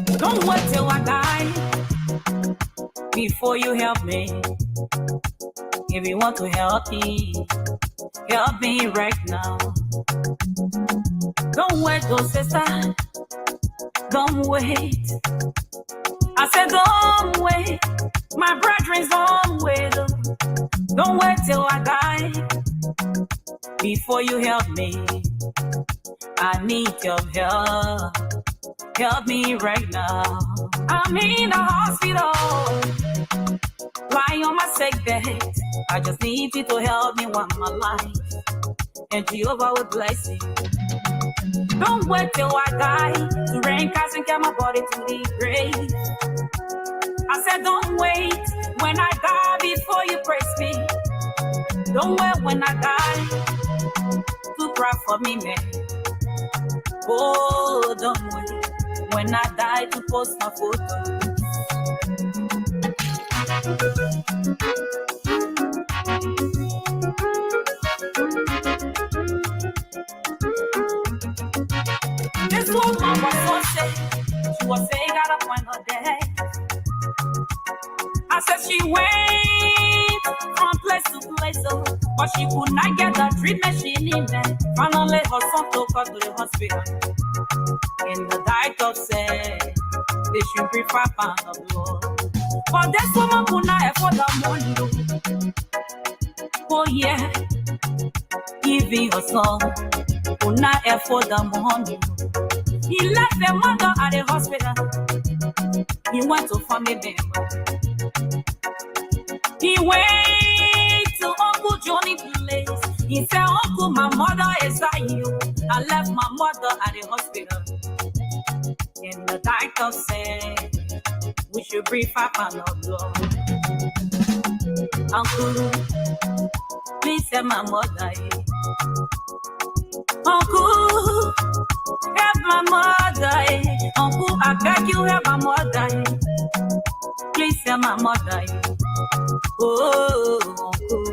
Don't wait till I die before you help me. If you want to help me right now. Don't wait, oh sister, don't wait. I said don't wait, my brethren, don't wait. Don't wait till I die before you help me. I need your help. Help me right now. I'm in the hospital, lying on my sick bed. I just need you to help me one my life, and Jehovah will bless you. Don't wait till I die to rain cast and get my body to the grave. I said don't wait when I die before you praise me. Don't wait when I die to cry for me, man. Oh, don't wait when I die to post my photo. This woman was so sick, she was saying got a point of death. I said she went from place to place, but she could not get the treatment she needed. Finally, her son took her to the hospital, and the doctor said they should bring 5 pounds of blood. But this woman could not afford the money. Oh yeah, even her son could not afford the money. He left the mother at the hospital. He went to family member. He went to Uncle Johnny's place. He said, Uncle, my mother is at you. I left my mother at the hospital. And the doctor said, we should bring 5 pounds of blood. Uncle, please help my mother. Uncle, help my mother. Uncle, I beg you, help my mother. Please help my mother. Oh, Uncle,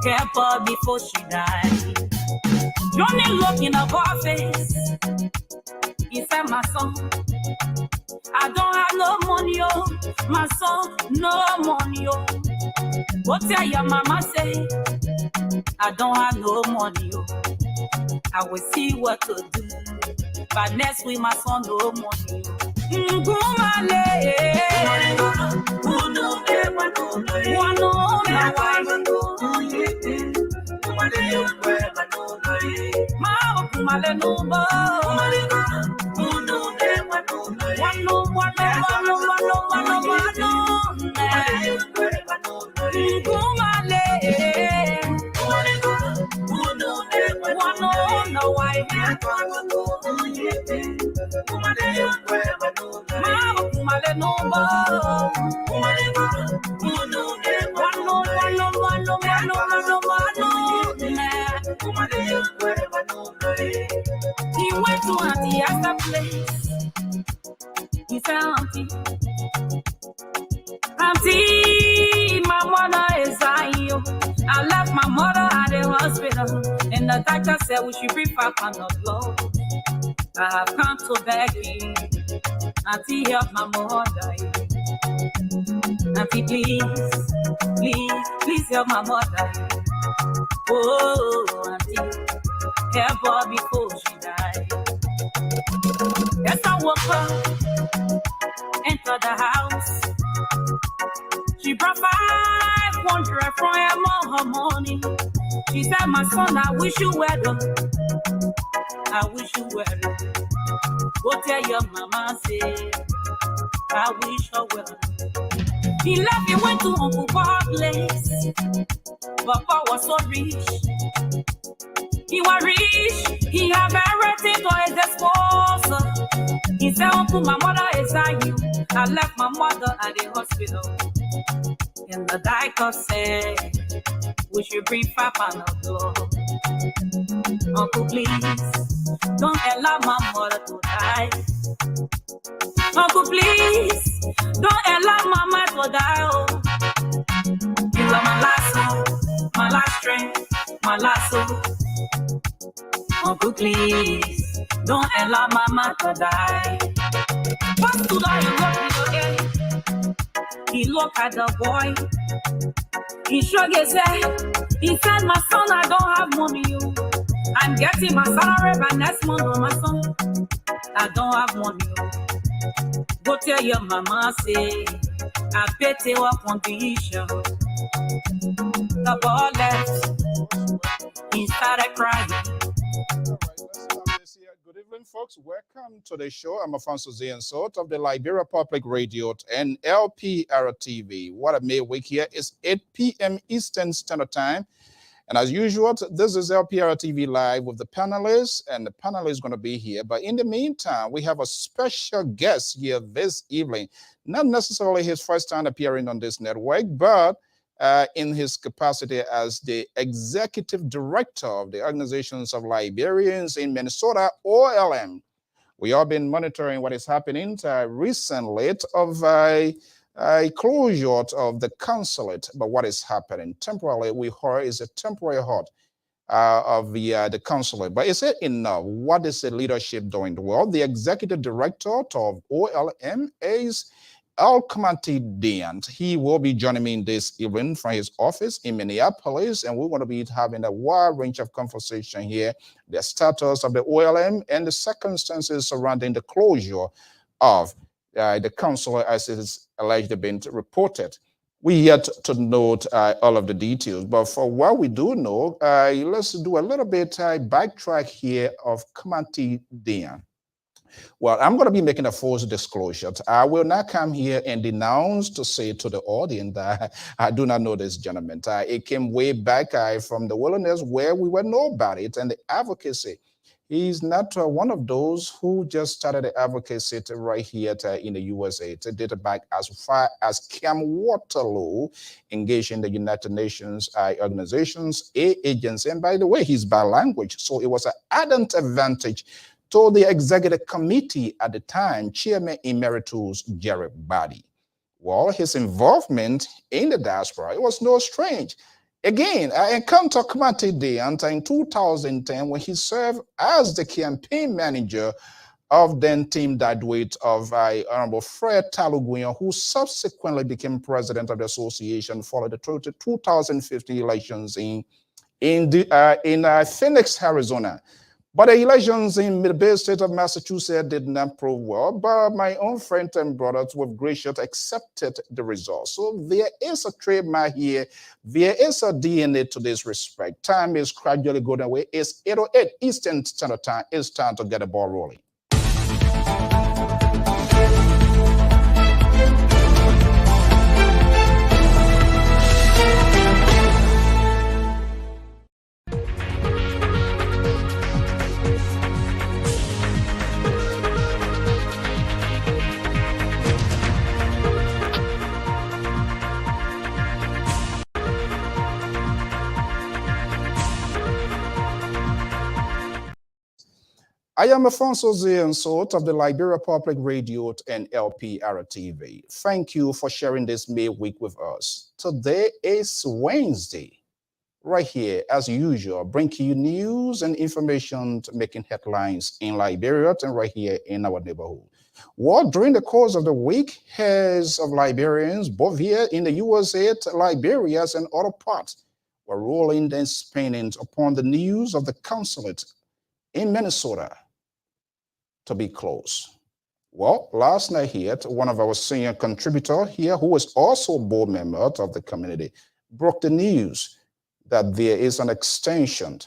help her before she dies. Johnny looked in her face. He said, my son, I don't have no money, oh. My son, no money, oh. What tell your mama say? I don't have no money, oh. I will see what to do. But next week, my son, no money, oh. He went to Auntie Esther's place. He said, Auntie, my mother is dying. I left my mother at the hospital, and the doctor said we should bring 5 pounds of blood. I have come to beg you, Auntie, help my mother. Auntie, please help my mother. Oh, Auntie, help her before she died. Yes, I woke up, entered the house. She brought 500 from her money. She said, my son, I wish you well. I wish you well. Go tell your mama, say, I wish her well. He left, he went to Uncle Paul's place. Papa was so rich. He was rich. He had everything to his disposal. He said, Uncle, my mother is at you. I left my mother at the hospital. And the doctor said, we should bring 5 pounds of blood. Uncle, please, don't allow my mother to die. Uncle, please, don't allow my mother to die. Oh. You are my last hope, my last strength, my last hope. Uncle, please, don't allow my mother to die. But look at the boy. He shrugged his head. He said, my son, I don't have money. I'm getting my salary by next month, my son. I don't have money. Go tell your mama, say, I bet you up on condition. The boy left. He started crying. Good evening, folks. Welcome to the show. I'm Afonso Ziensot of the Liberia Public Radio and Lpr-Tv. What a midweek here is 8 p.m. Eastern Standard Time. And as usual, this is Lpr-Tv Live with the panelists, and the panel is going to be here. But in the meantime, we have a special guest here this evening. Not necessarily his first time appearing on this network, but in his capacity as the executive director of the Organizations of Liberians in Minnesota, OLM. We have been monitoring what is happening recently of a closure of the consulate. But what is happening temporarily, we heard, is a temporary halt of the consulate. But is it enough? What is the leadership doing? Well, the executive director of OLM is KAMATY DIAHN. He will be joining me this evening from his office in Minneapolis, and we're going to be having a wide range of conversation here, the status of the OLM and the circumstances surrounding the closure of the consulate as it is allegedly been reported. We yet to note all of the details, but for what we do know, let's do a little bit backtrack here of KAMATY DIAHN. Well, I'm going to be making a full disclosure. I will not come here and denounce to say to the audience that I do not know this gentleman. It came way back from the wilderness where we were nobody and the advocacy. He's not one of those who just started the advocacy right here in the USA. It dated back as far as Camp Waterloo, engaged in the United Nations organizations, agency. And by the way, he's bilanguage, so it was an added advantage to the executive committee at the time, Chairman Emeritus Jerry Badi. Well, his involvement in the diaspora, it was no strange. Again, I encountered KAMATY DIAHN in 2010 when he served as the campaign manager of then team graduate of Honorable Fred Taluguian, who subsequently became president of the association following the 2015 elections in Phoenix, Arizona. But the elections in the Bay State of Massachusetts did not prove well, but my own friends and brothers with gracious accepted the results. So there is a trademark here. There is a DNA to this respect. Time is gradually going away. It's 8:08 Eastern Standard Time. It's time to get the ball rolling. I am Afonso Ziensot of the Liberia Public Radio and Lpr-Tv. Thank you for sharing this midweek with us. Today is Wednesday. Right here, as usual, bringing you news and information making headlines in Liberia and right here in our neighborhood. Well, during the course of the week, heads of Liberians, both here in the USA, Liberia, and other parts, were rolling and spinning upon the news of the consulate in Minnesota to be closed. Well, last night here, one of our senior contributors here, who is also a board member of the community, broke the news that there is an extension,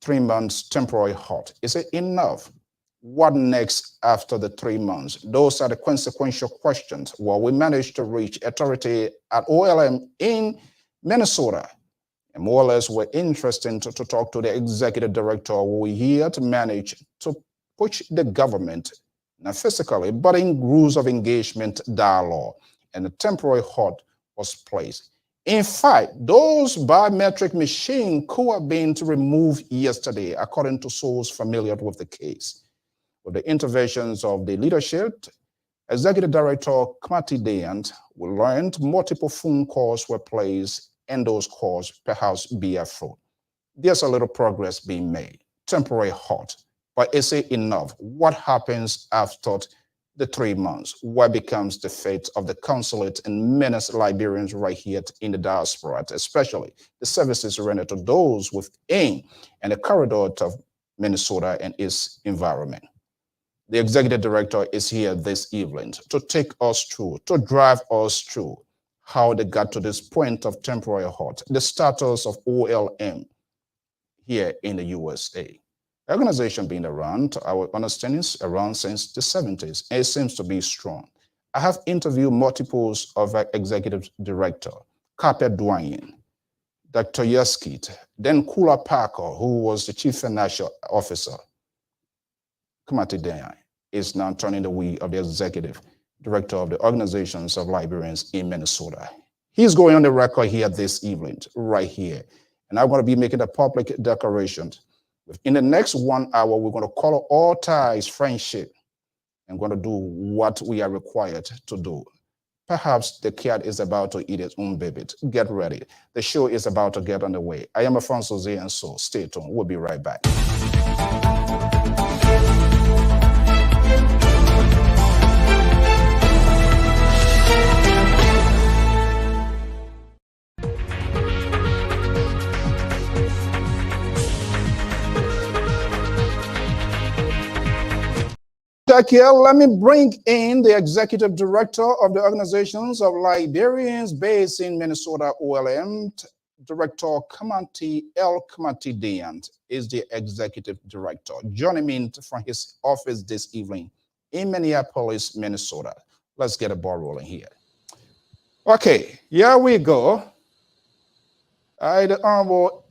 3 months temporary halt. Is it enough? What next after the 3 months? Those are the consequential questions. Well, we managed to reach authority at OLM in Minnesota. And more or less, we're interested to talk to the executive director who we're here to manage to push the government, not physically, but in rules of engagement dialogue. And a temporary halt was placed. In fact, those biometric machines could have been removed yesterday, according to sources familiar with the case. With the interventions of the leadership, Executive Director KAMATY DIAHN, we learned multiple phone calls were placed and those calls perhaps be afloat. There's a little progress being made. Temporary halt. But is it enough? What happens after the 3 months, what becomes the fate of the consulate and many Liberians right here in the diaspora, especially the services rendered to those within and the corridor of Minnesota and its environment. The executive director is here this evening to take us through, to drive us through how they got to this point of temporary halt, the status of OLM here in the USA. The organization been around, our understanding is around since the 70s, and it seems to be strong. I have interviewed multiples of executive director, Carpet DIAHN, Dr. Yeskit, then Kula Parker, who was the chief financial officer. KAMATY DIAHN is now turning the wheel of the executive director of the organizations of Liberians in Minnesota. He's going on the record here this evening, right here. And I'm going to be making a public declaration. In the next 1 hour, we're going to call all ties friendship and going to do what we are required to do. Perhaps the cat is about to eat its own baby. Get ready. The show is about to get underway. I am Alfonso Z, and so stay tuned. We'll be right back. Here, let me bring in the executive director of the organizations of Liberians based in Minnesota, OLM, Director KAMATY, KAMATY DIAHN is the executive director. Joining me from his office this evening in Minneapolis, Minnesota. Let's get a ball rolling here. Okay, here we go. The Honorable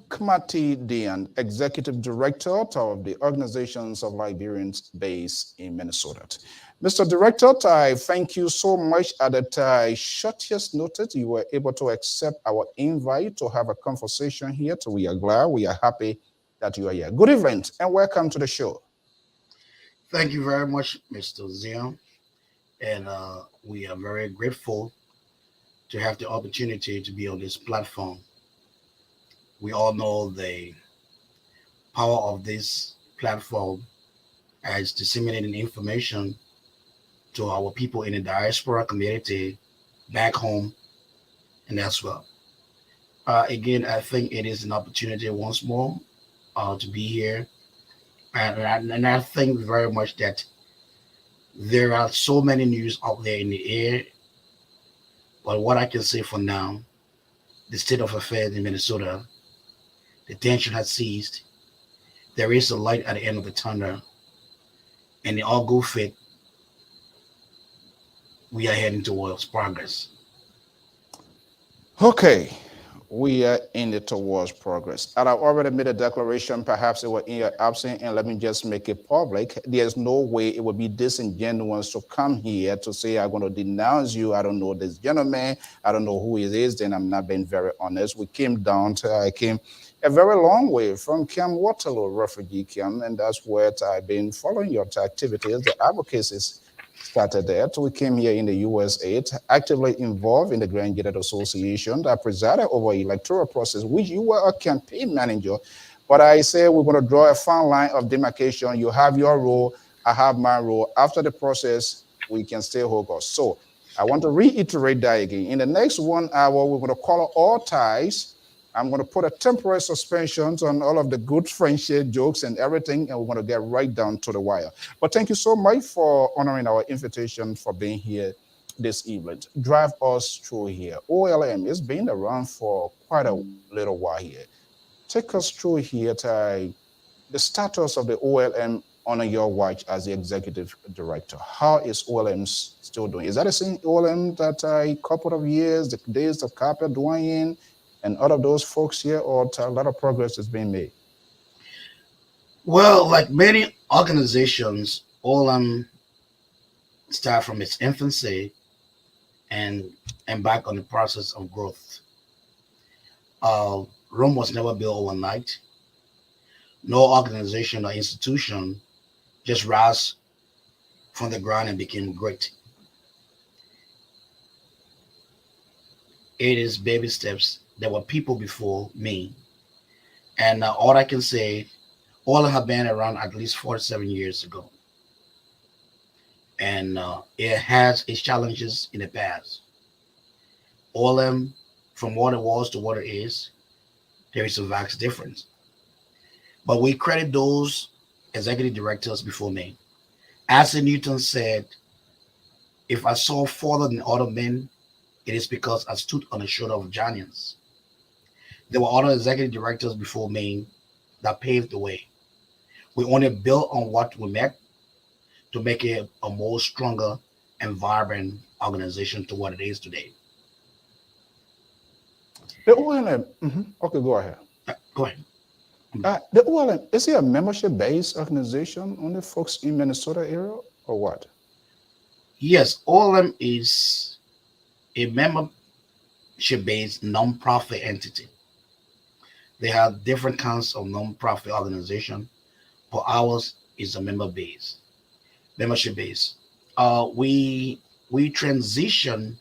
KAMATY DIAHN, Executive Director of the Organizations of Liberians based in Minnesota. Mr. Director, I thank you so much at shortest notice you were able to accept our invite to have a conversation here. So we are glad, we are happy that you are here. Good evening and welcome to the show. Thank you very much, Mr. Zion. And we are very grateful to have the opportunity to be on this platform. We all know the power of this platform as disseminating information to our people in the diaspora community back home and as well. Again, I think it is an opportunity once more to be here. And I think very much that there are so many news out there in the air. But what I can say for now, the state of affairs in Minnesota, the tension has ceased. There is a light at the end of the tunnel. And in all good faith, we are heading towards progress. Okay, we are in it towards progress. And I already made a declaration, perhaps it was in your absence, and let me just make it public. There's no way it would be disingenuous to come here to say, I'm going to denounce you. I don't know this gentleman. I don't know who he is. Then I'm not being very honest. We came down to, I came a very long way from Camp Waterloo refugee camp, and that's where I've been following your activities. The advocacies started there. So we came here in the USA, actively involved in the Grand Gated Association that presided over electoral process, which you were a campaign manager. But I say we're going to draw a fine line of demarcation. You have your role, I have my role. After the process, we can stay focused. So I want to reiterate that again. In the next 1 hour, we're going to call all ties. I'm going to put a temporary suspension on all of the good friendship jokes and everything, and we're going to get right down to the wire. But thank you so much for honoring our invitation, for being here this evening. Drive us through here. OLM has been around for quite a little while here. Take us through here to the status of the OLM on your watch as the executive director. How is OLM still doing? Is that the same OLM that a couple of years, the days of Carpet DIAHN, and all of those folks here, or a lot of progress is being made? Well, like many organizations, OLM started from its infancy and embarked on the process of growth. Rome was never built overnight. No organization or institution just rose from the ground and became great. It is baby steps. There were people before me. And all I can say, all have been around at least 47 years ago. and it has its challenges in the past. Olm, from what it was to what it is, there is a vast difference. But we credit those executive directors before me. As Newton said, if I saw further than other men, it is because I stood on the shoulder of giants. There were other executive directors before me that paved the way. We only built on what we met to make it a more stronger and vibrant organization to what it is today. The OLM, okay, go ahead. Go ahead. The OLM, is it a membership-based organization on the folks in Minnesota area or what? Yes, OLM is a membership-based non-profit entity. They have different kinds of non-profit organization, but ours is a membership base. We transition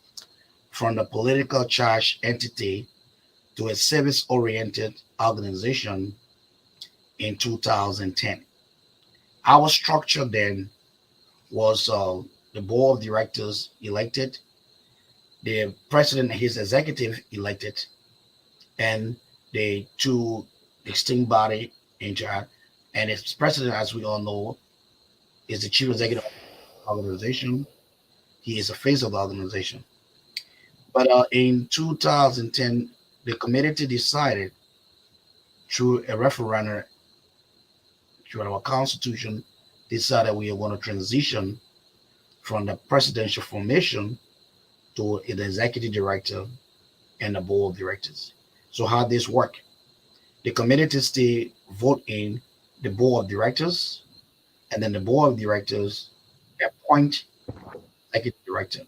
from the political charge entity to a service-oriented organization in 2010. Our structure then was the board of directors elected, the president and his executive elected, and the two distinct body in charge. And its president, as we all know, is the chief executive of the organization. He is the face of the organization. But in 2010, the committee decided through a referendum, through our constitution, decided we are going to transition from the presidential formation to the executive director and the board of directors. So how this work? The committee still vote in the board of directors, and then the board of directors appoint executive director.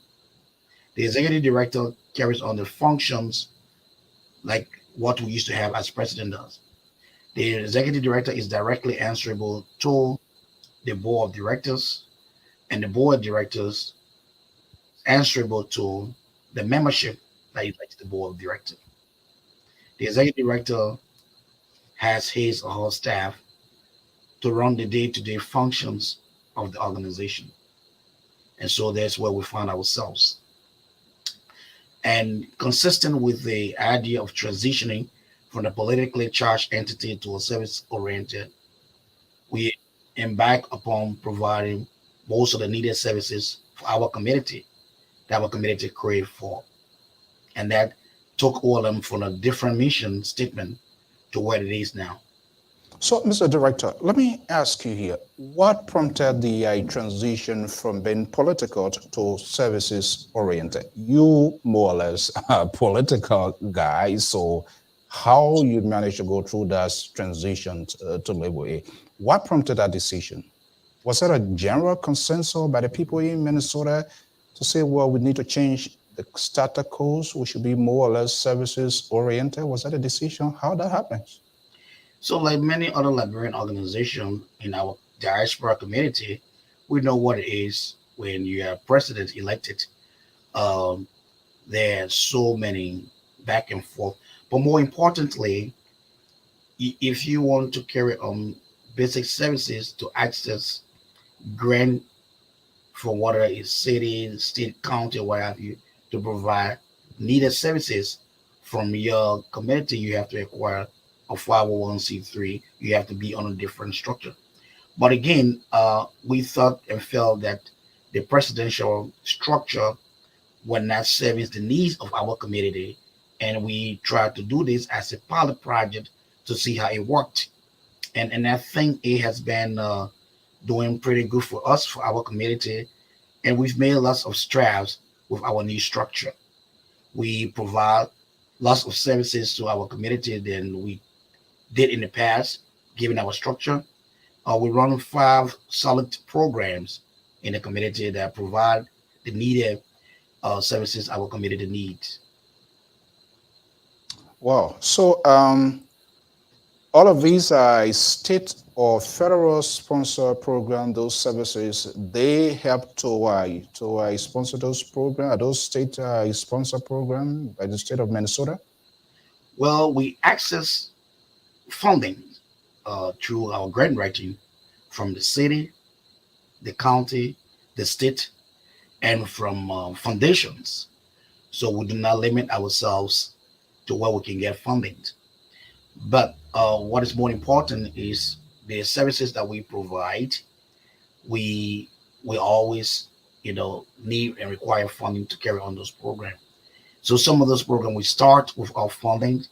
The executive director carries on the functions like what we used to have as president does. The executive director is directly answerable to the board of directors, and the board of directors answerable to the membership that elects the board of directors. The executive director has his or her staff to run the day-to-day functions of the organization. And so that's where we find ourselves. And consistent with the idea of transitioning from a politically charged entity to a service-oriented, we embark upon providing most of the needed services for our community that our community craved for. And that took OLM from a different mission statement to where it is now. So, Mr. Director, let me ask you here, what prompted the transition from being political to services oriented? You more or less a political guy, so how you managed to go through that transition to Labor A? What prompted that decision? Was there a general consensus by the people in Minnesota to say, well, we need to change the status quo, we should be more or less services oriented? Was that a decision? How that happens? So, like many other Liberian organizations in our diaspora community, we know what it is when you are president elected. Um, there are so many back and forth. But more importantly, if you want to carry on basic services to access grant from whether it's city, state, county, what have you, to provide needed services from your community, you have to acquire a 501c3. You have to be on a different structure. But again, we thought and felt that the presidential structure were not serving the needs of our community, and we tried to do this as a pilot project to see how it worked. And I think it has been doing pretty good for us, for our community, and we've made lots of strides with our new structure. We provide lots of services to our community than we did in the past, given our structure. We run 5 solid programs in the community that provide the needed services our community needs. Wow. So all of these are state or federal sponsor program, those services, they help to sponsor those programs. Are those state sponsor program by the state of Minnesota? Well, we access funding through our grant writing from the city, the county, the state and from foundations. So we do not limit ourselves to where we can get funding. But what is more important is the services that we provide. We we always, need and require funding to carry on those programs. So some of those programs we start without funding,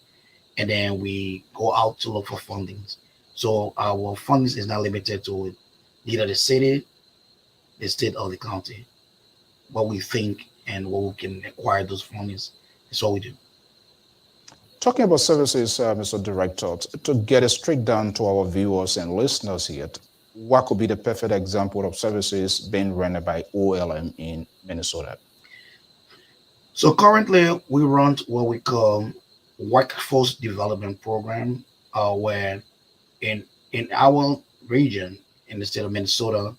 and then we go out to look for fundings. So our funding is not limited to either the city, the state, or the county. What we think and what we can acquire those fundings is what we do. Talking about services, Mr. Director, to get it straight down to our viewers and listeners here, what could be the perfect example of services being run by OLM in Minnesota? So currently we run what we call workforce development program, where in our region in the state of Minnesota,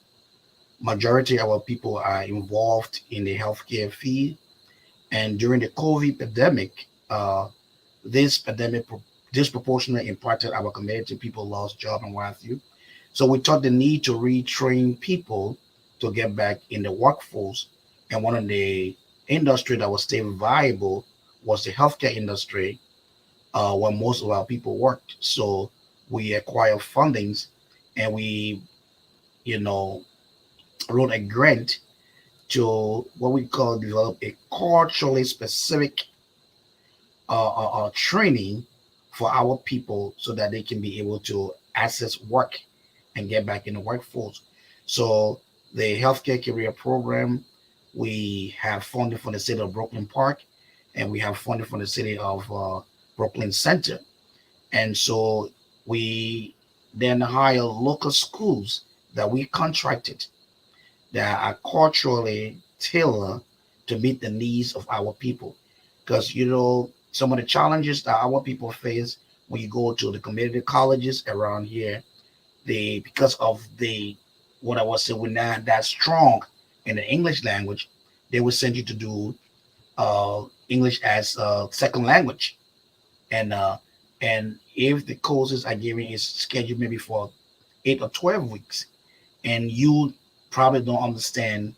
majority of our people are involved in the healthcare field. And during the COVID pandemic, this pandemic disproportionately impacted our community. People lost job and what have you. So we thought the need to retrain people to get back in the workforce. And one of the industry that was still viable was the healthcare industry, where most of our people worked. So we acquired fundings, and we, you know, wrote a grant to what we call develop a culturally specific training for our people so that they can be able to access work and get back in the workforce. So the healthcare career program, we have funding from the city of Brooklyn Park, and we have funding from the city of Brooklyn Center. And so we then hire local schools that we contracted that are culturally tailored to meet the needs of our people. Because, some of the challenges that our people face when you go to the community colleges around here, because of what I was saying, we're not that strong in the English language, they will send you to do English as a second language. And if the courses are given is scheduled maybe for 8 or 12 weeks, and you probably don't understand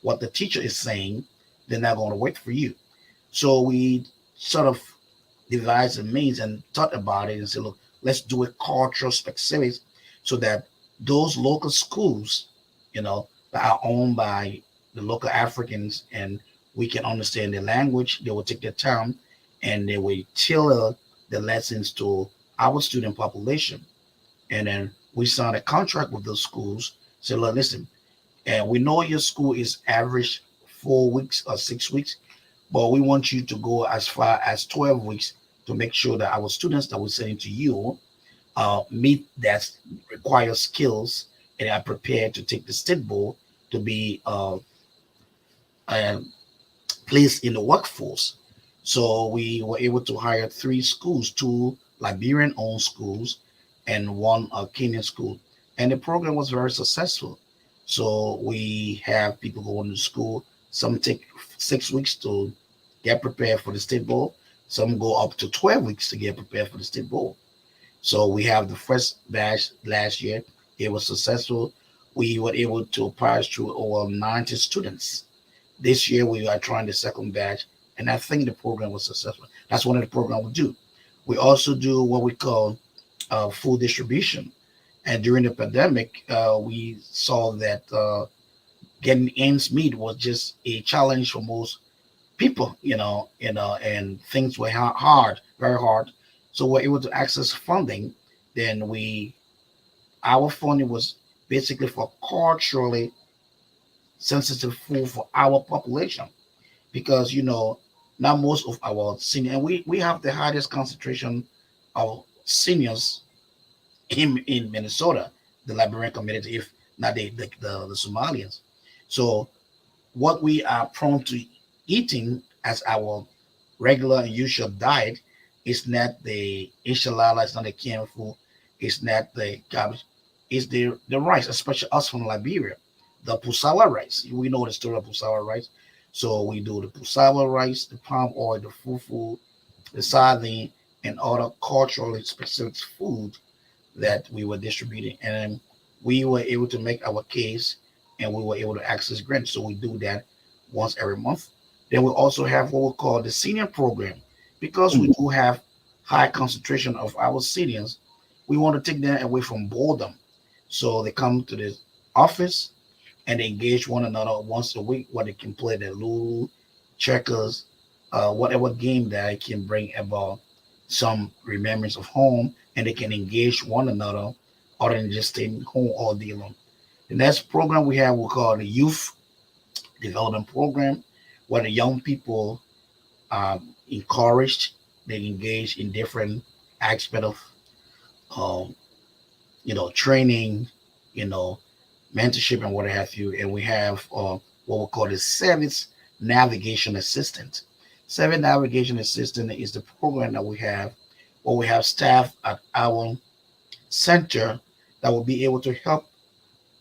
what the teacher is saying, they're not going to wait for you. So we sort of devised a means and thought about it and said, look, let's do a cultural specific so that those local schools, that are owned by the local Africans, and we can understand their language, they will take their time and they will tailor the lessons to our student population. And then we signed a contract with those schools. Say, look, listen, and we know your school is average 4 weeks or 6 weeks, but we want you to go as far as 12 weeks to make sure that our students that we're sending to you meet that required skills and are prepared to take the state board to be placed in the workforce. So we were able to hire 3 schools, 2 Liberian-owned schools and 1 Kenyan school. And the program was very successful. So we have people going to school. Some take 6 weeks to get prepared for the state board. Some go up to 12 weeks to get prepared for the state board. So we have the first batch last year. It was successful. We were able to pass through over 90 students. This year we are trying the second batch, and I think the program was successful. That's one of the programs we do. We also do what we call food distribution. And during the pandemic, we saw that getting ends meet was just a challenge for most people, and things were hard, very hard. So we're able to access funding. Then our funding was basically for culturally sensitive food for our population, because not most of our senior, and we have the highest concentration of seniors in Minnesota, the Liberian community, if not the Somalians. So what we are prone to eating as our regular and usual diet is not the inshallah, it's not the canned food, it's not the garbage, it's the rice, especially us from Liberia, the pusawa rice. We know the story of pusawa rice. So we do the pusawa rice, the palm oil, the fufu, the sardine, and other culturally specific food that we were distributing. And we were able to make our case and we were able to access grants. So we do that once every month. Then we also have what we call the senior program. Because we do have high concentration of our seniors, we want to take them away from boredom. So they come to the office and they engage one another once a week where they can play their Lulu, checkers, whatever game that can bring about some remembrance of home, and they can engage one another other than just staying home all day long. The next program we have we call the Youth Development Program, where the young people are encouraged, they engage in different aspects of um, training, you know, mentorship and what have you. And we have what we call the Service Navigation Assistant. Service Navigation Assistant is the program that we have where we have staff at our center that will be able to help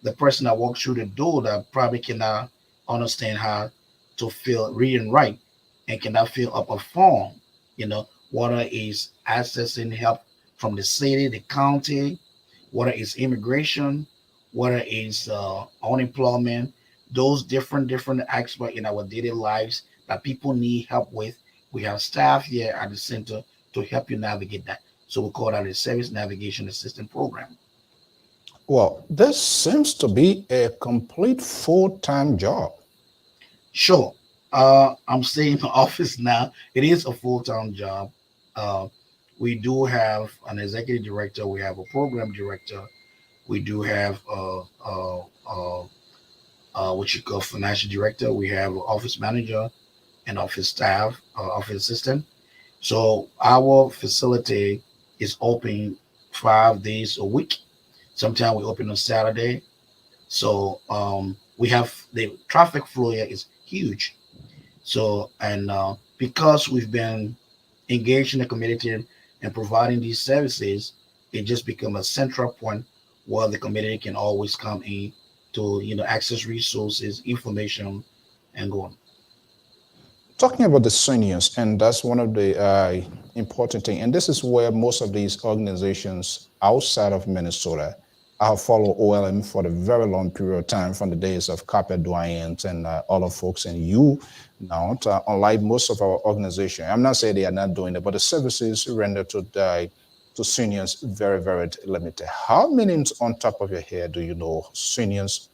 the person that walks through the door that probably cannot understand how to fill read and write and cannot fill up a form. Whether is accessing help from the city, the county, whether it's immigration, whether it's unemployment, those different aspects in our daily lives that people need help with. We have staff here at the center to help you navigate that. So we call that a Service Navigation Assistant Program. Well, this seems to be a complete full-time job. Sure. I'm staying in the office now. It is a full-time job. Uh, we do have an executive director. We have a program director. We do have what you call financial director. We have an office manager and office staff, office assistant. So our facility is open 5 days a week. Sometimes we open on Saturday. So we have the traffic flow here is huge. So and because we've been engaged in the community and providing these services, it just become a central point where the community can always come in to access resources, information, and go on. Talking about the seniors, and that's one of the important things, and this is where most of these organizations outside of Minnesota, I have followed OLM for a very long period of time, from the days of Carpet DIAHN and all of folks, and you now, unlike most of our organization, I'm not saying they are not doing it, but the services rendered to seniors very, very limited. How many on top of your head do you know seniors,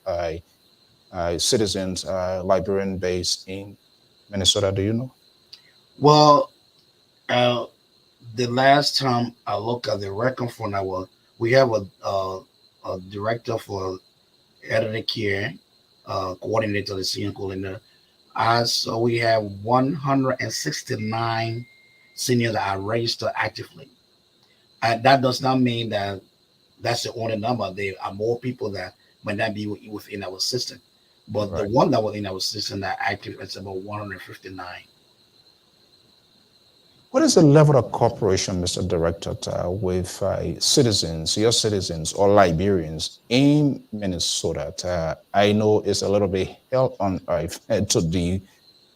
citizens, Liberian based in Minnesota, do you know? Well, the last time I looked at the record for now, we have a director for elderly care, coordinator, the senior coordinator. So we have 169 seniors that are registered actively. And that does not mean that that's the only number. There are more people that might not be within our system. But the one that was in our system that active is about 159. What is the level of cooperation, Mr. Director, with citizens, your citizens or Liberians in Minnesota? I know it's a little bit hell on earth to deal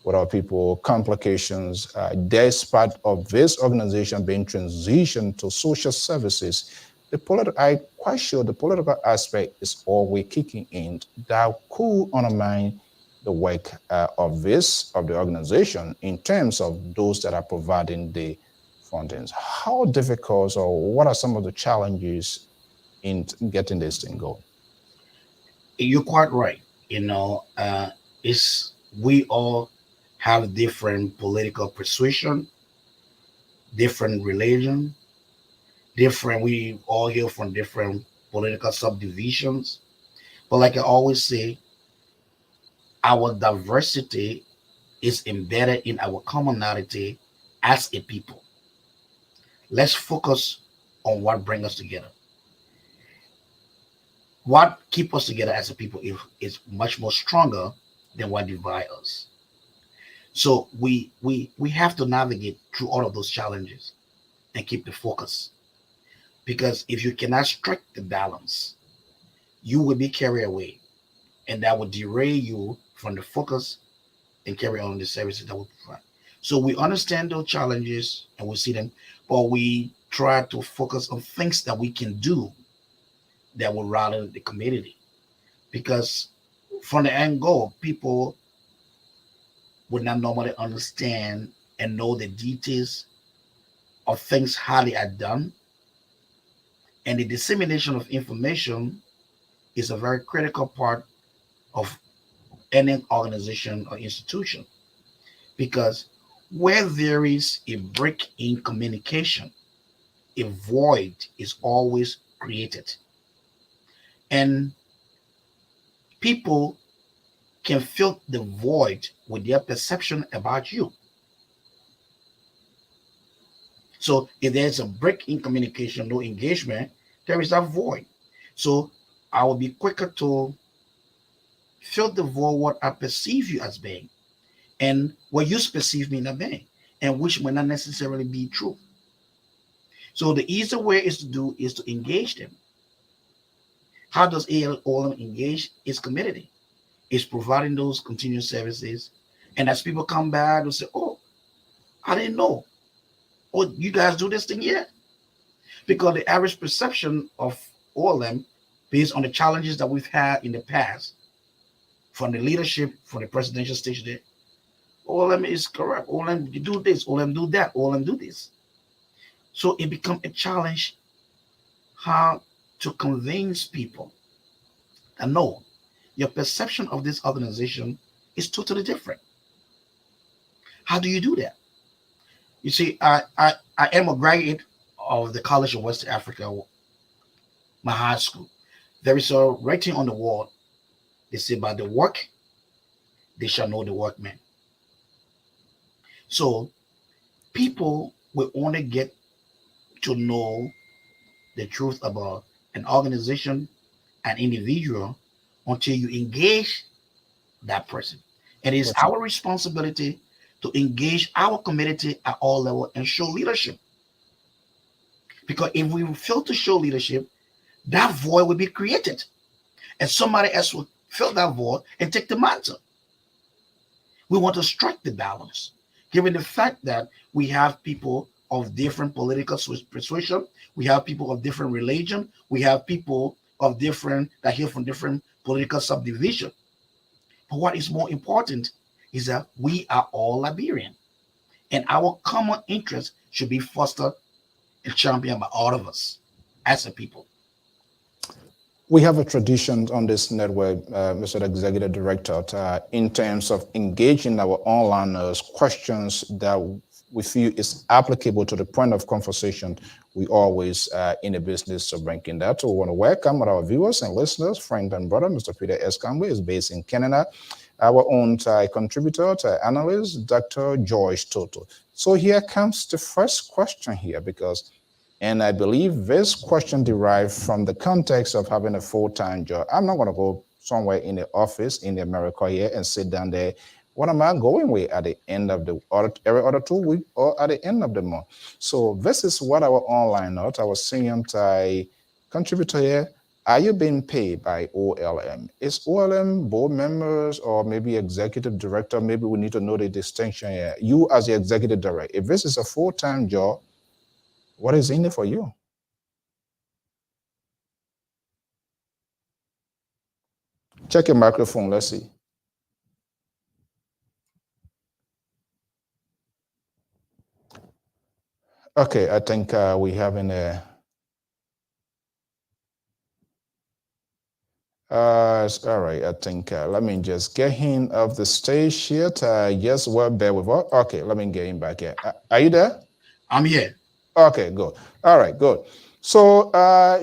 with our people, complications. Despite of this organization being transitioned to social services, I'm quite sure the political aspect is always kicking in that could undermine the work of the organization in terms of those that are providing the fundings. How difficult or what are some of the challenges in getting this thing going? You're quite right. We all have different political persuasion, different religion, we all hail from different political subdivisions. But like I always say, our diversity is embedded in our commonality as a people. Let's focus on what brings us together. What keeps us together as a people is much more stronger than what divides us. So we have to navigate through all of those challenges and keep the focus. Because if you cannot strike the balance, you will be carried away, and that will derail you from the focus and carry on the services that we provide. So we understand those challenges and we see them, but we try to focus on things that we can do that will rally the community. Because from the end goal, people would not normally understand and know the details of things how they are done. And the dissemination of information is a very critical part of any organization or institution, because where there is a break in communication, a void is always created. And people can fill the void with their perception about you. So if there's a break in communication, no engagement, there is that void. So I will be quicker to fill the void what I perceive you as being and what you perceive me as being, and which may not necessarily be true. So the easier way is to engage them. How does ALM engage its community? It's providing those continuous services. And as people come back, they'll say, oh, I didn't know. Oh, you guys do this thing here? Because the average perception of OLM, based on the challenges that we've had in the past, from the leadership, from the presidential stage there, OLM is corrupt. OLM do this, OLM do that, OLM do this. So it becomes a challenge how to convince people that no, your perception of this organization is totally different. How do you do that? You see, I am a graduate of the College of West Africa, my high school. There is a writing on the wall. They say, by the work, they shall know the workman. So people will only get to know the truth about an organization, an individual, until you engage that person. It is our responsibility to engage our community at all levels and show leadership. Because if we fail to show leadership, that void will be created. And somebody else will fill that void and take the mantle. We want to strike the balance, given the fact that we have people of different political persuasion, we have people of different religion, we have people of different that hail from different political subdivision. But what is more important is that we are all Liberian, and our common interest should be fostered and championed by all of us as a people. We have a tradition on this network, Mr. Executive Director, in terms of engaging our onliners, questions that we feel is applicable to the point of conversation. We always in the business of bringing that. So we want to welcome our viewers and listeners. Friend and brother, Mr. Peter Escambe is based in Canada. Our own contributor, analyst, Dr. Joyce Toto. So here comes the first question here, because and I believe this question derived from the context of having a full-time job. I'm not going to go somewhere in the office in America here and sit down there. What am I going with at the end of the every other 2 weeks or at the end of the month? So this is what our online note, our senior contributor here. Are you being paid by OLM? Is OLM board members or maybe executive director? Maybe we need to know the distinction here. You as the executive director, if this is a full-time job, what is in it for you? Check your microphone, let's see. Okay, I think we have in a all right, I think let me just get him off the stage here. Yes, well, bear with us. Okay, let me get him back here. Are you there? I'm here. Okay, good. All right, good. So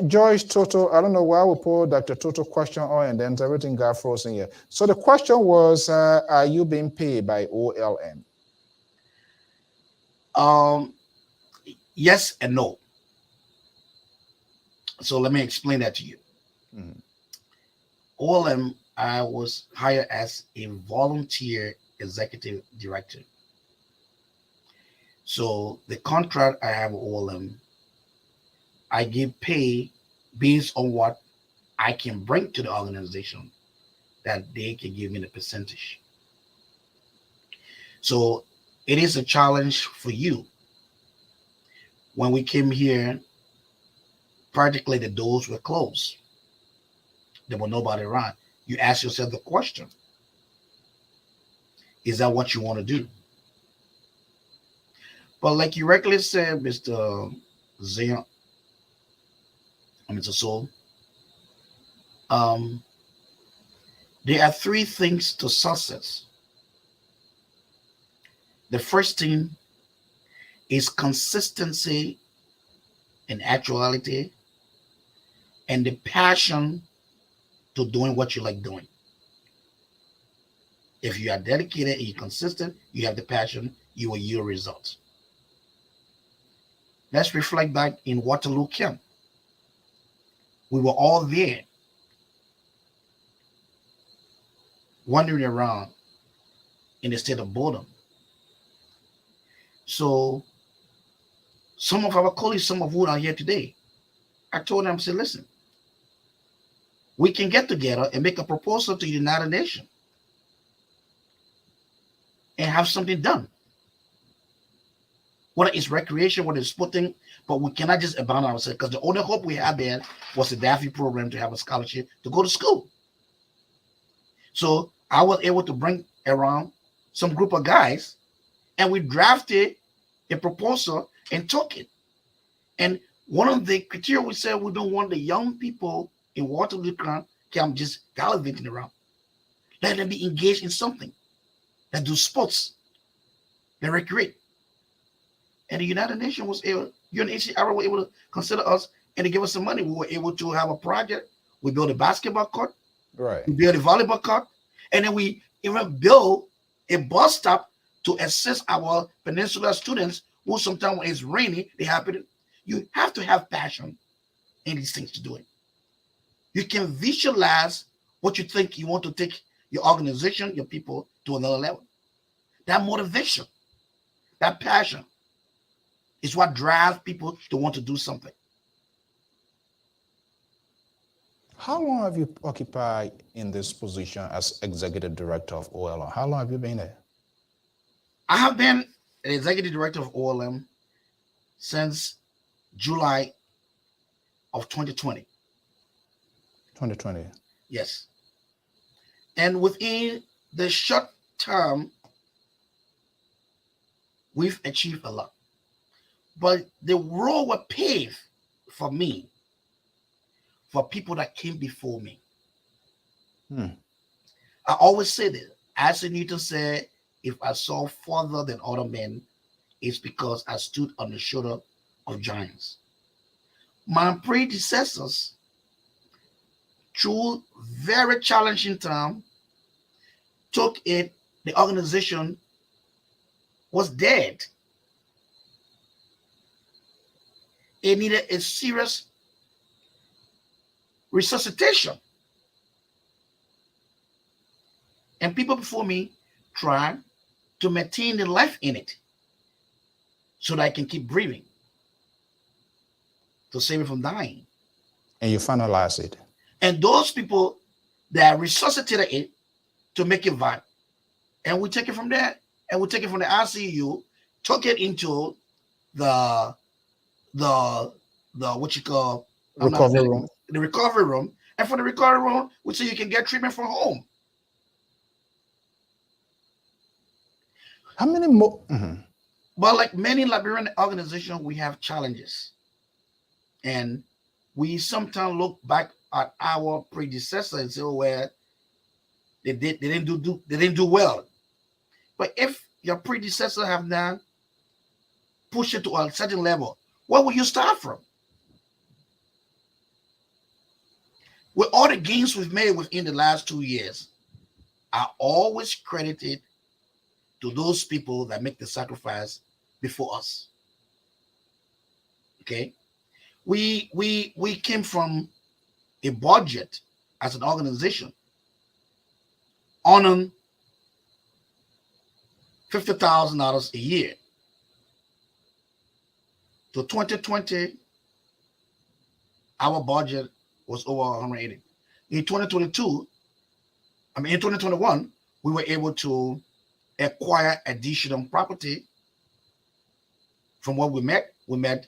Joyce Toto, I don't know why we put Dr. Toto question on and then everything got frozen here. So the question was, are you being paid by OLM? Yes and no. So let me explain that to you. OLM, I was hired as a volunteer executive director. So the contract I have with OLM, I give pay based on what I can bring to the organization, that they can give me the percentage. So it is a challenge for you. When we came here, practically the doors were closed. There was nobody around. you ask yourself the question, is that what you want to do? But like you regularly said, Mr. Zion, Mr. Soul, there are three things to success. The first thing is consistency in actuality and the passion to doing what you like doing. If you are dedicated and you're consistent, you have the passion, you will yield results. Let's reflect back in Waterloo Camp. We were all there, wandering around in the state of boredom. So some of our colleagues, some of who are here today, I told them, I said, listen, we can get together and make a proposal to the United Nations and have something done. Whether it's recreation, whether it's sporting, but we cannot just abandon ourselves, because the only hope we had then was the DIAHN program to have a scholarship to go to school. So I was able to bring around some group of guys, and we drafted a proposal and took it. And one of the criteria, we said we don't want the young people in Waterloo Camp just gallivanting around. Let them be engaged in something, that do sports, that recreate. And the United Nations was able, UNHCR were able to consider us, and they gave us some money. We were able to have a project. We built a basketball court. Right. We built a volleyball court. And then we even built a bus stop to assist our peninsula students who sometimes when it's rainy, they happen. You have to have passion in these things to do it. You can visualize what you think you want to take your organization, your people to another level. That motivation, that passion is what drives people to want to do something. How long have you occupied in this position as executive director of OLM? How long have you been there? I have been an executive director of OLM since July of 2020. 2020. Yes. And within the short term, we've achieved a lot. But the road was paved for me, for people that came before me. I always say this. Isaac Newton said, if I saw further than other men, it's because I stood on the shoulder of giants. My predecessors, through very challenging time, took it, the organization was dead. It needed a serious resuscitation. And people before me tried to maintain the life in it so that I can keep breathing, to save it from dying. And you finalized it. And those people that resuscitated it to make it vital. And we take it from there, and we take it from the ICU, took it into the what you call recovery room. The recovery room. And from the recovery room, we say you can get treatment from home. How many more? But like many Liberian organizations, we have challenges. And we sometimes look back at our predecessors and say, oh, well, they didn't do well. But if your predecessor have now pushed it to a certain level, where will you start from? With all the gains we've made within the last 2 years, I always credited to those people that make the sacrifice before us. Okay, we came from a budget as an organization on $50,000 a year. To 2020, our budget was over 180. In 2022, in 2021, we were able to acquire additional property from what we met. We met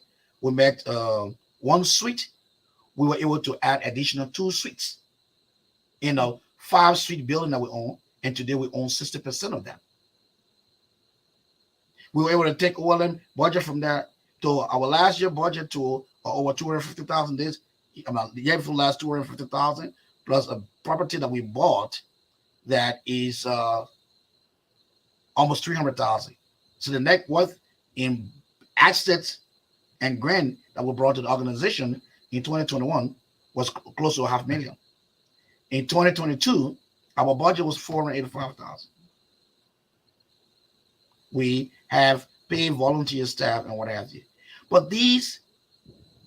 one suite. We were able to add additional 2 suites. 5-suite building that we own, and today we own 60% of that. We were able to take OLM budget from there to our last year budget to over 250,000 days. The year before last, 250,000 plus a property that we bought that is almost 300,000. So the net worth in assets and grant that were brought to the organization in 2021 was close to $500,000. In 2022, our budget was 485,000. We have paid volunteer staff and what have you. But these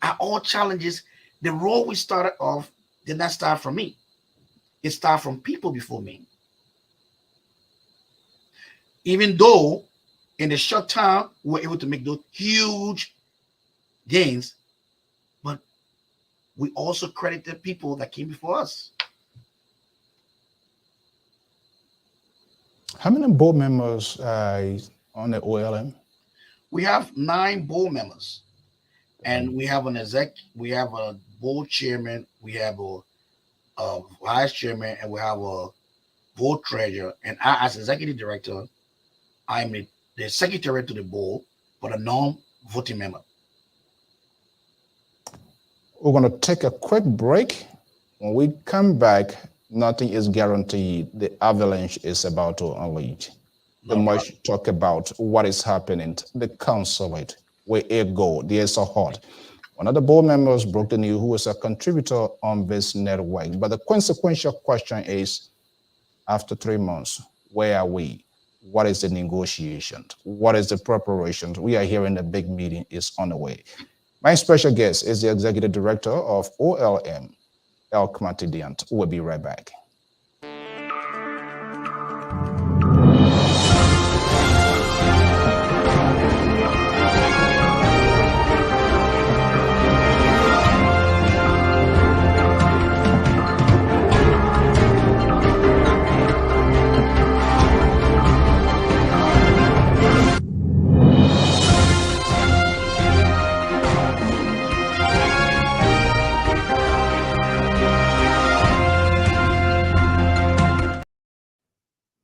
are all challenges. The role we started off did not start from me. It started from people before me. Even though in the short time we were able to make those huge gains, but we also credit the people that came before us. How many board members on the OLM? We have 9 board members, and we have an we have a board chairman, we have a vice chairman, and we have a board treasurer. And I, as executive director, I'm the secretary to the board, but a non-voting member. We're going to take a quick break. When we come back, nothing is guaranteed. The avalanche is about to unleash. The much talk about what is happening, the consulate, where it go, there's a hot. One of the board members broke the news who is a contributor on this network. But the consequential question is, after 3 months, where are we? What is the negotiation? What is the preparation? We are hearing the big meeting is on the way. My special guest is the executive director of OLM, KAMATY. We'll be right back.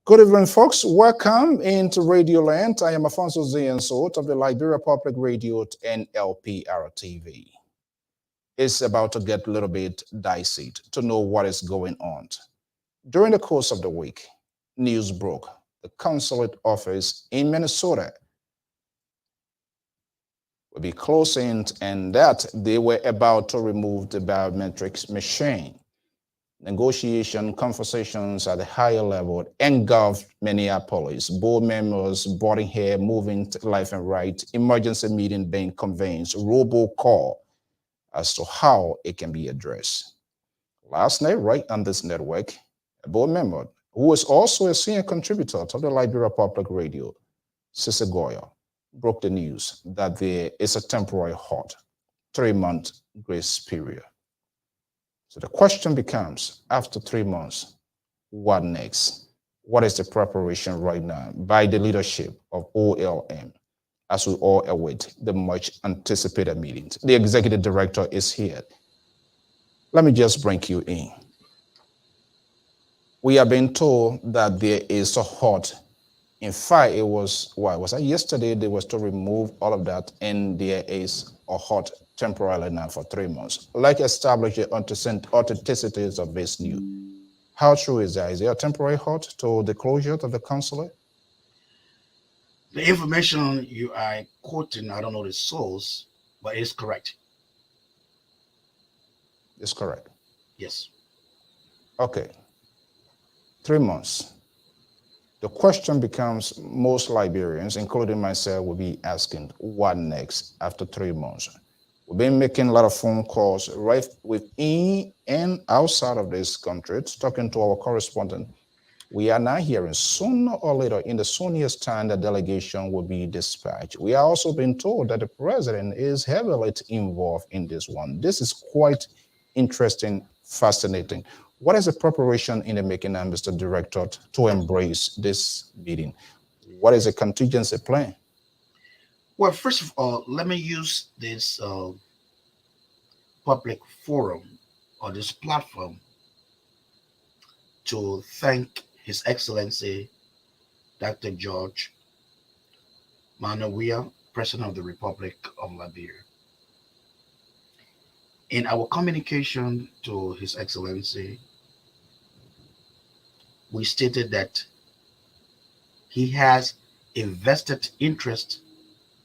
Good evening, folks. Welcome into Radio Land. I am Alfonso Ziensot of the Liberia Public Radio and Lpr-Tv. It's about to get a little bit dicey to know what is going on. During the course of the week, news broke. The consulate office in Minnesota will be closing, and that they were about to remove the biometrics machine. Negotiation conversations at a higher level engulfed Minneapolis. Board members boarding here, moving to life and right, emergency meeting being convened, robocall as to how it can be addressed. Last night, right on this network, a board member who is also a senior contributor to the Liberia Public Radio, Sissy Goya, broke the news that there is a temporary halt, 3-month grace period. So the question becomes, after 3 months, what next? What is the preparation right now by the leadership of OLM as we all await the much anticipated meetings? The executive director is here. Let me just bring you in. We are being told that there is a halt. In fact, it was, was that yesterday they was to remove all of that, and there is a halt temporarily now for 3 months. Like establish the authenticities of this news. How true is that? Is there a temporary halt to the closure of the consulate? The information you are quoting, I don't know the source, but it's correct. It's correct. Yes. Okay. 3 months. The question becomes, most Liberians, including myself, will be asking, what next after 3 months? We've been making a lot of phone calls right within and outside of this country, talking to our correspondent. We are now hearing sooner or later, in the soonest time, the delegation will be dispatched. We are also being told that the president is heavily involved in this one. This is quite interesting, fascinating. What is the preparation in the making, Mr. Director, to embrace this meeting? What is the contingency plan? Well, first of all, let me use this public forum or this platform to thank His Excellency Dr. George Manawia, President of the Republic of Liberia. In our communication to His Excellency, we stated that he has a vested interest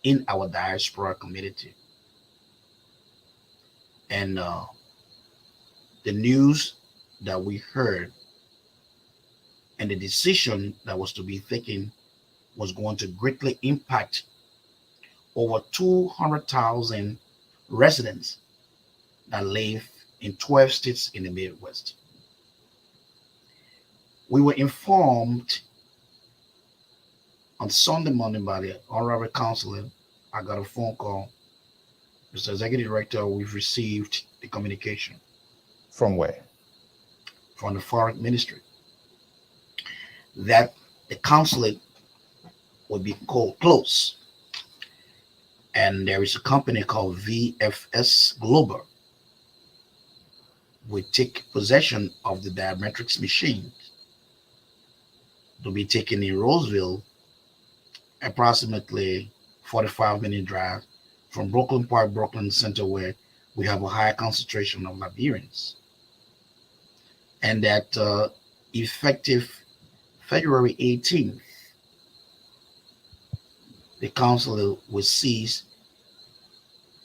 in our diaspora community. And the news that we heard and the decision that was to be taken was going to greatly impact over 200,000 residents that live in 12 states in the Midwest. We were informed on Sunday morning by the Honorable Counselor. I got a phone call. Mr. Executive Director, we've received the communication. From where? From the Foreign Ministry that the consulate will be closed. And there is a company called VFS Global will take possession of the biometrics machines to be taken in Roseville, approximately 45-minute drive from Brooklyn Park, Brooklyn Center, where we have a high concentration of Liberians. And that effective February 18th, the council will cease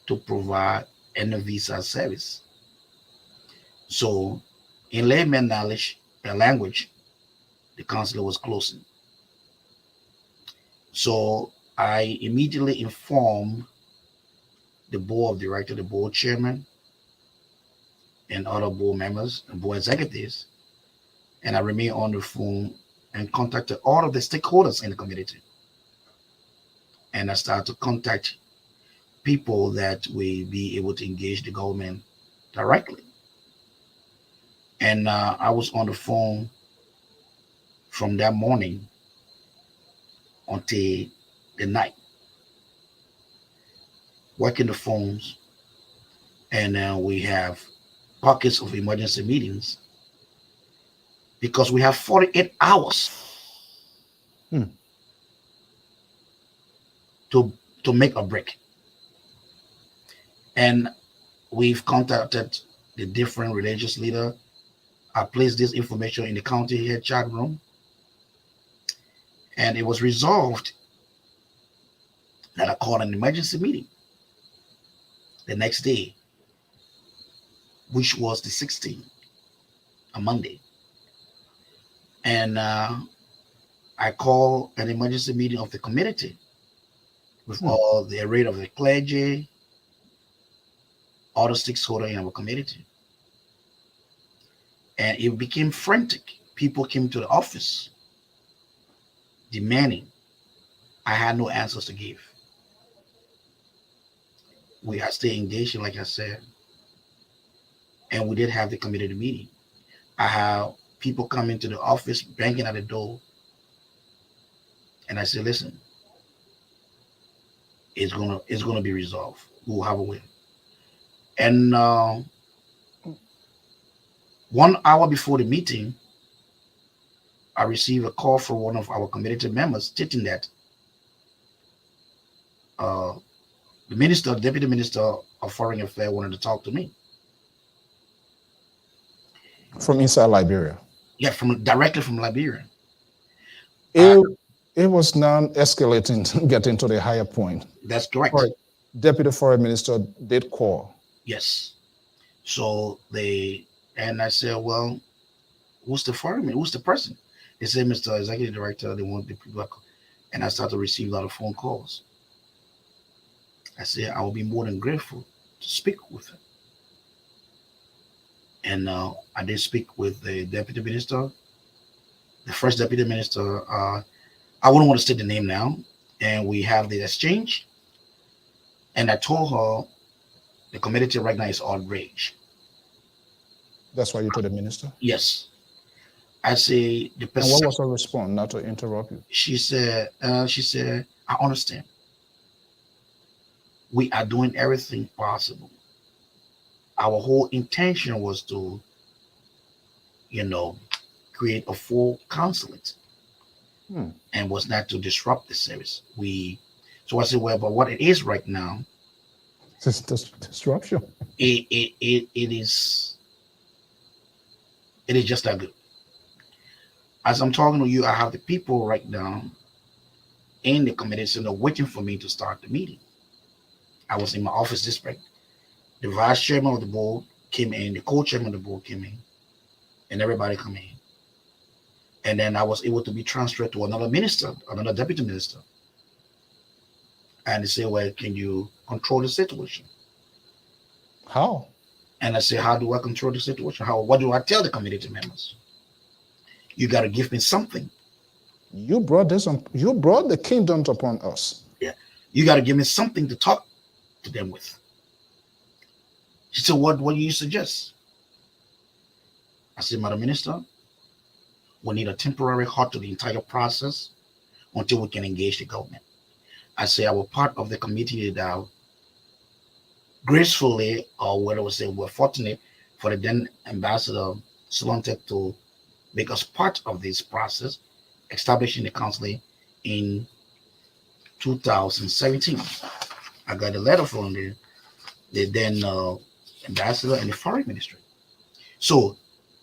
to provide any visa service. So in layman language, the council was closing. So I immediately informed the board of directors, the board chairman, and other board members and board executives, and I remained on the phone and contacted all of the stakeholders in the community. And I started to contact people that will be able to engage the government directly. And I was on the phone from that morning until the night, working the phones. And we have pockets of emergency meetings because we have 48 hours to make a break. And we've contacted the different religious leaders. I placed this information in the county head chat room, and it was resolved that I called an emergency meeting the next day, which was the 16th, a Monday. And I called an emergency meeting of the community with all the array of the clergy, all the stakeholders in our community. And it became frantic. People came to the office demanding. I had no answers to give. We are still engaged, like I said. And we did have the community meeting. I have people come into the office, banging at the door. And I said, listen, it's gonna be resolved. We'll have a win. And 1 hour before the meeting, I received a call from one of our community members stating that the deputy minister of foreign affairs wanted to talk to me. From inside Liberia? Yeah, directly from Liberia. It was now escalating, getting to the higher point. That's correct. Right. Deputy Foreign Minister did call. Yes. So and I said, well, who's the foreign minister? Who's the person? They said, Mr. Executive Director, they want the people. And I started to receive a lot of phone calls. I said, I will be more than grateful to speak with him. And I did speak with the deputy minister, the first deputy minister. I wouldn't want to state the name now. And we have the exchange. And I told her the community right now is outraged. That's why you told the minister? Yes. I say the person. And what was her response? Not to interrupt you. She said, I understand. We are doing everything possible. Our whole intention was to, create a full consulate and was not to disrupt the service. So I said, well, but what it is right now, It's disruption. It is just that good. As I'm talking to you, I have the people right now in the committee center waiting for me to start the meeting. I was in my office district. The vice chairman of the board came in, the co-chairman of the board came in, and everybody come in. And then I was able to be transferred to another minister, another deputy minister. And they say, well, can you control the situation? How? And I say, how do I control the situation? What do I tell the community members? You got to give me something. You brought this on. You brought the kingdom upon us. Yeah. You got to give me something to talk to them with. She said, what do you suggest? I said, Madam Minister, we need a temporary halt to the entire process until we can engage the government. I say I was part of the committee that gracefully, or what I would say, we're fortunate for the then Ambassador Solontek to make us part of this process, establishing the council in 2017. I got a letter from the then ambassador and the foreign ministry. So,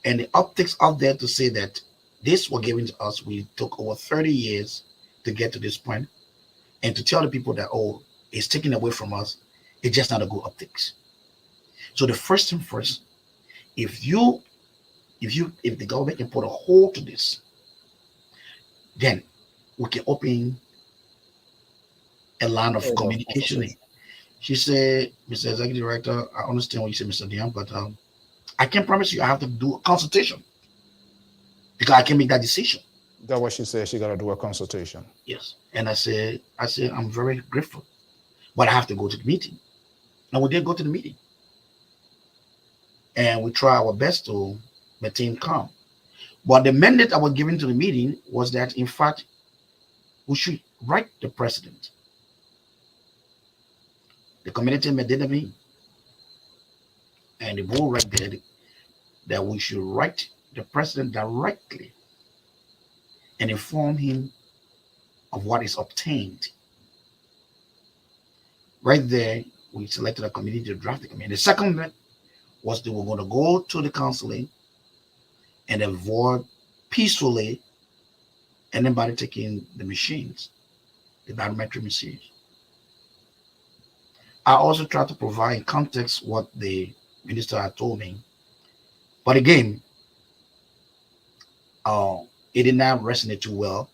and the optics out there to say that this was given to us, we took over 30 years to get to this point, and to tell the people that, oh, it's taken away from us, it's just not a good optics. So the first thing first, if the government can put a hold to this, then we can open a line of communication. She said, Mr. Executive Director, I understand what you said, Mr. Dion, but I can't promise you I have to do a consultation because I can't make that decision. That's what she said. She got to do a consultation. Yes. And I said, I'm very grateful, but I have to go to the meeting. And we did go to the meeting. And we try our best to maintain calm. But the mandate I was given to the meeting was that, in fact, we should write the president. The community mandated me, and the board right there, that we should write the president directly and inform him of what is obtained. Right there, we selected a committee to draft the committee. The second was they were going to go to the counseling and then vote peacefully, and then by taking the machines, the biometric machines. I also tried to provide in context what the minister had told me. But again, it did not resonate too well.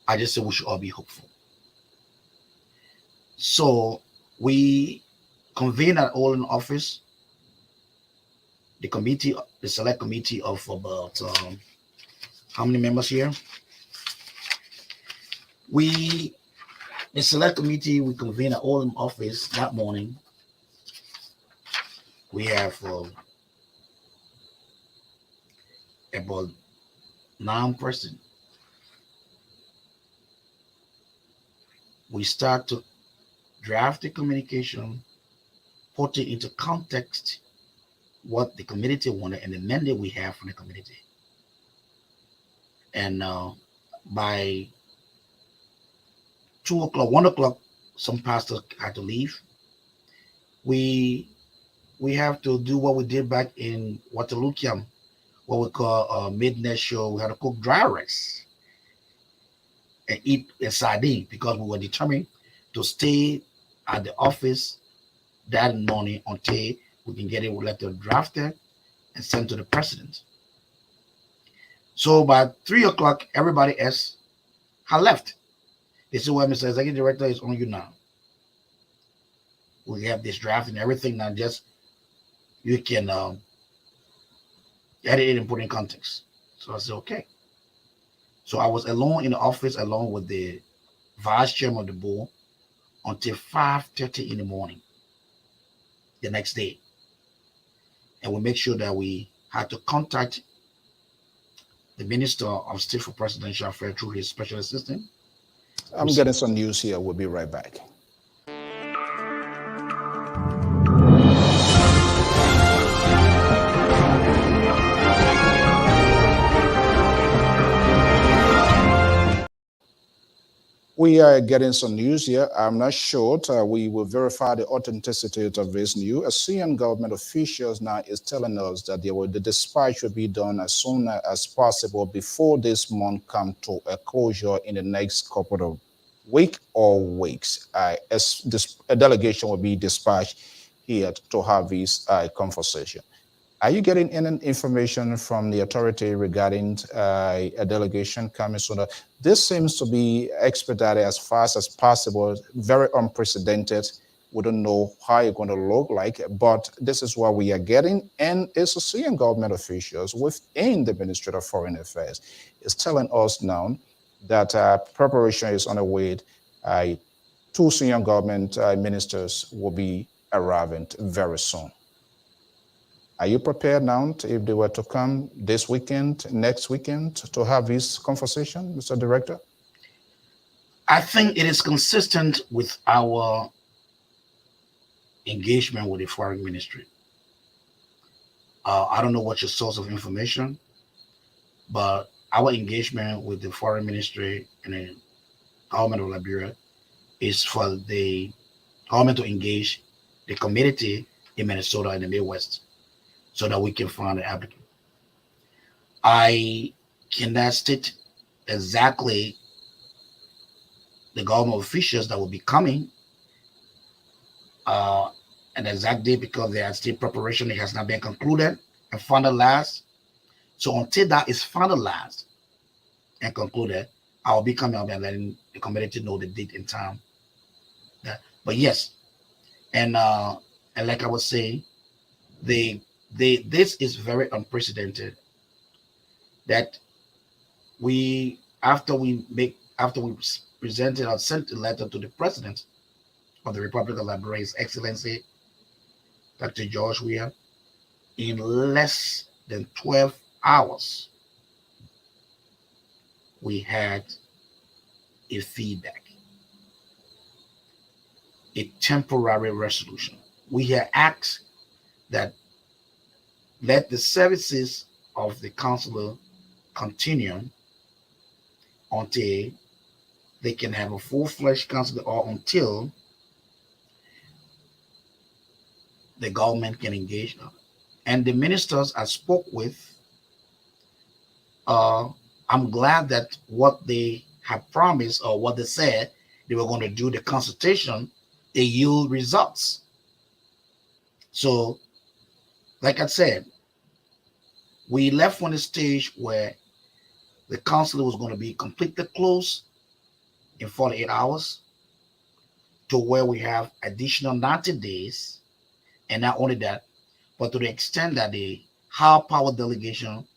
I just said we should all be hopeful. So we convened at Olm office, the committee, the select committee of about how many members here? The select committee, we convened at Olm office that morning. We have about 9 persons. We start to draft the communication, put it into context what the community wanted and the mandate we have from the community. And by 2 o'clock, 1 o'clock, some pastors had to leave. We have to do what we did back in Waterloo Camp, what we call a midnight show. We had to cook dry rice and eat a sardine because we were determined to stay at the office that morning until we can get a letter drafted and sent to the president. So by 3 o'clock, everybody else had left. They said, well, Mr. Executive Director, it's on you now. We have this draft and everything now, just you can edit it and put it in context. So I said, okay. So I was alone in the office along with the vice chairman of the board until 5:30 in the morning the next day. And we make sure that we had to contact the Minister of State for Presidential Affairs through his special assistant. I'm getting some news here. We'll be right back. We are getting some news here. I'm not sure. We will verify the authenticity of this news. A Syrian government officials now is telling us that the dispatch will be done as soon as possible before this month come to a closure in the next couple of week or weeks. As a delegation will be dispatched here to have this conversation. Are you getting any information from the authority regarding a delegation coming sooner? This seems to be expedited as fast as possible, very unprecedented. We don't know how it's going to look like, but this is what we are getting. And it's Syrian government officials within the Ministry of Foreign Affairs is telling us now that preparation is on the way. Two Syrian government ministers will be arriving very soon. Are you prepared now if they were to come this weekend, next weekend, to have this conversation, Mr. Director? I think it is consistent with our engagement with the foreign ministry. I don't know what your source of information, but our engagement with the foreign ministry and the government of Liberia is for the government to engage the community in Minnesota and the Midwest, so that we can find an applicant. I cannot state exactly the government officials that will be coming an exact date, because there are still preparation. It has not been concluded and finalized. So until that is finalized and concluded, I will be coming up and letting the community know the date and time. But yes, and like I was saying, this is very unprecedented, that after we presented or sent a letter to the President of the Republic of Liberia, His Excellency Dr. George Weah, in less than 12 hours we had a feedback, a temporary resolution. We had asked that let the services of the consular continue until they can have a full-fledged consulate, or until the government can engage them. And the ministers I spoke with, I'm glad that what they have promised, or what they said they were going to do, the consultation, they yield results. So, like I said, we left on the stage where the consulate was going to be completely closed in 48 hours, to where we have additional 90 days. And not only that, but to the extent that the high power delegation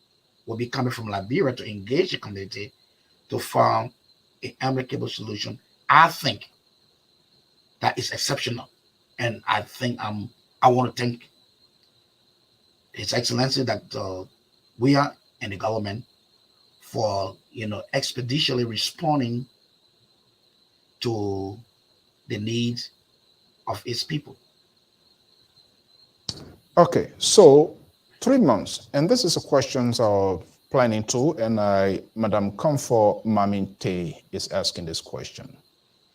will be coming from Liberia to engage the community to find an amicable solution. I think that is exceptional. And I think I want to thank His Excellency Dr. Weah and the government for, expeditiously responding to the needs of its people. Okay, so 3 months, and this is a question of planning too, and Madam Comfort Maminte is asking this question.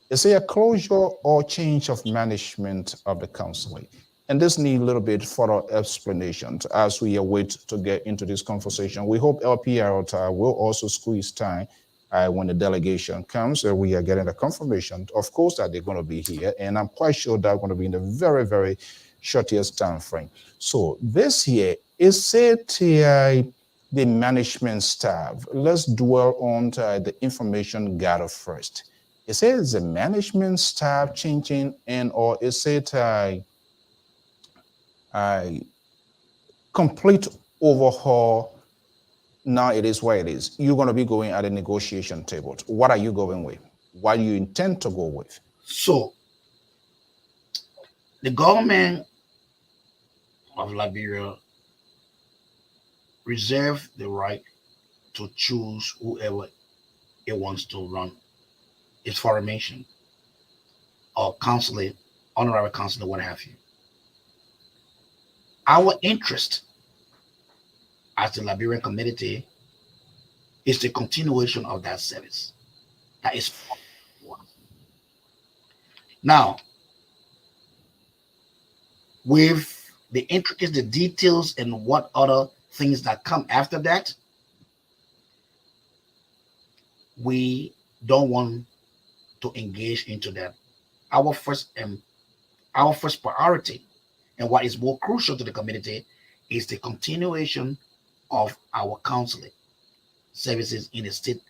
Is there a closure or change of management of the consulate? And this needs a little bit further explanation as we await to get into this conversation. We hope Lpr will also squeeze time when the delegation comes. We are getting a confirmation, of course, that they're going to be here, and I'm quite sure they're going to be in a very, very shortest time frame. So this here is it the management staff. Let's dwell on the information gathered first. Is it the management staff changing, and or is it a complete overhaul? Now it is what it is. You're going to be going at a negotiation table. What are you going with? What do you intend to go with? So the government of Liberia reserve the right to choose whoever it wants to run its formation or consulate, honorary consulate, what have you. Our interest as the Liberian community is the continuation of that service. That is Now, with the intricacies, the details, and what other things that come after that, we don't want to engage into that. Our first priority, and what is more crucial to the community, is the continuation of our counseling services in the state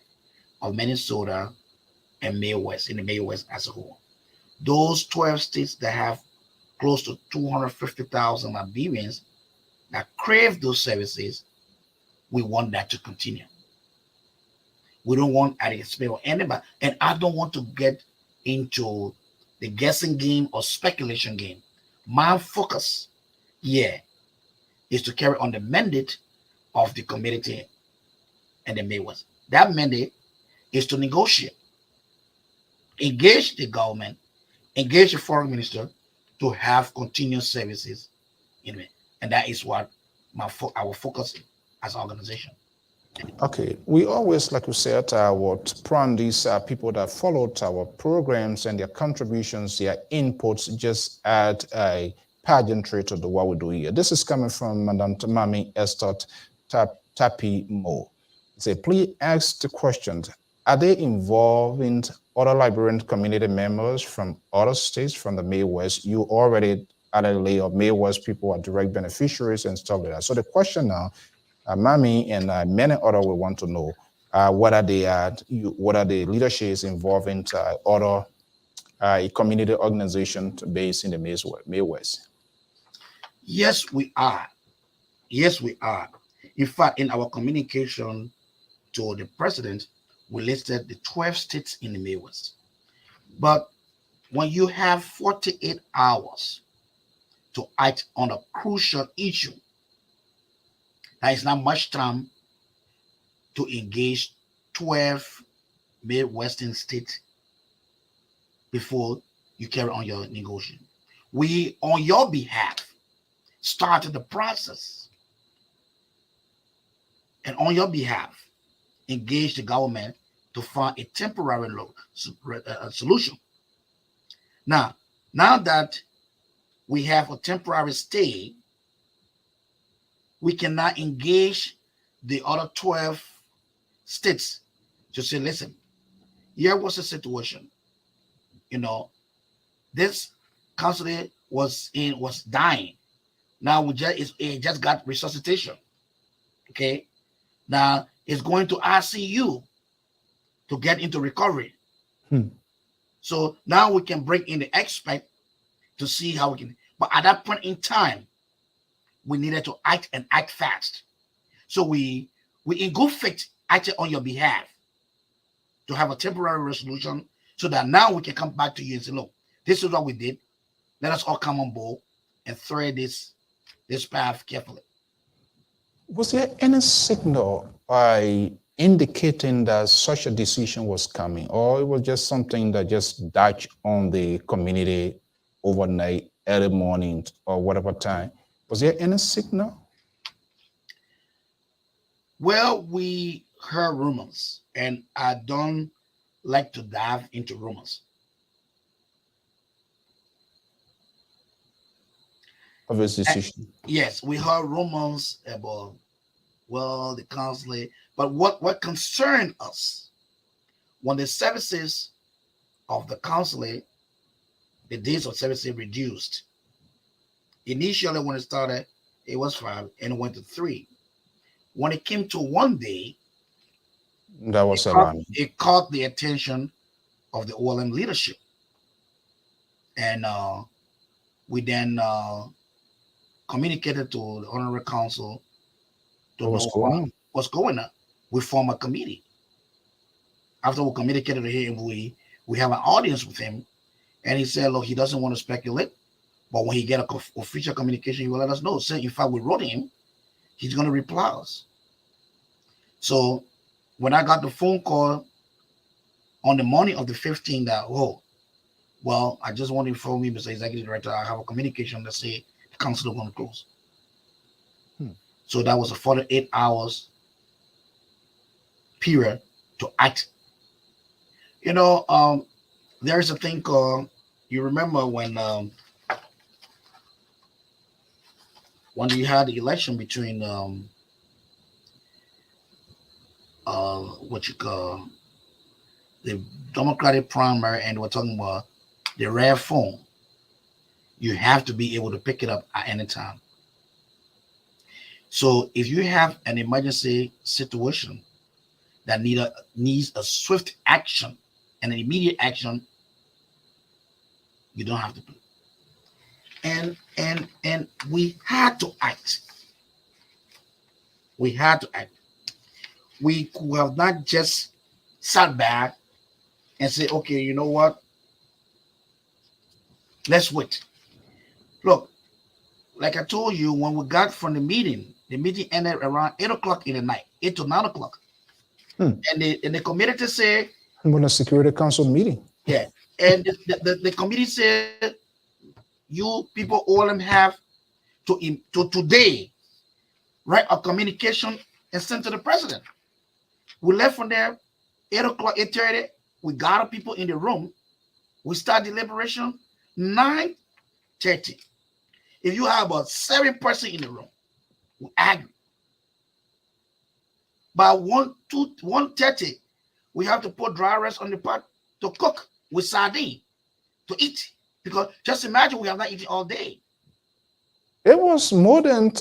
of Minnesota and Midwest, in the Midwest as a whole. Those 12 states that have close to 250,000 Liberians that crave those services, we want that to continue. We don't want at the expense of anybody. And I don't want to get into the guessing game or speculation game. My focus here is to carry on the mandate of the community and the Midwest. That mandate is to negotiate, engage the government, engage the foreign minister to have continuous services in it. And that is what our focus is as an organization. Okay, we always, like you said, would prompt these people that followed our programs and their contributions, their inputs, just add a pageantry to what we do here. This is coming from Madam Tamami Estot Tapi Mo. Say, please ask the question, are they involving other Liberian community members from other states from the Midwest? You already added a layer of Midwest people are direct beneficiaries and stuff like that. So the question now, Mami and many others will want to know what are the leaderships involving other community organizations based in the Midwest? Yes, we are. Yes, we are. In fact, in our communication to the president, we listed the 12 states in the Midwest. But when you have 48 hours to act on a crucial issue, there is not much time to engage 12 Midwestern states before you carry on your negotiation. We, on your behalf, started the process, and on your behalf, engage the government to find a temporary solution. Now that we have a temporary stay, we cannot engage the other 12 states to say, listen, here was the situation. This counselor was dying. Now it just got resuscitation. Okay. Now it's going to ICU to get into recovery. So now we can bring in the expert to see how we can. But at that point in time, we needed to act and act fast. So we in good faith acted on your behalf to have a temporary resolution so that now we can come back to you and say, look, this is what we did. Let us all come on board and thread this path carefully. Was there any signal indicating that such a decision was coming, or it was just something that just died on the community overnight, early morning, or whatever time? Was there any signal? Well, we heard rumors, and I don't like to dive into rumors. Of his decision. Yes, we heard rumors about, the counselor. But what concerned us, when the services of the counselor, the days of services reduced. Initially, when it started, it was 5 and it went to 3. When it came to 1 day, that was alarming. It caught the attention of the OLM leadership. And we then communicated to the Honorary Council to know what's going on. We formed a committee. After we communicated to him, we have an audience with him, and he said, look, he doesn't want to speculate, but when he get a official communication, he will let us know. So in fact, we wrote him, he's going to reply us. So when I got the phone call on the morning of the 15th, that, I just want to inform you, Mr. Executive Director, I have a communication that say the council is going to close. So that was a 48 hours period to act. There is a thing called you remember when you had the election between what you call the Democratic primary, and we're talking about the rare phone. You have to be able to pick it up at any time. So if you have an emergency situation that needs a swift action and an immediate action, you don't have to do it. And we had to act. We had to act. We could have not just sat back and say, okay, you know what? Let's wait. Look, like I told you, when we got from the meeting ended around 8 o'clock in the night, 8 to 9 o'clock. And the committee said, when a Security Council meeting. Yeah. And the committee said, you people all them have to today write a communication and send to the president. We left from there 8 o'clock, 8:30. We got our people in the room. We start deliberation 9:30. If you have about 7 persons in the room, we argue. By 1:30, we have to put dry rice on the pot to cook with sardine to eat. Because just imagine we have not eaten all day. It was more than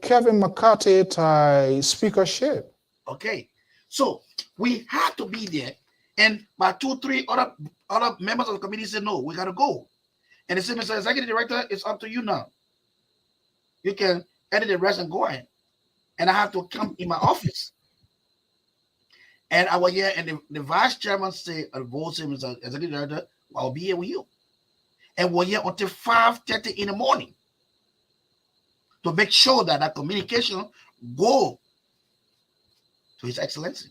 Kevin McCarthy speakership. Okay, so we had to be there, and by 2, 3 other members of the committee said, "No, we gotta go." And the Mr. Executive Director, it's up to you now. You can edit the rest and go ahead. And I have to come in my office. And I was here, and the vice chairman said, Mr. Executive Director, I'll be here with you. And we're here until 5:30 in the morning to make sure that that communication go to His Excellency,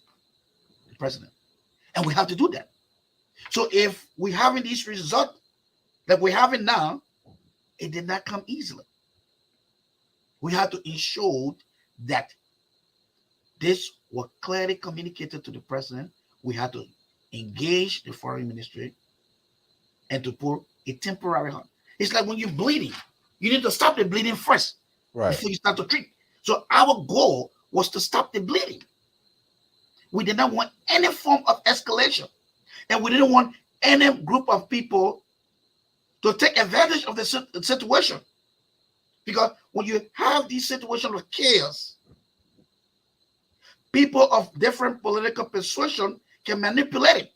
the President. And we have to do that. So if we having this result that we have it now, it did not come easily. We have to ensure that this was clearly communicated to the president. We had to engage the foreign ministry and to put a temporary halt. It's like when you're bleeding, you need to stop the bleeding first before you start to treat. So our goal was to stop the bleeding. We did not want any form of escalation, and we didn't want any group of people to take advantage of the situation. Because when you have these situations of chaos, people of different political persuasion can manipulate it.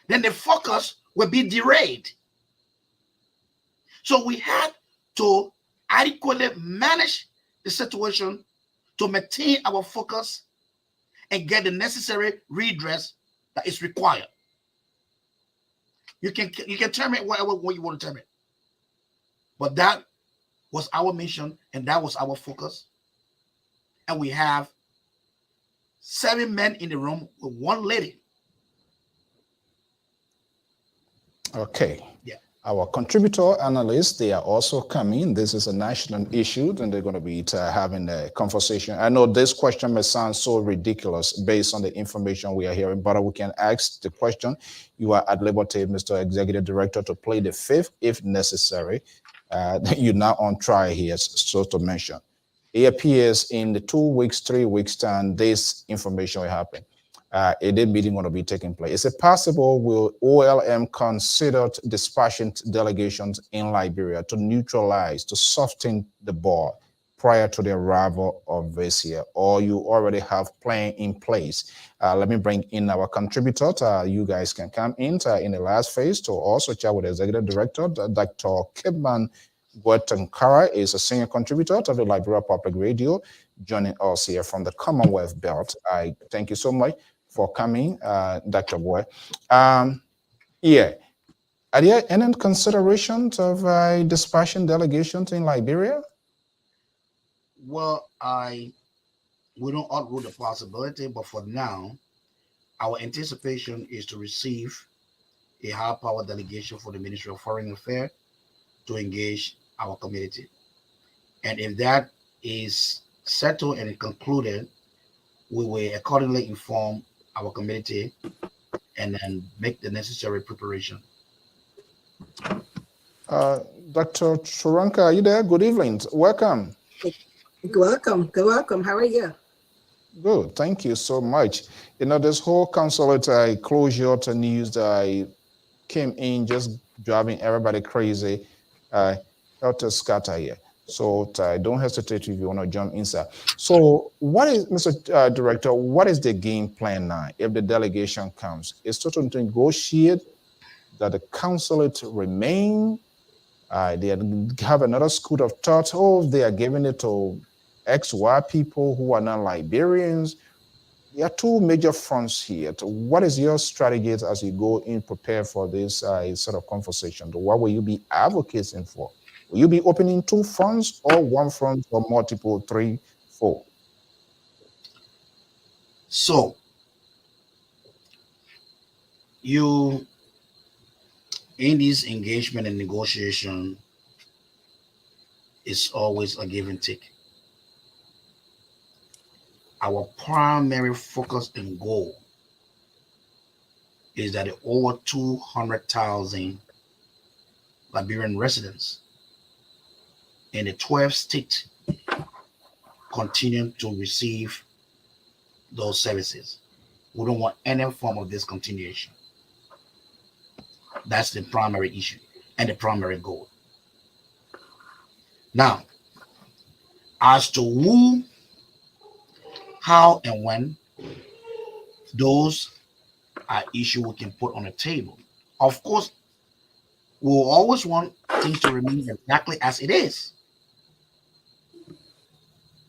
Then the focus will be derailed. So we had to adequately manage the situation to maintain our focus and get the necessary redress that is required. You can term it whatever way you want to term it. But that was our mission, and that was our focus. And we have 7 men in the room with 1 lady. Okay. Yeah. Our contributor analysts, they are also coming. This is a national issue, and they're going to be having a conversation. I know this question may sound so ridiculous based on the information we are hearing, but we can ask the question. You are at liberty, Mr. Executive Director, to play the fifth if necessary. You're now on trial here, so to mention. It appears in the 2 weeks, 3 weeks time, this information will happen. A meeting going to be taking place. Is it possible will OLM consider dispatching delegations in Liberia to neutralize, to soften the ball prior to the arrival of this year, or you already have plan in place? Let me bring in our contributor. You guys can come in the last phase to also chat with the Executive Director, Dr. Kibman Gwetankara is a senior contributor to the Liberia Public Radio, joining us here from the Commonwealth Belt. I thank you so much for coming, Dr. Boy. Yeah, are there any considerations of dispatching delegations in Liberia? Well, we don't outrule the possibility, but for now, our anticipation is to receive a high-power delegation for the Ministry of Foreign Affairs to engage our community. And if that is settled and concluded, we will accordingly inform our community and then make the necessary preparation Dr. Churanka, are you there? Good evening. Welcome. Welcome. Welcome. How are you? Good. Thank you so much. This whole consulate closure to news that came in just driving everybody crazy. Helter scatter here. So don't hesitate if you want to jump inside. So what is, Mr. Director, what is the game plan now if the delegation comes? Is to negotiate that the consulate remain? They have another school of thought, oh, they are giving it to XY people who are not Liberians. There are two major fronts here. What is your strategy as you go in prepare for this sort of conversation? What will you be advocating for? Will you be opening two fronts or one front or multiple, 3, 4? So you, in this engagement and negotiation, is always a give and take. Our primary focus and goal is that the over 200,000 Liberian residents in the 12 states continue to receive those services. We don't want any form of discontinuation. That's the primary issue and the primary goal. Now, as to who, how, and when, those are issues we can put on the table. Of course, we'll always want things to remain exactly as it is.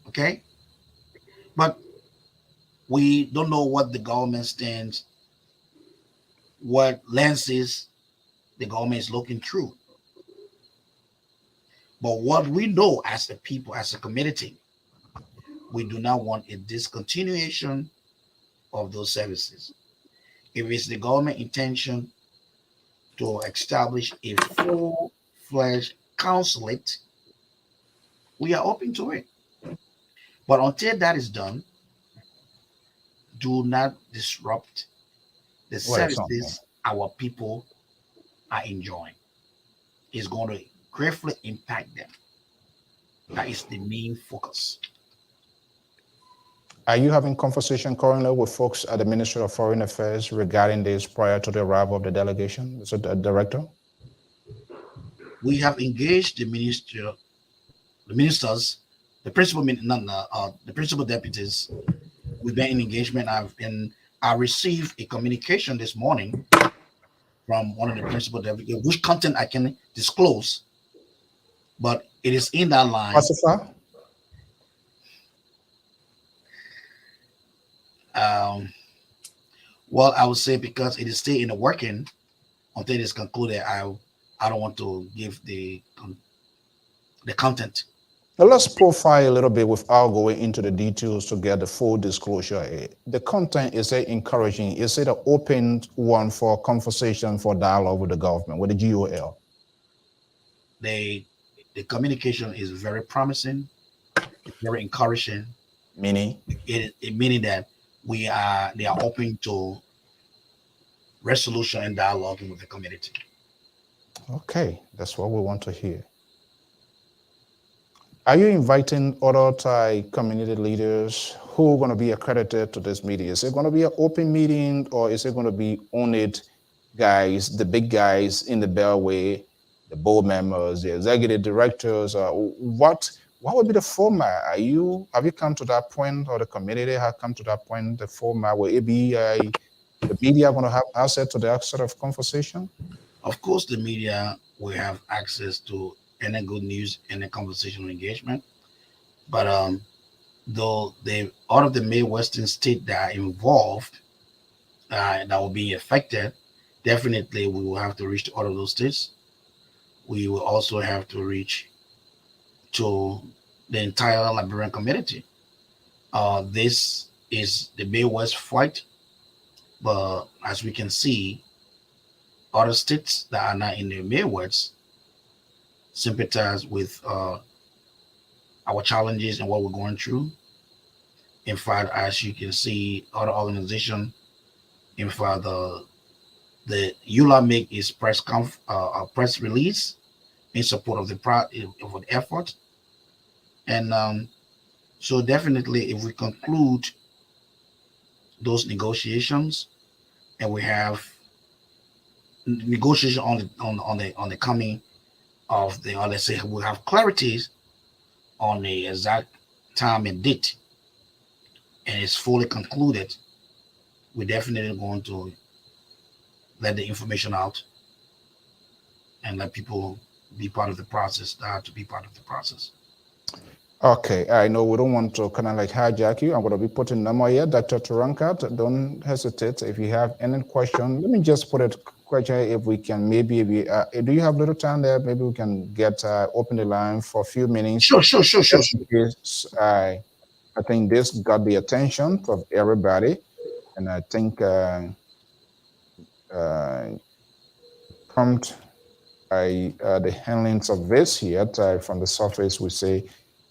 Okay? But we don't know what the government stands, what lenses the government is looking through. But what we know as a people, as a community, we do not want a discontinuation of those services. If it's the government intention to establish a full-fledged consulate, we are open to it. But until that is done, do not disrupt the services our people are enjoying. It's going to greatly impact them. That is the main focus. Are you having conversation currently with folks at the Ministry of Foreign Affairs regarding this prior to the arrival of the delegation, Mr. Director? We have engaged the ministers, the principal deputies. We've been in engagement. I received a communication this morning from one of the principal deputies, which content I can disclose, but it is in that line. Classified? Well, I would say because it is still in the working until it is concluded, I don't want to give the content. Now let's profile a little bit without going into the details to get the full disclosure. The content, is it encouraging? Is it an open one for conversation, for dialogue with the government, with the GOL? The communication is very promising, it's very encouraging. Meaning? Meaning that they are open to resolution and dialogue with the community. Okay, that's what we want to hear. Are you inviting other Thai community leaders who are going to be accredited to this meeting? Is it going to be an open meeting, or is it going to be only guys, the big guys in the Beltway, the board members, the executive directors? What would be the format? Have you come to that point, or the community have come to that point? The format, will it be the media going to have access to that sort of conversation? Of course, the media will have access to any good news and a conversational engagement. But though all of the Midwestern states that are involved, that will be affected, definitely we will have to reach to all of those states. We will also have to reach to the entire Liberian community. This is the Midwest fight, but as we can see, other states that are not in the Midwest sympathize with our challenges and what we're going through. In fact, as you can see, other organizations, in fact, the the EULA make its press release in support of the effort. And so definitely, if we conclude those negotiations and we have negotiation on the coming of the, or let's say we have clarities on the exact time and date, and it's fully concluded, we're definitely going to let the information out and let people be part of the process that have to be part of the process. Okay, I know we don't want to kind of like hijack you. I'm going to be putting number here, Dr. Turankat. Don't hesitate if you have any question. Let me just put it question if we can maybe do you have little time there? Maybe we can get open the line for a few minutes. Sure. Just in case, I think this got the attention of everybody, and I think prompt the handlings of this here from the surface we say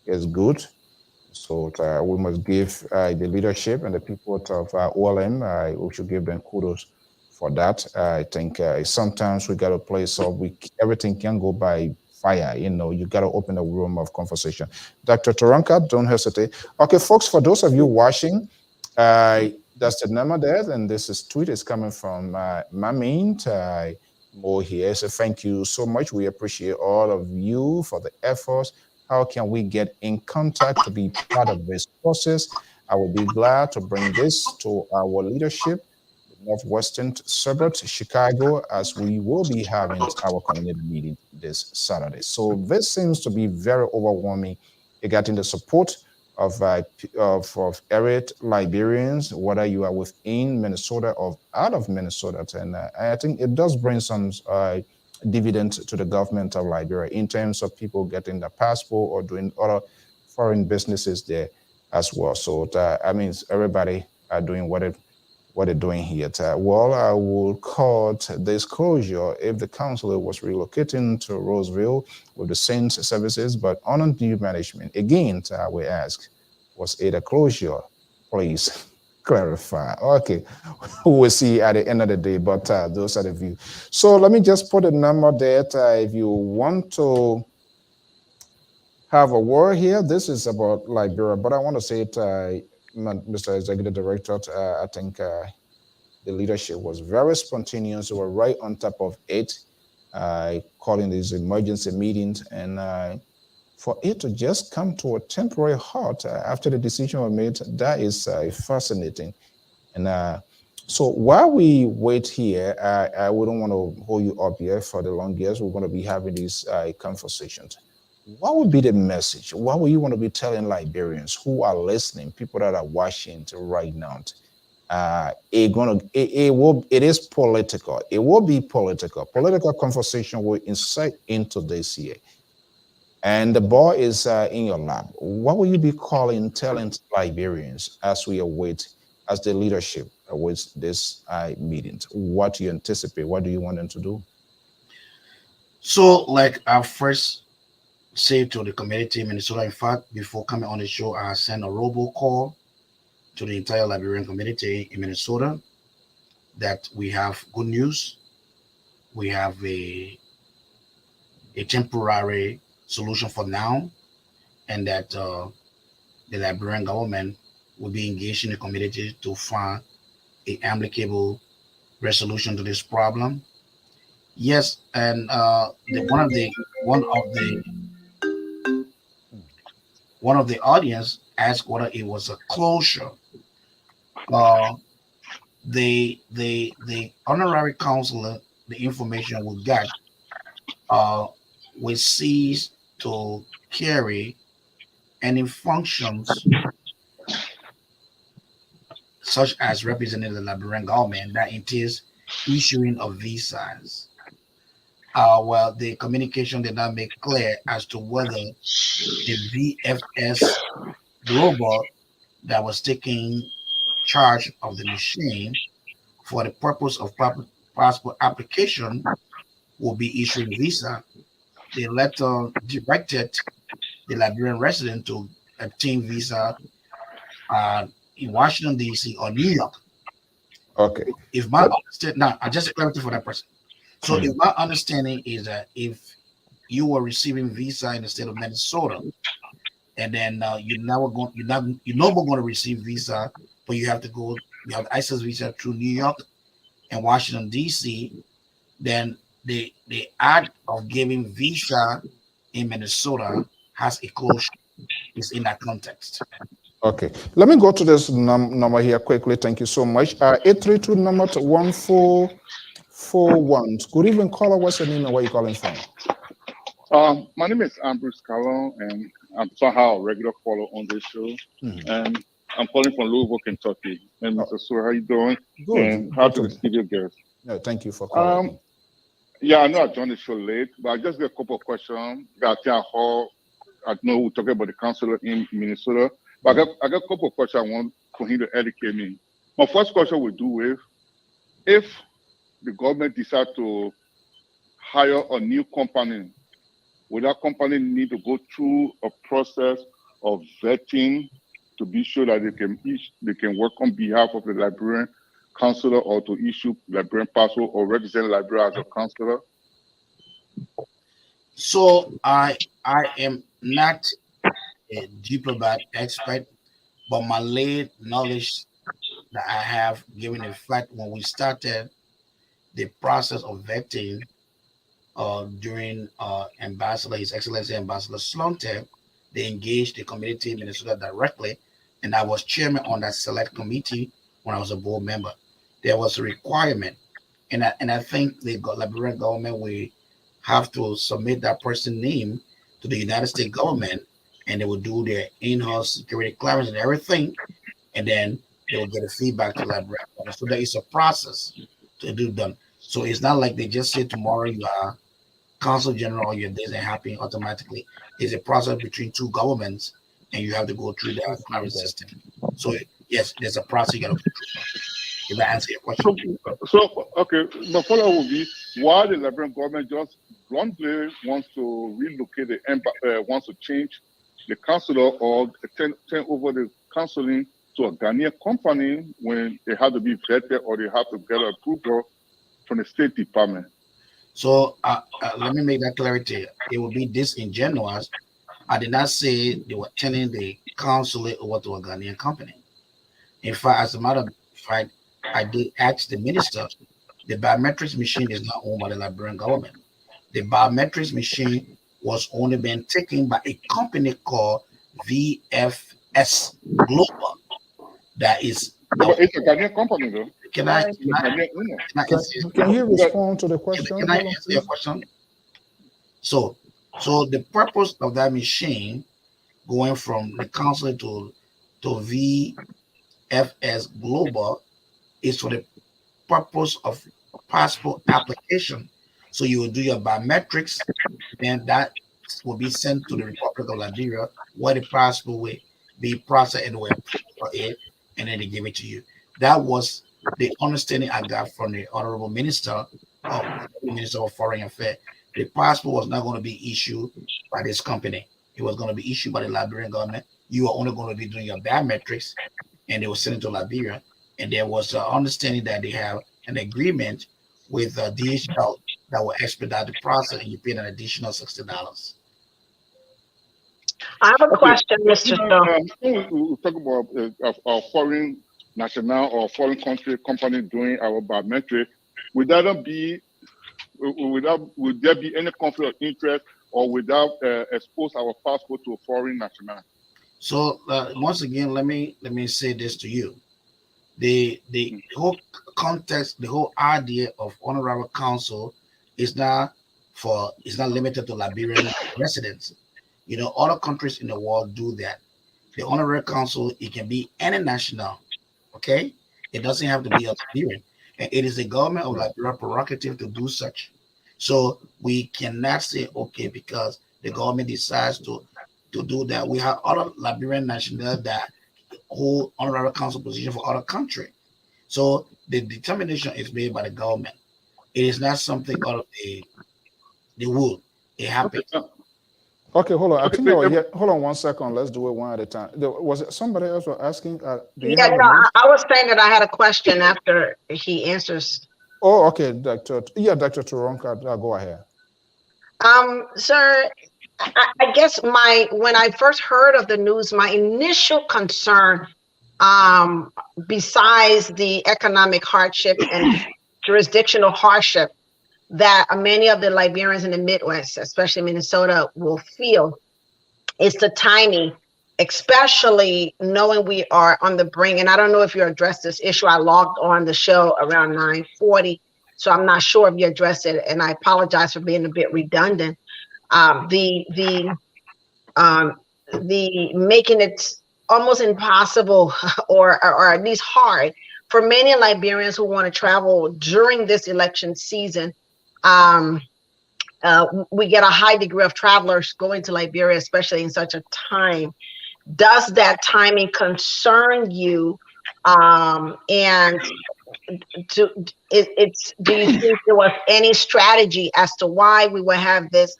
is good. So we must give the leadership and the people of OLM, we should give them kudos for that. I think sometimes we got a place so everything can go by fire. You got to open a room of conversation. Dr. Taranka, don't hesitate. Okay, folks, for those of you watching, that's the number there, and this is tweet is coming from Mamint Mo here. So thank you so much. We appreciate all of you for the efforts. How can we get in contact to be part of this process? I will be glad to bring this to our leadership, the Northwestern suburbs, Chicago, as we will be having our community meeting this Saturday. So this seems to be very overwhelming. Getting the support of area Liberians, whether you are within Minnesota or out of Minnesota. And I think it does bring some dividend to the government of Liberia in terms of people getting the passport or doing other foreign businesses there as well. So I mean, everybody are doing what they're doing here. Well, I will call this closure if the council was relocating to Roseville with the same services, but on new management. Again, we ask, was it a closure? Please clarify. Okay, we'll see at the end of the day, but those are the views. So let me just put a number there. If you want to have a word here, this is about Liberia, but I want to say it, Mr. Executive Director, I think the leadership was very spontaneous. We were right on top of it, calling these emergency meetings, and for it to just come to a temporary halt after the decision was made, that is fascinating. And so while we wait here, we don't want to hold you up here for the long years. We're going to be having these conversations. What would be the message? What would you want to be telling Liberians who are listening, people that are watching right now? It is political. It will be political. Political conversation will incite into this year. And the ball is in your lap. What will you be telling Liberians as we await, as the leadership awaits this meeting? What do you anticipate? What do you want them to do? So, like I first said to the community in Minnesota, in fact, before coming on the show, I sent a robocall to the entire Liberian community in Minnesota that we have good news. We have a temporary solution for now, and that the Liberian government will be engaged in the community to find an amicable resolution to this problem. Yes, and one of the audience asked whether it was a closure. The honorary counselor, the information we got, will cease to carry any functions such as representing the Liberian government that entails issuing of visas. Well, the communication did not make clear as to whether the VFS robot that was taking charge of the machine for the purpose of passport application will be issuing visa. The letter directed the Liberian resident to obtain visa in Washington, D.C. or New York. Okay. If my understanding, now I just clarify for that person. So if my understanding is that if you were receiving visa in the state of Minnesota, and then you're never going, you're no more going to receive visa, but you have the ISIS visa through New York and Washington D.C. Then the act of giving visa in Minnesota has a closure. Is in that context. Okay. Let me go to this number here quickly. Thank you so much. 832 number to 1441. Good evening, caller. What's your name and where you calling from? My name is Ambrose Callon, and I'm somehow a regular caller on this show. And I'm calling from Louisville, Kentucky. And Mr. Sue, how you doing? Good. And how to the studio guest? No, thank you for calling. Yeah, I know I joined the show late, but I just got a couple of questions. I know we're talking about the councilor in Minnesota, but I got a couple of questions I want for him to educate me. My first question would do with if the government decide to hire a new company, will that company need to go through a process of vetting to be sure that they can work on behalf of the librarian counselor or to issue librarian passport or represent librarian as a counselor? So I am not a diplomat expert, but my lay knowledge that I have, given the fact when we started the process of vetting during His Excellency Ambassador Slonte, they engaged the community in Minnesota directly, and I was chairman on that select committee when I was a board member. There was a requirement, and I think the Liberian government will have to submit that person's name to the United States government, and they will do their in-house security clearance and everything, and then they will get a feedback to Liberian government. So there is a process to do done. So it's not like they just say tomorrow you are consul general, your days ain't happening automatically. It's a process between two governments, and you have to go through the clearance system. So yes, there's a process you got to go through. If I answer your question. So okay, my follow-up would be why the Liberian government just bluntly wants to relocate wants to change the consular or turn over the counseling to a Ghanaian company when they have to be vetted or they have to get approval from the State Department. So let me make that clarity. It would be disingenuous. I did not say they were turning the consulate over to a Ghanaian company. In fact, as a matter of fact, I did ask the minister, the biometrics machine is not owned by the Liberian government. The biometrics machine was only being taken by a company called VFS Global. That is. But it's a Ghanaian company, though. Can you respond to the question? Can I answer your question? So the purpose of that machine going from the council to VFS Global is for the purpose of passport application. So you will do your biometrics, and that will be sent to the Republic of Liberia, where the passport will be processed and will approve for it, and then they give it to you. That was the understanding I got from the Honorable Minister of Foreign Affairs. The passport was not going to be issued by this company. It was going to be issued by the Liberian government. You are only going to be doing your biometrics, and they will send it to Liberia. And there was an understanding that they have an agreement with DHL that will expedite the process, and you pay an additional $60. I have a question, Mr. When we talk about a foreign national or foreign country company doing our biometric, would there be any conflict of interest, or without expose our passport to a foreign national? So once again, let me say this to you. The whole context, the whole idea of honorary counsel is not limited to Liberian residents. You know, other countries in the world do that. The honorary counsel, it can be any national, okay? It doesn't have to be a Liberian. And it is the government of Liberia prerogative to do such. So we cannot say, okay, because the government decides to do that. We have other Liberian nationals that hold honorary counsel position for other country. So the determination is made by the government. It is not something out of the wood. It happens. Okay, hold on. I think hold on 1 second. Let's do it one at a time. Was it somebody else was asking? Do you Yeah, have a no, news? I was saying that I had a question after he answers. Oh, okay, Dr. Dr. Turonka, go ahead. Sir, I guess when I first heard of the news, my initial concern, besides the economic hardship and jurisdictional hardship that many of the Liberians in the Midwest, especially Minnesota, will feel, is the timing, especially knowing we are on the brink. And I don't know if you addressed this issue. I logged on the show around 9:40, so I'm not sure if you addressed it, and I apologize for being a bit redundant. The making it almost impossible or at least hard for many Liberians who want to travel during this election season. We get a high degree of travelers going to Liberia, especially in such a time. Does that timing concern you? And do you think there was any strategy as to why we would have this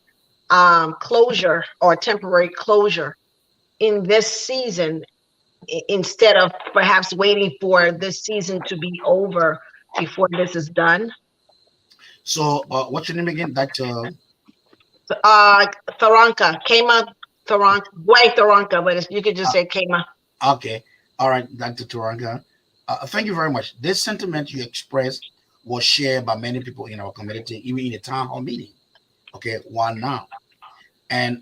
closure or temporary closure in this season instead of perhaps waiting for this season to be over before this is done? So, what's your name again, Dr.? Tharonka, Kama Tharonka, Way Tharonka, but you could just say Kama. Okay, all right, Dr. Turonka. Thank you very much. This sentiment you expressed was shared by many people in our community, even in the town hall meeting. Okay, one now, and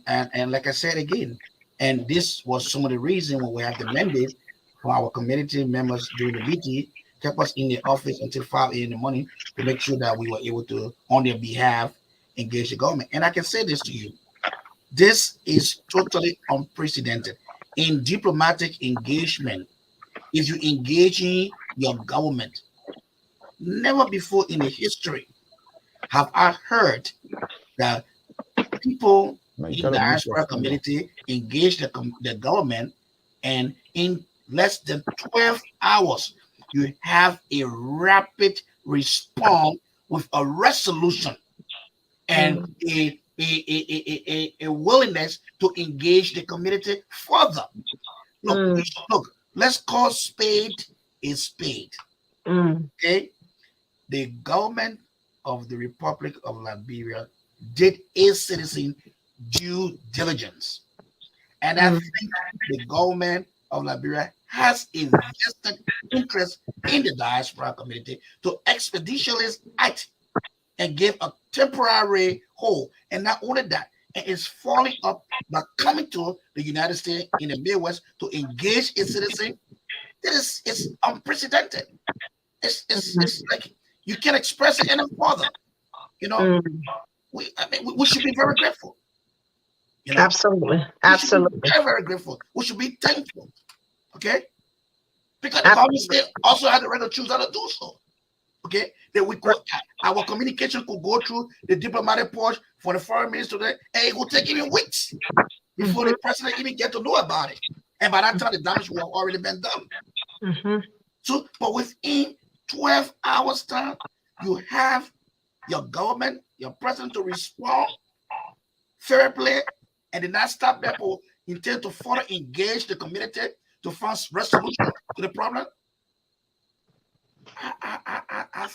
like I said again, and this was some of the reason when we have the mandate for our community members during the meeting, kept us in the office until 5 a.m. in the morning to make sure that we were able to, on their behalf, engage the government. And I can say this to you, this is totally unprecedented in diplomatic engagement. If you engage in your government, never before in the history have I heard that people in the diaspora community engage the government, and in less than 12 hours, you have a rapid response with a resolution and a willingness to engage the community further. Look, let's call spade a spade. Okay, the government of the Republic of Liberia did a citizen due diligence, and I think the government of Liberia has a vested interest in the diaspora community to expeditiously act and give a temporary hold. And not only that, it is following up by coming to the United States in the Midwest to engage its citizens. It's unprecedented. It's like you can't express it any further. You know, we should be very grateful. You know, absolutely. Very, very grateful. We should be thankful. Okay, because the government also had the right to choose how to do so. Okay, that we could, our communication could go through the diplomatic porch for the foreign minister today, and it would take even weeks before the president even get to know about it. And by that time, the damage will have already been done. So, but within 12 hours time, you have your government, your president to respond fair play, and did not stop there or intend to further engage the community to find resolution to the problem. I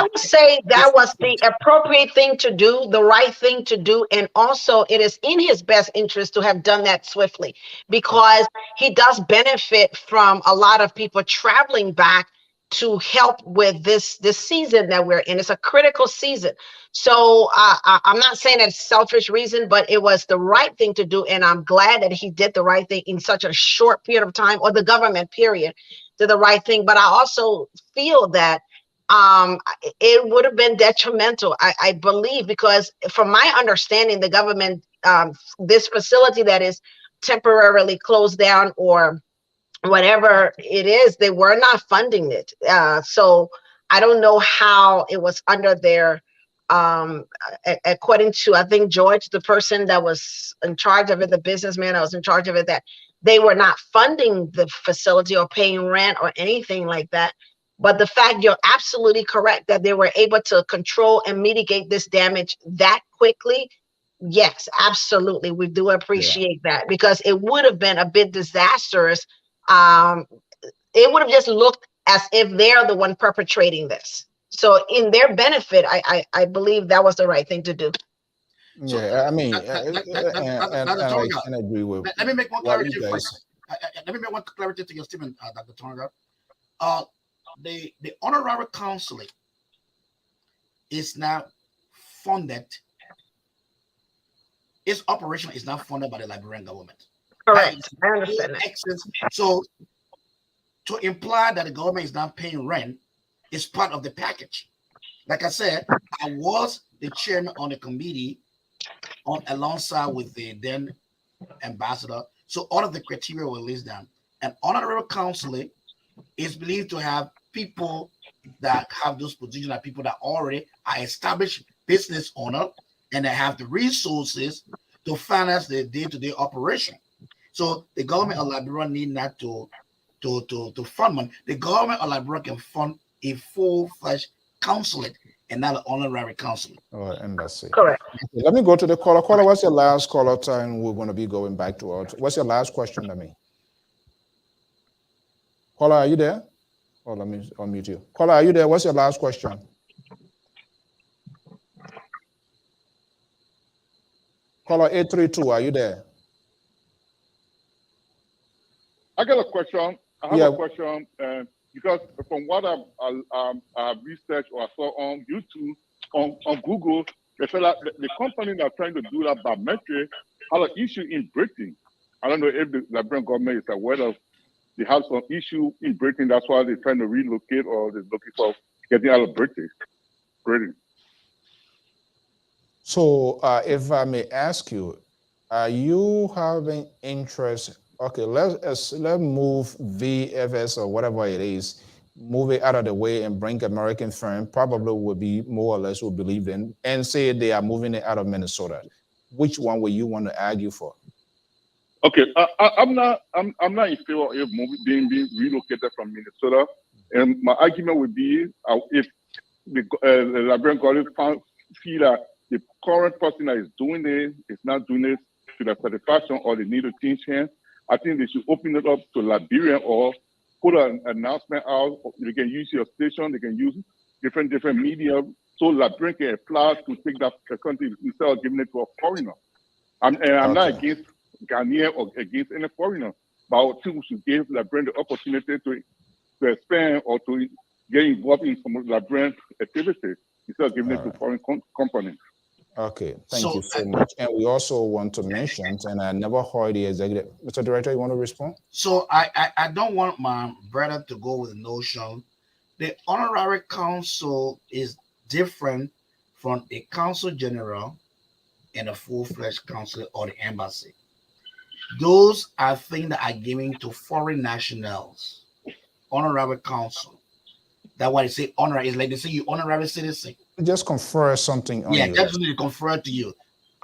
would say that was the appropriate thing to do, the right thing to do, and also it is in his best interest to have done that swiftly, because he does benefit from a lot of people traveling back to help with this season that we're in. It's a critical season. So I'm not saying it's selfish reason, but it was the right thing to do, and I'm glad that he did the right thing in such a short period of time, or the government period did the right thing. But I also feel that it would have been detrimental, I believe, because from my understanding, the government, this facility that is temporarily closed down or whatever it is, they were not funding it. So I don't know how it was under their, according to, I think, George, the person that was in charge of it, the businessman that was in charge of it, that they were not funding the facility or paying rent or anything like that. But the fact, you're absolutely correct, that they were able to control and mitigate this damage that quickly Yes, absolutely. We do appreciate that, because it would have been a bit disastrous. It would have just looked as if they're the one perpetrating this. So in their benefit, I believe that was the right thing to do. So Yeah, I mean, and I agree with let me make one what you clarity for you. guys. Let me make one clarity to your statement, Dr. Tonga. The honorary counseling is now funded. Its operation is not funded by the Liberian government. Correct. I understand that. So to imply that the government is not paying rent is part of the package. Like I said, I was the chairman on the committee alongside with the then ambassador. So all of the criteria were listed down. And honorary counseling is believed to have people that have those positions, are people that already are established business owner and they have the resources to finance the day-to-day operation. So the government of Liberia need not to fund money. The government of Liberia can fund a full-fledged counseling and not an honorary counseling. Oh, embassy. Correct. Okay, let me go to the caller. Caller, what's your last caller time? We're going to be going back to our. What's your last question to me? Caller, are you there? Oh, let me unmute you. Caller, are you there? What's your last question? Caller 832, are you there? I got a question. I have a question because from what I've researched or I saw on YouTube, on Google, they feel like the company that are trying to do that biometric had an issue in Britain. I don't know if the Liberian government is aware of they have some issue in Britain. That's why they're trying to relocate or they're looking for getting out of Britain. So if I may ask you, are you having interest? Okay, let's move VFS or whatever it is, move it out of the way and bring American firm, probably would be more or less will believe in, and say they are moving it out of Minnesota. Which one will you want to argue for? Okay, I'm not in favor of being relocated from Minnesota, and my argument would be if the Liberian government feel that the current person that is doing it is not doing it to their satisfaction or they need to change hands, I think they should open it up to Liberian or put an announcement out. They can use your station, they can use different media, so Liberian can apply to take that country instead of giving it to a foreigner. I'm not against Ghanaian or against any foreigner, but I think we should give Liberian the opportunity to expand or to get involved in some Liberian activities instead of giving it to foreign companies. Okay, thank you so much. And we also want to mention, and I never heard the executive. Mr. Director, you want to respond? So I don't want my brother to go with the notion the honorary council is different from a council general and a full-fledged council or the embassy. Those are things that are given to foreign nationals. Honorary council. That's why they say honorary. It's like they say you honorary citizen. Just confer something on you. Yeah, that's what they confer to you.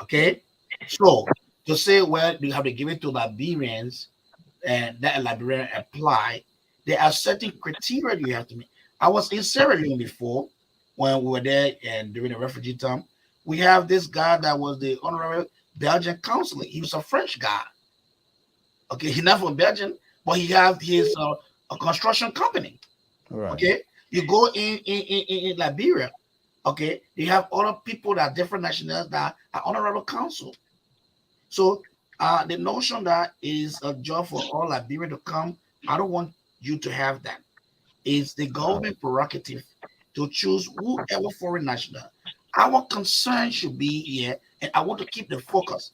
Okay? So to say, well, you have to give it to Liberians and that Liberian apply, there are certain criteria you have to meet. I was in Sierra Leone before when we were there and during the refugee time. We have this guy that was the honorary Belgian consul. He was a French guy. Okay, he's not from Belgium, but he has his a construction company. Right. Okay, you go in Liberia. Okay, you have other people that are different nationalities that are honorable consul. So the notion that is a job for all Liberians to come, I don't want you to have that. It's the government prerogative to choose whoever foreign national. Our concern should be here, and I want to keep the focus.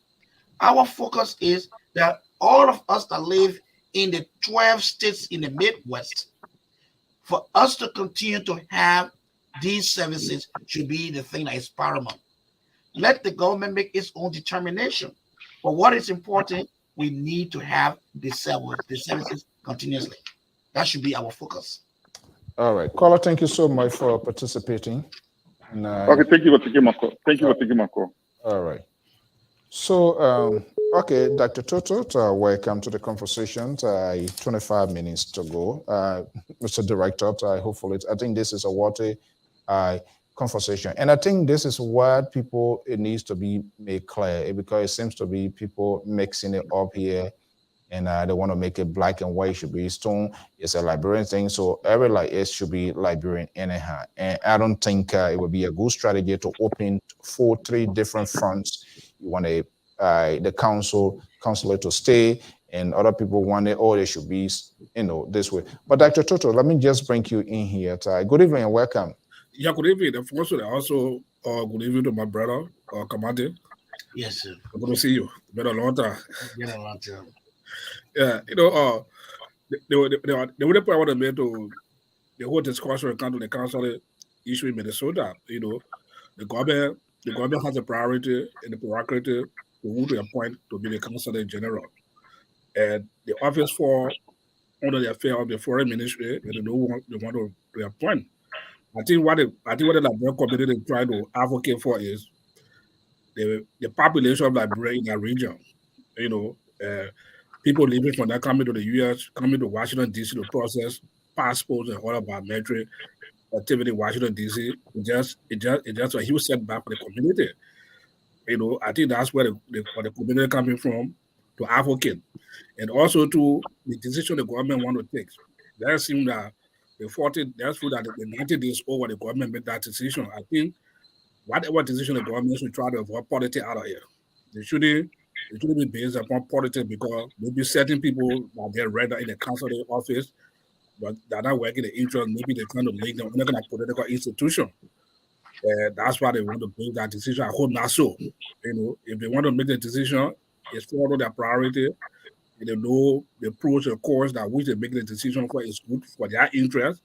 Our focus is that all of us that live in the 12 states in the Midwest, for us to continue to have these services should be the thing that is paramount. Let the government make its own determination. But what is important, we need to have the services continuously. That should be our focus. All right. Caller, thank you so much for participating. And, okay, thank you for taking my call. Thank you for taking my call. All right. So, okay, Dr. Toto, welcome to the conversation. 25 minutes to go. Mr. Director, hopefully, I think this is a water conversation. And I think this is what people, it needs to be made clear, because it seems to be people mixing it up here, and they want to make it black and white. It should be stone. It's a Liberian thing, so every like it should be Liberian anyhow. And I don't think it would be a good strategy to open 3 different fronts. You want the councillor to stay, and other people want it, or they should be, this way. But Dr. Toto, let me just bring you in here. Good evening and welcome. Yeah, good evening. And also, good evening to my brother, KAMATY. Yes, sir. Good to see you. Been a long time. Been a long time. Yeah, the only point I want to make to the whole discussion regarding the council issue in Minnesota, the government has a priority and the prerogative to who to appoint to be the councilor general. And the office for under the affair of the foreign ministry, they want to appoint. I think what the Liberian community is trying to advocate for is the population of Liberia in that region. People living from that coming to the U.S., coming to Washington, D.C. to process passports and all about biometric activity in Washington, D.C. It's just a huge setback for the community. I think that's where the community coming from to advocate. And also to the decision the government want to take. That seems that that's true that the 90 days over the government made that decision. I think whatever decision the government should try to avoid politics out of here. It shouldn't be based upon politics, because maybe certain people that they're rather in the council office, but they're not working the interest. Maybe they're trying to make them under a political institution. That's why they want to make that decision. I hope not so. If they want to make the decision, it's follow their priority. And they know the pros and cons that which they make the decision for is good for their interest.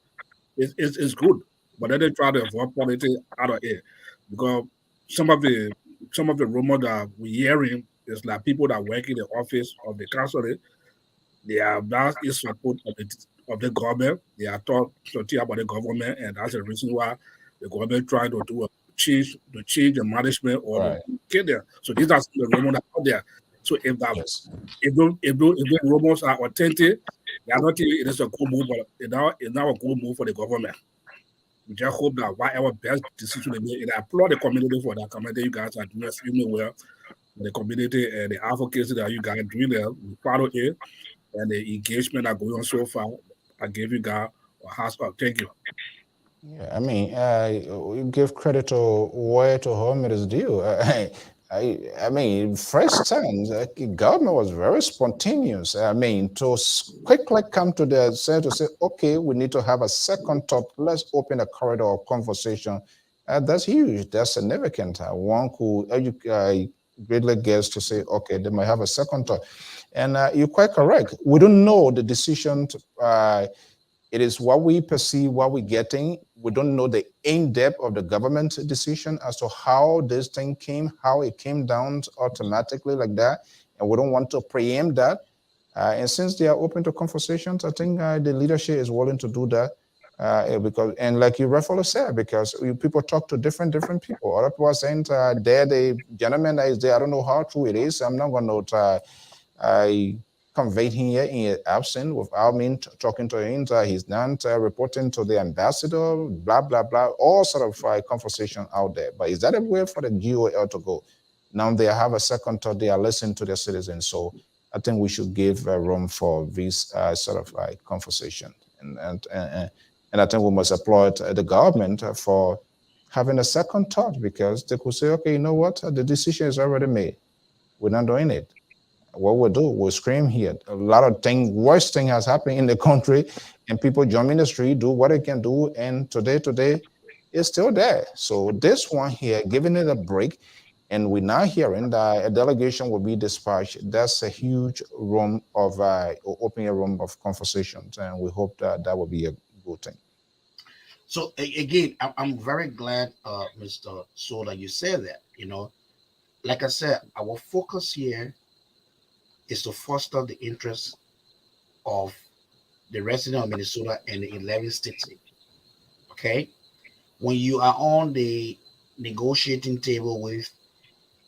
It's good, but then they try to avoid politics out of it, because some of the rumors that we're hearing is like people that work in the office of the council, they are not in support of the government. They are taught something about the government, and that's the reason why the government trying to do a change the management or Right. get there. So these are the rumors that are out there. So if the rumors are authentic, they are not it is a good move, but it's not a good move for the government. We just hope that whatever best decision they make, and I applaud the community for that. Community, you guys are doing extremely well. The community and the advocacy that you guys are doing there, we follow it, and the engagement that going on so far. I give you guys a hands up. Thank you. Yeah, I mean, you give credit to where to whom it is due. I mean, first time, the government was very spontaneous. I mean, to quickly come to the center to say, okay, we need to have a second thought. Let's open a corridor of conversation. That's huge. That's significant. One could greatly guess to say, okay, they might have a second thought. And you're quite correct. We don't know the decision. It is what we perceive, what we're getting. We don't know the in-depth of the government decision as to how this thing came, how it came down automatically like that. And we don't want to preempt that. And since they are open to conversations, I think the leadership is willing to do that. Because, and like you rightfully said, because people talk to different people. Other people are saying, the gentleman that is there, I don't know how true it is. I'm not going to conveyed here in absence without me talking to him. He's not reporting to the ambassador, blah, blah, blah, all sort of conversation out there. But is that a way for the GOL to go? Now they have a second thought, they are listening to their citizens. So I think we should give room for this sort of conversation. And I think we must applaud the government for having a second thought, because they could say, okay, you know what? The decision is already made. We're not doing it. What we'll do, we'll scream here. A lot of worst thing has happened in the country, and people jump in the street, do what they can do, and today is still there. So this one here, giving it a break, and we're now hearing that a delegation will be dispatched. That's a huge room of opening a room of conversations, and we hope that that will be a good thing. So again, I'm very glad, Mr. Sola, you said that. Like I said, our focus here is to foster the interests of the resident of Minnesota and the 11 states. Okay? When you are on the negotiating table with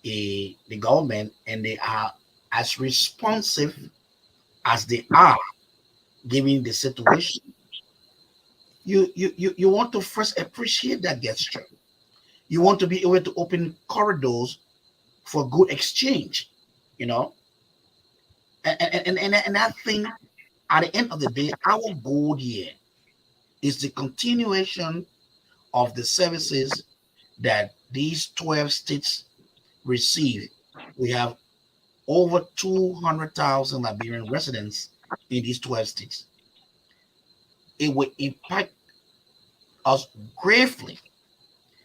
the government and they are as responsive as they are given the situation, you want to first appreciate that gesture. You want to be able to open corridors for good exchange, you know. And that thing, at the end of the day, our goal here is the continuation of the services that these 12 states receive. We have over 200,000 Liberian residents in these 12 states. It will impact us gravely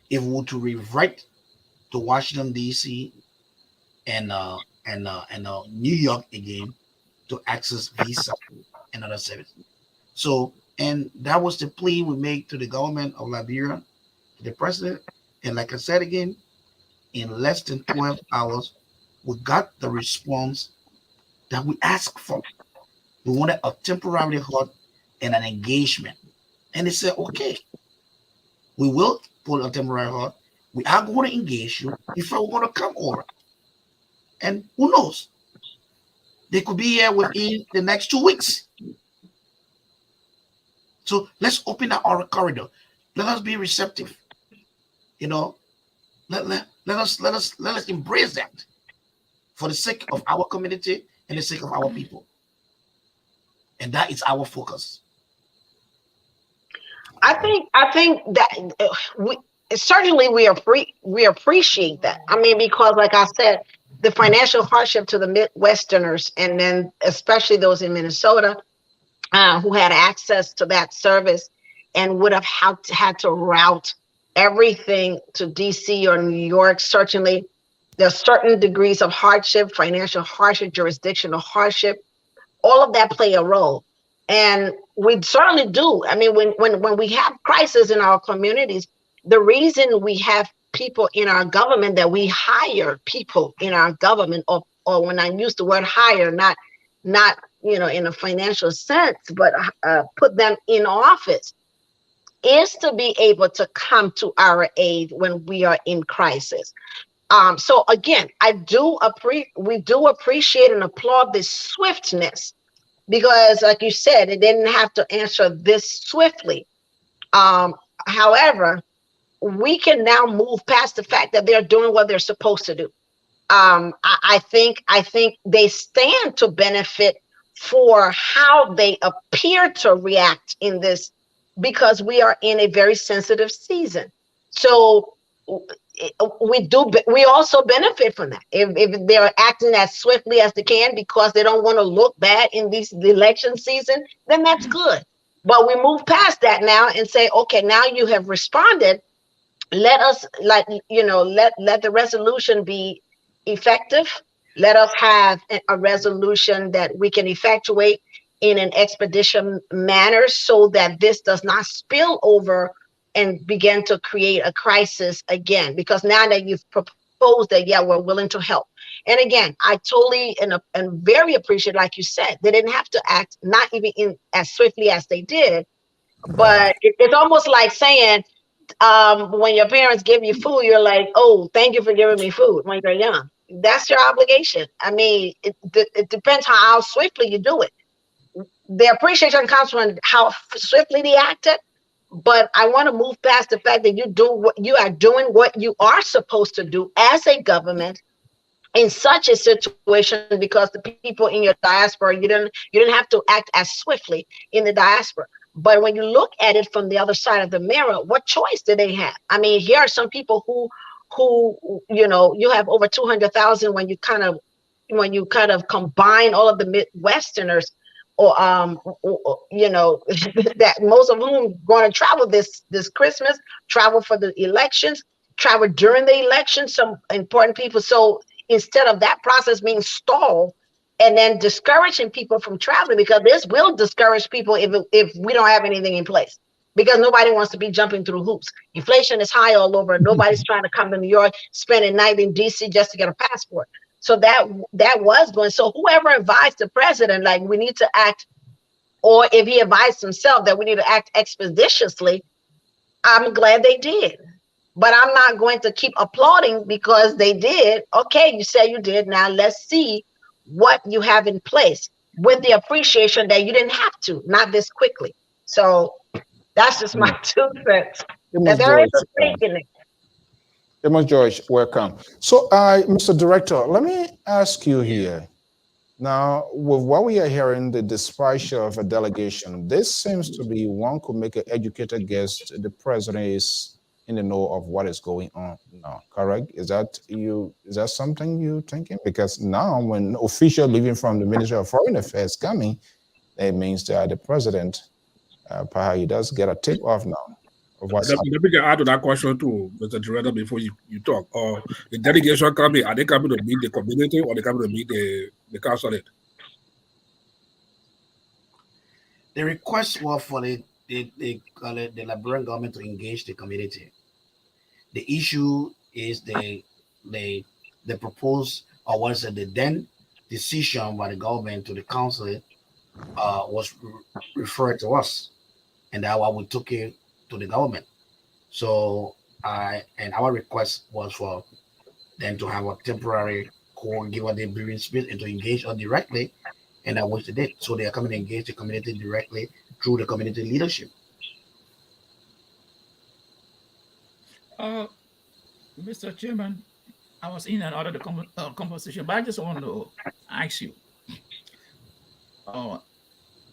if we were to revert to Washington, D.C. and New York again to access visa and other services. So, and that was the plea we made to the government of Liberia, to the president. And like I said again, in less than 12 hours, we got the response that we asked for. We wanted a temporary halt and an engagement. And they said, okay, we will put a temporary halt. We are going to engage you before we're going to come over. And who knows? They could be here within the next 2 weeks. So let's open up our corridor. Let us be receptive. You know, let us embrace that for the sake of our community and the sake of our people. And that is our focus. I think that we certainly we appreciate that. I mean, because like I said, the financial hardship to the Midwesterners, and then especially those in Minnesota who had access to that service and would have had to route everything to DC or New York. Certainly, there's certain degrees of hardship, financial hardship, jurisdictional hardship. All of that play a role. And we certainly do. I mean, when we have crisis in our communities, the reason we have people in our government, that we hire people in our government, or when I use the word hire, not you know, in a financial sense, but put them in office, is to be able to come to our aid when we are in crisis. So again, we do appreciate and applaud this swiftness, because like you said, it didn't have to answer this swiftly. However, we can now move past the fact that they're doing what they're supposed to do. I think they stand to benefit for how they appear to react in this, because we are in a very sensitive season. So we also benefit from that. If they're acting as swiftly as they can because they don't want to look bad in the election season, then that's good. But we move past that now and say, okay, now you have responded. Let us, like, you know, let the resolution be effective. Let us have a resolution that we can effectuate in an expeditious manner, so that this does not spill over and begin to create a crisis again. Because now that you've proposed that, yeah, we're willing to help. And again, I totally and very appreciate, like you said, they didn't have to act, not even in as swiftly as they did. But it's almost like saying, when your parents give you food, you're like, oh, thank you for giving me food when you're young. That's your obligation. I mean, it depends how swiftly you do it. The appreciation comes from how swiftly they acted. But I want to move past the fact that you are doing what you are supposed to do as a government in such a situation, because the people in your diaspora, you didn't have to act as swiftly in the diaspora. But when you look at it from the other side of the mirror, what choice do they have? I mean, here are some people who you know, you have over 200,000 when you kind of combine all of the Midwesterners, or you know, that most of whom going to travel this Christmas, travel for the elections, travel during the election, some important people. So instead of that process being stalled and then discouraging people from traveling, because this will discourage people if we don't have anything in place, because nobody wants to be jumping through hoops. Inflation is high all over. Nobody's trying to come to New York, spend a night in DC just to get a passport. So that was going. So whoever advised the president, like, we need to act, or if he advised himself that we need to act expeditiously, I'm glad they did. But I'm not going to keep applauding because they did. Okay, you say you did. Now let's see what you have in place, with the appreciation that you didn't have to, not this quickly. So that's just my 2 cents. And there is a stake in it. much, George. Welcome. So, Mr. Director, let me ask you here. Now, with what we are hearing, the dispatch of a delegation, this seems to be one could make an educated guess. The president is in the know of what is going on now, correct? Is that something you thinking? Because now when official leaving from the Ministry of Foreign Affairs coming, it means that the president, perhaps he does get a tip off now. Let me add to that question too, Mr. Director, before you talk. Or the delegation coming, are they coming to meet the community or they coming to meet the consulate? The request was for the Liberian government to engage the community. The issue is the proposed, or what is it, the then decision by the government to the consulate was referred to us, and that's why we took it to the government. So our request was for them to have a temporary call, give us the breathing space, and to engage us directly, and that was they did. So they are coming to engage the community directly through the community leadership. Mr. Chairman, I was in and out of the conversation, but I just want to ask you.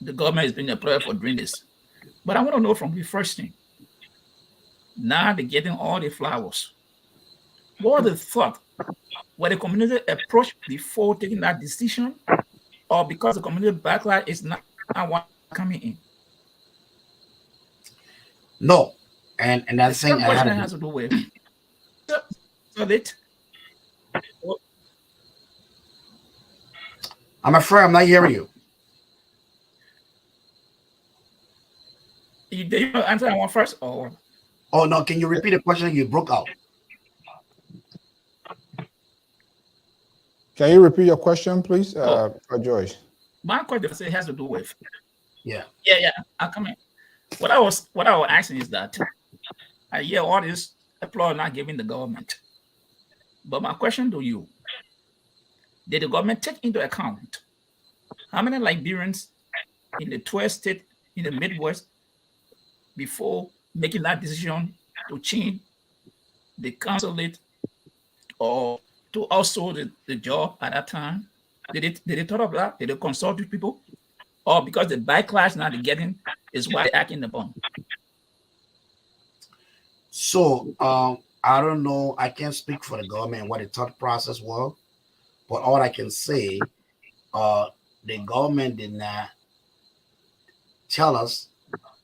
The government is being employed for doing this, but I want to know from you first thing. Now they're getting all the flowers. What was the thought? Were the community approached before taking that decision, or because the community backlash is not coming in? No, and that thing has to do with so late. I'm afraid I'm not hearing you. Did you answer that one first, or? Oh no! Can you repeat the question? You broke out. Can you repeat your question, please, Joyce? My question has to do with. Yeah. I'll come in. What I was asking is that I hear all this applause not giving the government, but my question to you: did the government take into account how many Liberians in the 12 states in the Midwest before making that decision to change the consulate or to also the job at that time? Did they thought of that? Did they consult with people? Or because the backlash now they're getting is why they're acting upon? So I don't know. I can't speak for the government what the thought process was, but all I can say, the government did not tell us,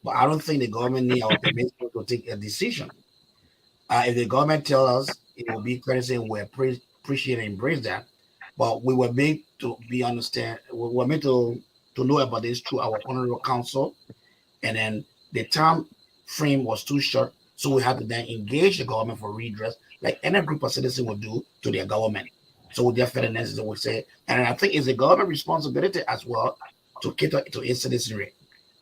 but I don't think the government need our permission to take a decision. If the government tell us, it will be courtesy, we appreciate and embrace that. But we were made to be understand. We were made to know about this through our honorable council, and then the time frame was too short, so we had to then engage the government for redress, like any group of citizens would do to their government. So we therefore necessary would say, and I think it's the government responsibility as well to cater to its citizenry,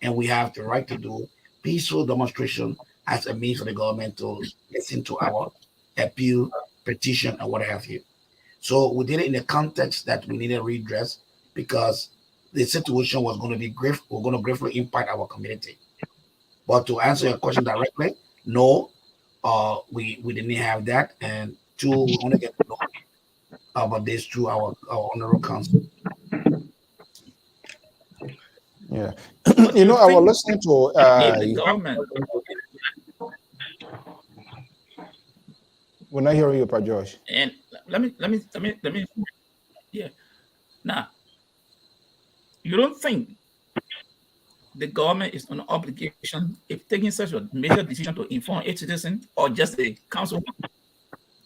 and we have the right to do peaceful demonstration as a means for the government to listen to our appeal, petition, and what have you. So we did it in the context that we needed redress because the situation was going to be going to gravely impact our community. But to answer your question directly, no, we didn't have that, and two, we only get to know about this through our honorable council. Yeah, you know, I was listening to the government. We're not hearing you, Pa Josh. And let me. Yeah. Now, you don't think the government is an obligation if taking such a major decision to inform its citizen, or just the council,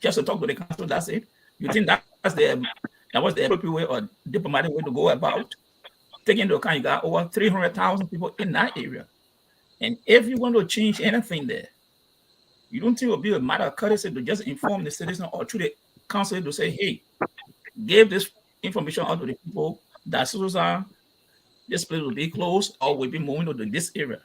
just to talk to the council? That's it. You think that was the appropriate way or diplomatic way to go about taking into account you got over 300,000 people in that area, and if you want to change anything there, you don't think it would be a matter of courtesy to just inform the citizen or through the council to say, hey, give this information out to the people that this place will be closed or will be moving to this area?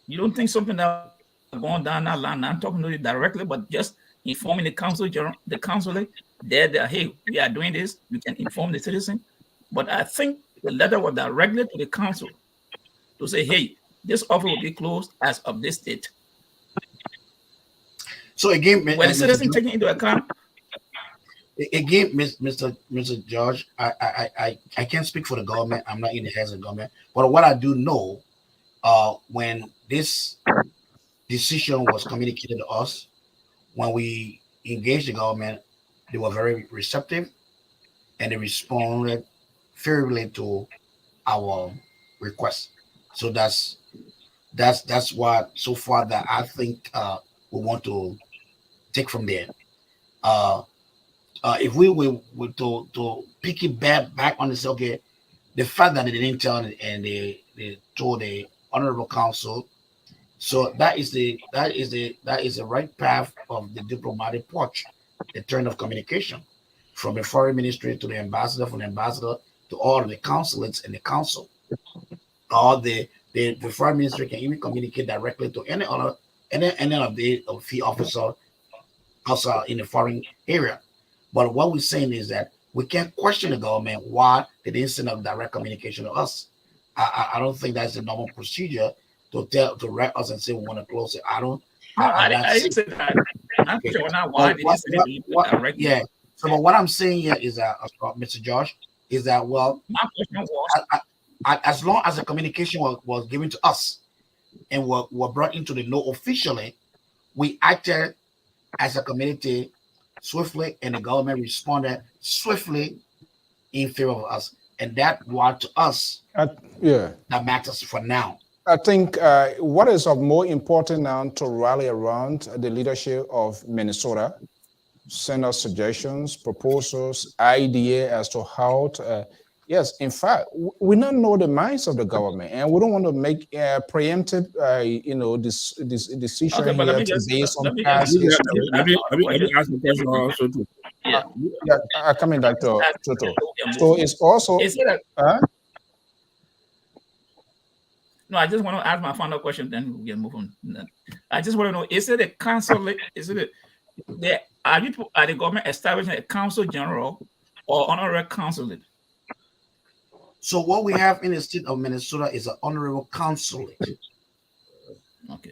You don't think something that going down that line, not talking to you directly, but just informing the council, the consulate, there, hey, we are doing this, we can inform the citizen. But I think the letter was directly to the council to say, hey, this office will be closed as of this date. So again, Were the citizens taken into account? Again, Mr. George, I can't speak for the government. I'm not in the hands of the government. But what I do know, when this decision was communicated to us, when we engaged the government, they were very receptive and they responded favorably to our request. So that's what so far that I think we want to take from there. If we were to pick it back on this, okay, the fact that they didn't tell and they told the honorable council, so that is the right path of the diplomatic porch, the turn of communication from the foreign ministry to the ambassador, from the ambassador to all the consulates and the council. Or the foreign ministry can even communicate directly to any of the fee officer also in the foreign area. But what we're saying is that we can't question the government why they didn't send a direct communication to us. I don't think that's the normal procedure to write us and say we want to close it. I didn't say that. I'm sure not why they didn't send it directly. Yeah. So, but what I'm saying here is that, Mr. Josh, is that as long as the communication was given to us and were brought into the know officially, we acted as a community swiftly, and the government responded swiftly in favor of us, and that what to us that matters for now. I think what is of more important now to rally around the leadership of Minnesota, send us suggestions, proposals, idea as to how to. Yes, in fact, we don't know the minds of the government, and we don't want to make preemptive, this decision here based on past history. Let me ask the question also too. Coming back to Toto. So it's also. No, I just want to ask my final question, then we can move on. I just want to know: is it a consulate? Are the government establishing a consul general or honorary consulate? So what we have in the state of Minnesota is an honorable consulate.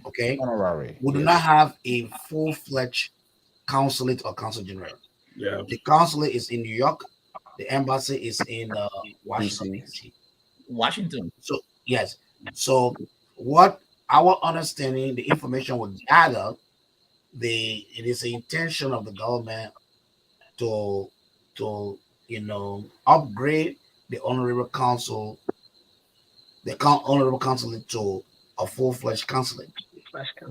Okay. Honorary. We do not have a full-fledged consulate or consul general. Yeah. The consulate is in New York. The embassy is in Washington, D.C. Washington. So yes. So what our understanding, the information we gather, it is the intention of the government to upgrade the honorable consul, honorable consulate to a full-fledged consulate.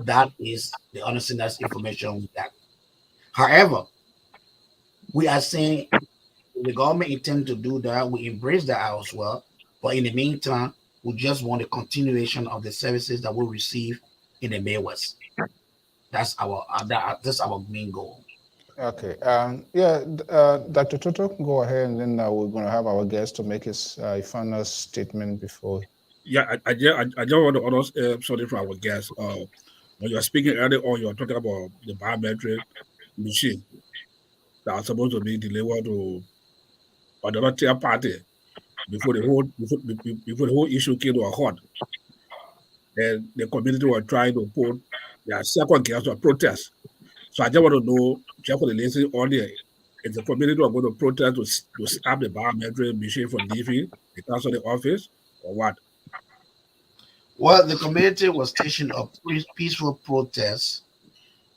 That is the understanding, that's information we got. However, we are saying the government intends to do that. We embrace that as well. But in the meantime, we just want a continuation of the services that we receive in the Midwest. That's our main goal. Okay. Dr. Toto, go ahead, and then we're going to have our guest to make his final statement before. Yeah, I just want to honor something from our guest. When you were speaking earlier on, you were talking about the biometric machine that are supposed to be delivered to another third party before the whole issue came to a halt. And the community were trying to put their second guest or protest. So I just want to know, just for the listening audience, is the community are going to protest to stop the biometric machine from leaving the council office, or what? Well, the community was stationed a peaceful protest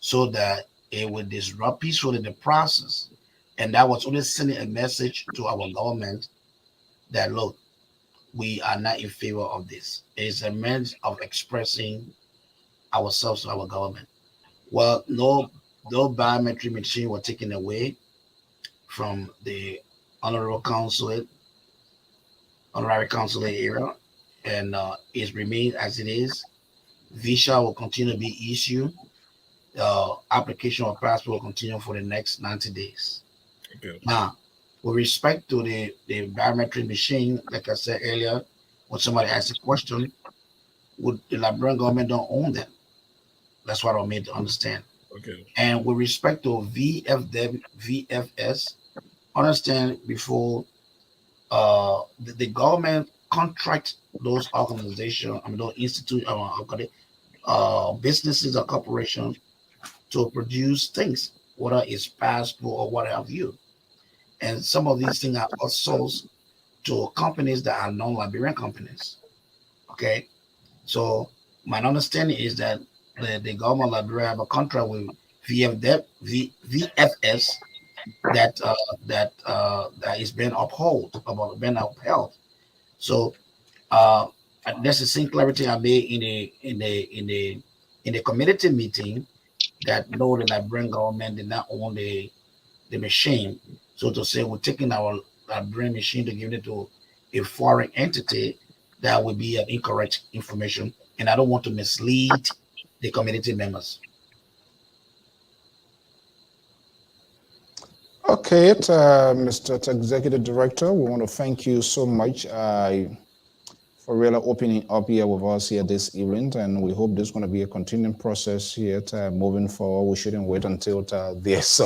so that it would disrupt peacefully the process. And that was only sending a message to our government that, look, we are not in favor of this. It is a means of expressing ourselves to our government. Well, no biometric machine were taken away from the honorary consulate area, and it remains as it is. Visa will continue to be issued. Application of passport will continue for the next 90 days. Okay. Now, with respect to the biometric machine, like I said earlier, when somebody asked a question, would the Liberian government don't own them? That's what I made to understand. Okay. And with respect to VFS, understand before the government contract those organizations, those institutes, businesses or corporations to produce things, whether it's passport or what have you. And some of these things are outsourced to companies that are non-Liberian companies. Okay, so my understanding is that the government of Liberia have a contract with VFS that is being upheld. So that's the same clarity I made in the community meeting, that no, the Liberian government did not own the machine. So to say we're taking our Liberian machine to give it to a foreign entity, that would be an incorrect information, and I don't want to mislead the community members. Okay, Mr. Executive Director, we want to thank you so much for really opening up here with us here this evening, and we hope this is going to be a continuing process here moving forward. We shouldn't wait until there's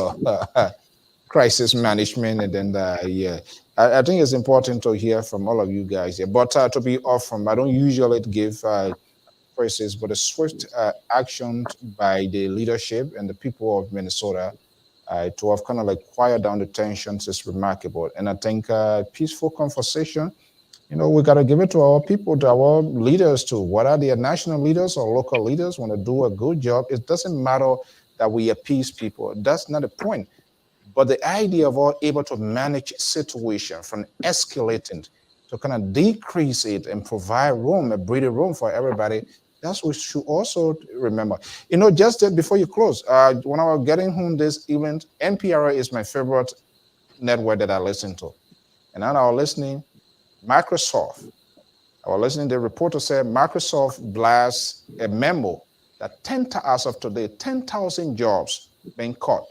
crisis management, and then yeah, I think it's important to hear from all of you guys here. But to be off from, I don't usually give praises, but the swift action by the leadership and the people of Minnesota to have kind of like quiet down the tensions is remarkable. And I think peaceful conversation, you know, we got to give it to our people, to our leaders too. Whether they are national leaders or local leaders, want to do a good job. It doesn't matter that we appease people. That's not the point. But the idea of all able to manage situation from escalating to kind of decrease it and provide room, a breathing room for everybody, that's what we should also remember. You know, just before you close, when I was getting home this event, NPR is my favorite network that I listen to. And then I was listening, Microsoft. I was listening, the reporter said Microsoft blasts a memo that as of today, 10,000 jobs being cut.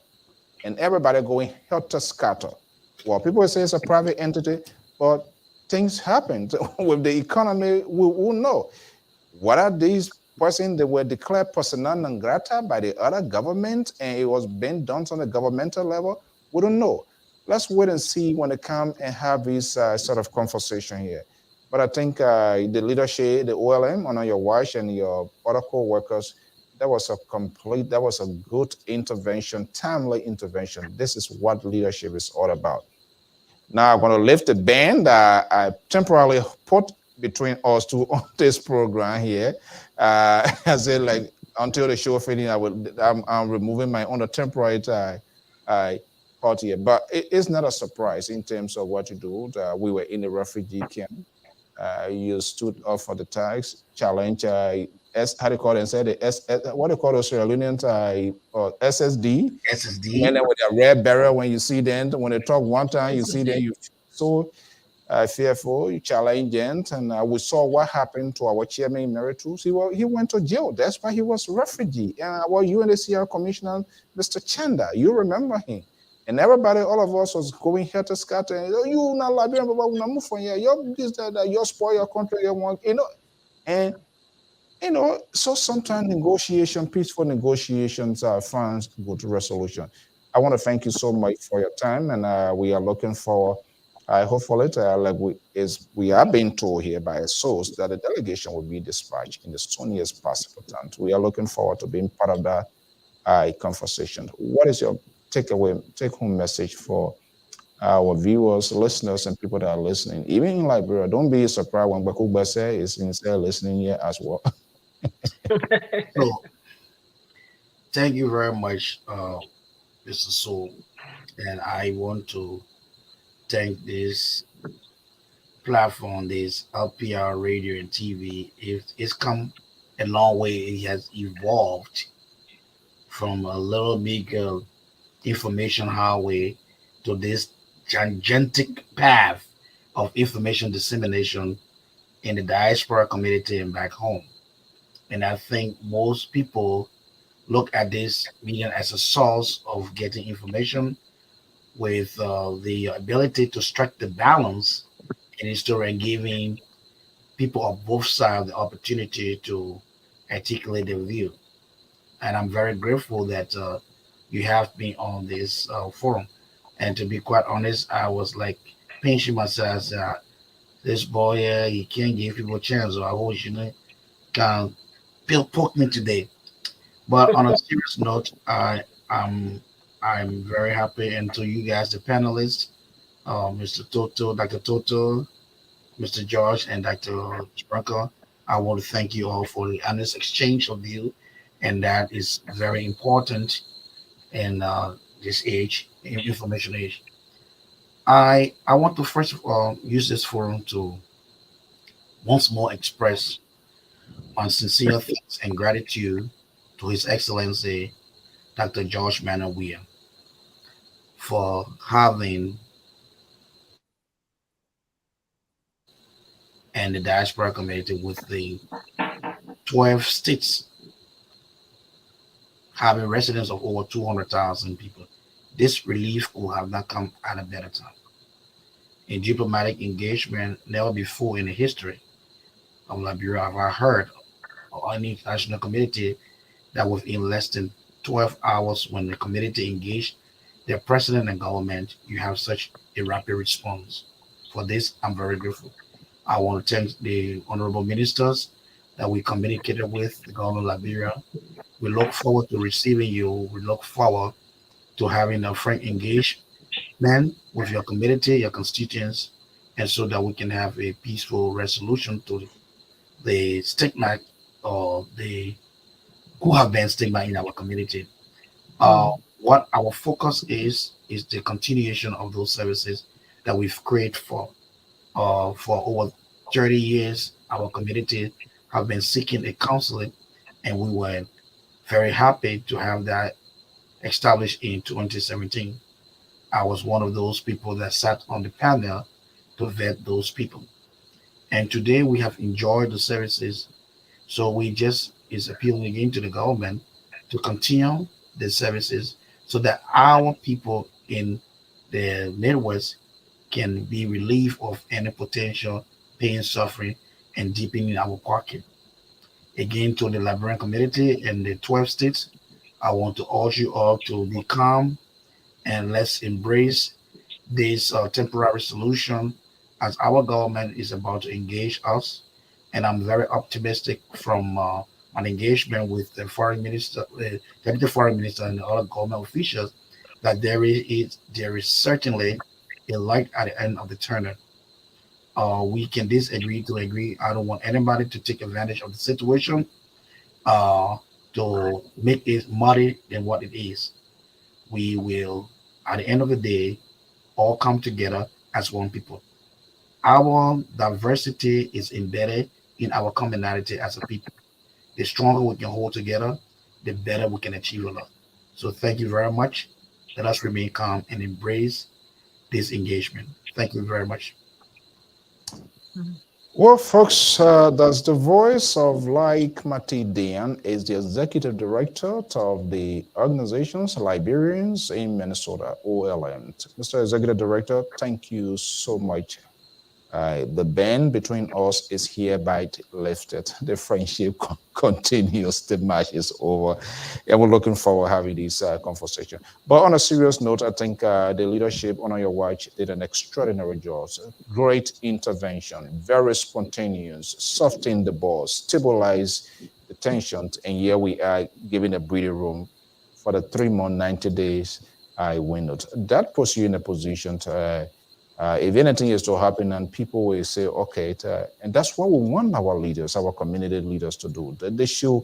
And everybody going helter-skelter. Well, people say it's a private entity, but things happen. With the economy, we will know. What are these persons that were declared persona non grata by the other government and it was being done on the governmental level? We don't know. Let's wait and see when they come and have this sort of conversation here. But I think the leadership, the OLM under your watch and your other co-workers, that was a good intervention, timely intervention. This is what leadership is all about. Now I'm going to lift the band I temporarily put between us two on this program here. I said, like, until the show finishes, I'm removing my own temporary part here. But it's not a surprise in terms of what you do. We were in the refugee camp. You stood up for the tax challenge. How do you call it? Say the what do you call Australians? SSD. SSD. And then with a red barrel, when you see them, when they talk one time, you see them, you so fearful, you challenge them. And we saw what happened to our chairman emeritus. He went to jail. That's why he was a refugee. And our UNHCR commissioner, Mr. Chanda, you remember him. And everybody, all of us was going here to scatter. You not Liberian, but we not move from here. You spoil your country, you want, you know. And you know, so sometimes peaceful negotiations finds good resolution. I want to thank you so much for your time, and we are looking for, hopefully, like we are being told here by a source that a delegation will be dispatched in the soonest possible time. We are looking forward to being part of that conversation. What is your take-home message for our viewers, listeners, and people that are listening? Even in Liberia, don't be surprised when Bakuba is listening here as well. So, thank you very much, Mr. Soul. And I want to thank this platform, this LPR radio and TV. It's come a long way. It has evolved from a little big information highway to this gigantic path of information dissemination in the diaspora community and back home. And I think most people look at this medium as a source of getting information with the ability to strike the balance in the story and giving people of both sides the opportunity to articulate their view. And I'm very grateful that you have been on this forum. And to be quite honest, I was like pinching myself. This boy, he can't give people a chance. So I hope you know, can poke me today. But on a serious note, I'm very happy, and to you guys, the panelists, Mr. Toto, Dr. Toto, Mr. George, and Dr. Sprinkle, I want to thank you all for the honest exchange of view, and that is very important in this age, information age. I want to first of all use this forum to once more express my sincere thanks and gratitude to His Excellency Dr. George Manawia for having and the diaspora community with the 12 states having residents of over 200,000 people. This relief could have not come at a better time. In diplomatic engagement, never before in the history of Liberia have I heard of any international community that within less than 12 hours when the community engaged their president and government, you have such a rapid response. For this, I'm very grateful. I want to thank the honorable ministers that we communicated with, the government of Liberia. We look forward to receiving you. We look forward to having a frank engagement with your community, your constituents, and so that we can have a peaceful resolution to the stigma or the who have been stigma in our community. What our focus is the continuation of those services that we've created for over 30 years. Our community have been seeking a counseling, and we were very happy to have that established in 2017. I was one of those people that sat on the panel to vet those people. And today we have enjoyed the services. So we just is appealing again to the government to continue the services so that our people in the Midwest can be relieved of any potential pain, suffering, and deepening our pocket. Again, to the Liberian community and the 12 states, I want to urge you all to be calm and let's embrace this temporary solution as our government is about to engage us. And I'm very optimistic from an engagement with the foreign minister, deputy foreign minister, and other government officials that there is certainly a light at the end of the tunnel. We can disagree to agree. I don't want anybody to take advantage of the situation uh, to make it muddy than what it is. We will, at the end of the day, all come together as one people. Our diversity is embedded in our commonality as a people. The stronger we can hold together, the better we can achieve a lot. So thank you very much. Let us remain calm and embrace this engagement. Thank you very much. Well, folks, that's the voice of KAMATY DIAHN, is the executive director of the organization's Liberians in Minnesota, OLM. Mr. Executive Director, thank you so much. The band between us is hereby lifted. The friendship continues. The match is over. And we're looking forward to having this conversation. But on a serious note, I think the leadership on your watch did an extraordinary job. Great intervention, very spontaneous, soften the ball, stabilize the tension. And here we are giving a breathing room for the 3 months, 90 days I win. That puts you in a position to if anything is to happen and people will say, okay, and that's what we want our leaders, our community leaders to do, that they should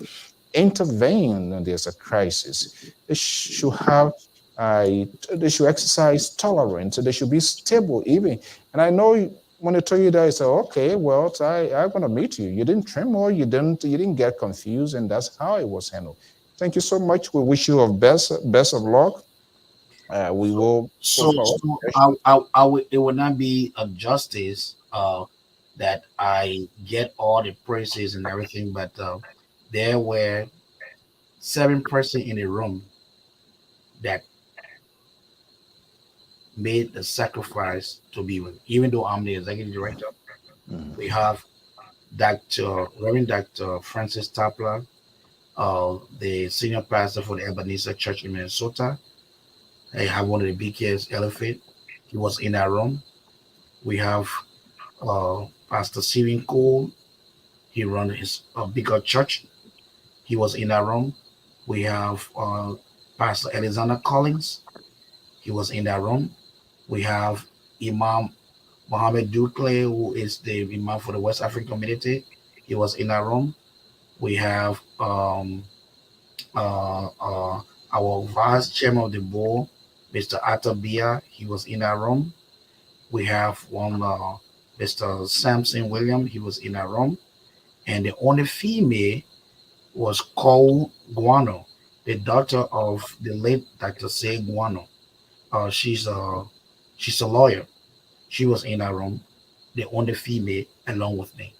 intervene when there's a crisis. They should have, they should exercise tolerance. They should be stable even. And I know when I tell you that, I say, okay, well, I'm going to meet you. You didn't tremor, you didn't get confused, and that's how it was handled. Thank you so much. We wish you best of luck. We will. It would not be a justice that I get all the praises and everything, but there were 7 persons in a room that made the sacrifice to be with. Even though I'm the executive director, we have Reverend Dr. Francis Tapler, the senior pastor for the Ebenezer Church in Minnesota. I have one of the BKS Elephant. He was in our room. We have Pastor Stephen Cole. He run his bigger church. He was in our room. We have Pastor Alexander Collins. He was in that room. We have Imam Mohammed Dukle, who is the Imam for the West African community. He was in that room. We have our vice chairman of the board, Mr. Atabia. He was in that room. We have one Mr. Samson William. He was in that room. And the only female was Cole Guano, the daughter of the late Dr. Say Guano. She's a lawyer. She was in that room, the only female along with me.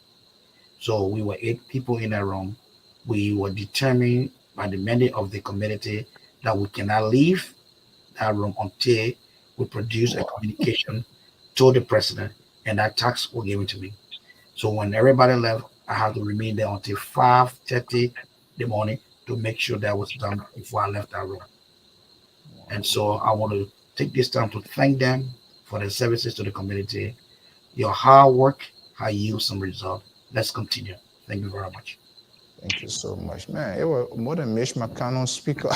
So we were 8 people in that room. We were determined by the mandate of the community that we cannot leave that room until we produce a communication to the president, and that task was given to me. So when everybody left, I had to remain there until 5:30 in the morning to make sure that was done before I left that room. And so I want to take this time to thank them for their services to the community. Your hard work has yielded some result. Let's continue. Thank you very much. Thank you so much, man. It was more than Mish McConnell speaker.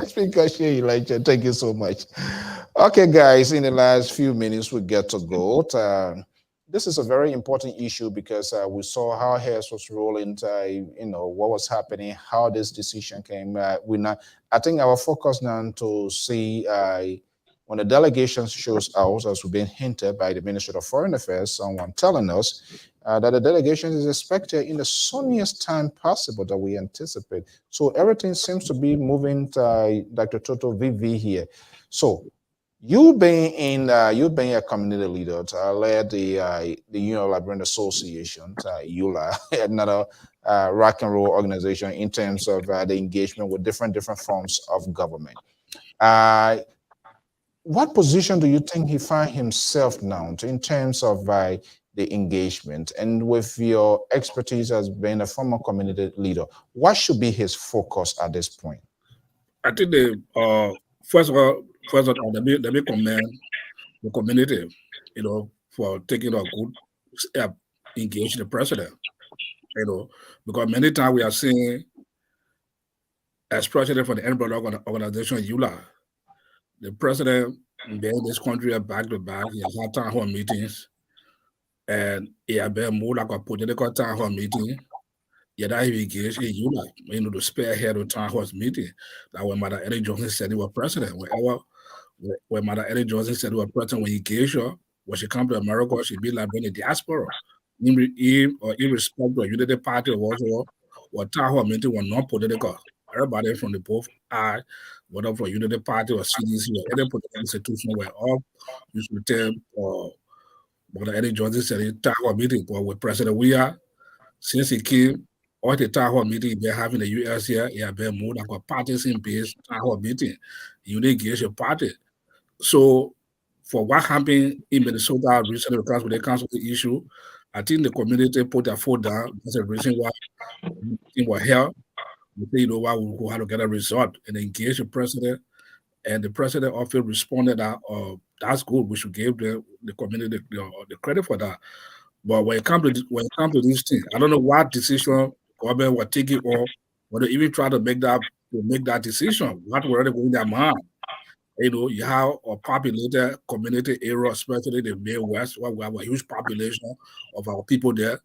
Speaker Shay Elijah. Thank you so much. Okay, guys, in the last few minutes, we get to go. This is a very important issue because we saw how hairs was rolling, what was happening, how this decision came. I think our focus now to see when the delegation shows out, as we've been hinted by the Minister of Foreign Affairs, someone telling us that the delegation is expected in the sunniest time possible that we anticipate. So everything seems to be moving to Dr. Toto VV here. So you being a community leader, led the Union Librarian Association, ULA, another rock and roll organization in terms of the engagement with different forms of government. What position do you think he finds himself now in terms of the engagement? And with your expertise as being a former community leader, what should be his focus at this point? I think first of all, let me commend the community, for taking a good step, engage the president, because many times we are seeing, as president for the End Brother organization, ULA, the president in this country back to back, he has had town hall meetings, and he has been more like a political town hall meeting. Yet I engaged in ULA, to spearhead the town hall meeting. That when Mother Eddie Johnson said he was president, when Mother Eddie Johnson said he was president, when he engaged her, when she come to America, she'd be like being a diaspora. Irrespective of Unity Party or town hall meeting was non-political. Everybody from the both eye, whether from Unity Party or CDC or any political institution, were all used to tell Mother Eddie Johnson said he town hall meeting, but with President Weah, since he came, all the town hall meeting they're having the US here, he has been more like a partisan-based town hall meeting. You engage your party. So for what happened in Minnesota recently because with the council issue, I think the community put their foot down. That's the reason why it was held. We why we had to get a result and engage the president. And the president often responded that that's good. We should give the community the credit for that. But when it comes to these things, I don't know what decision government will take it or they even try to make that decision. What were they going in their mind? You have a populated community area, especially the Midwest, where we have a huge population of our people there.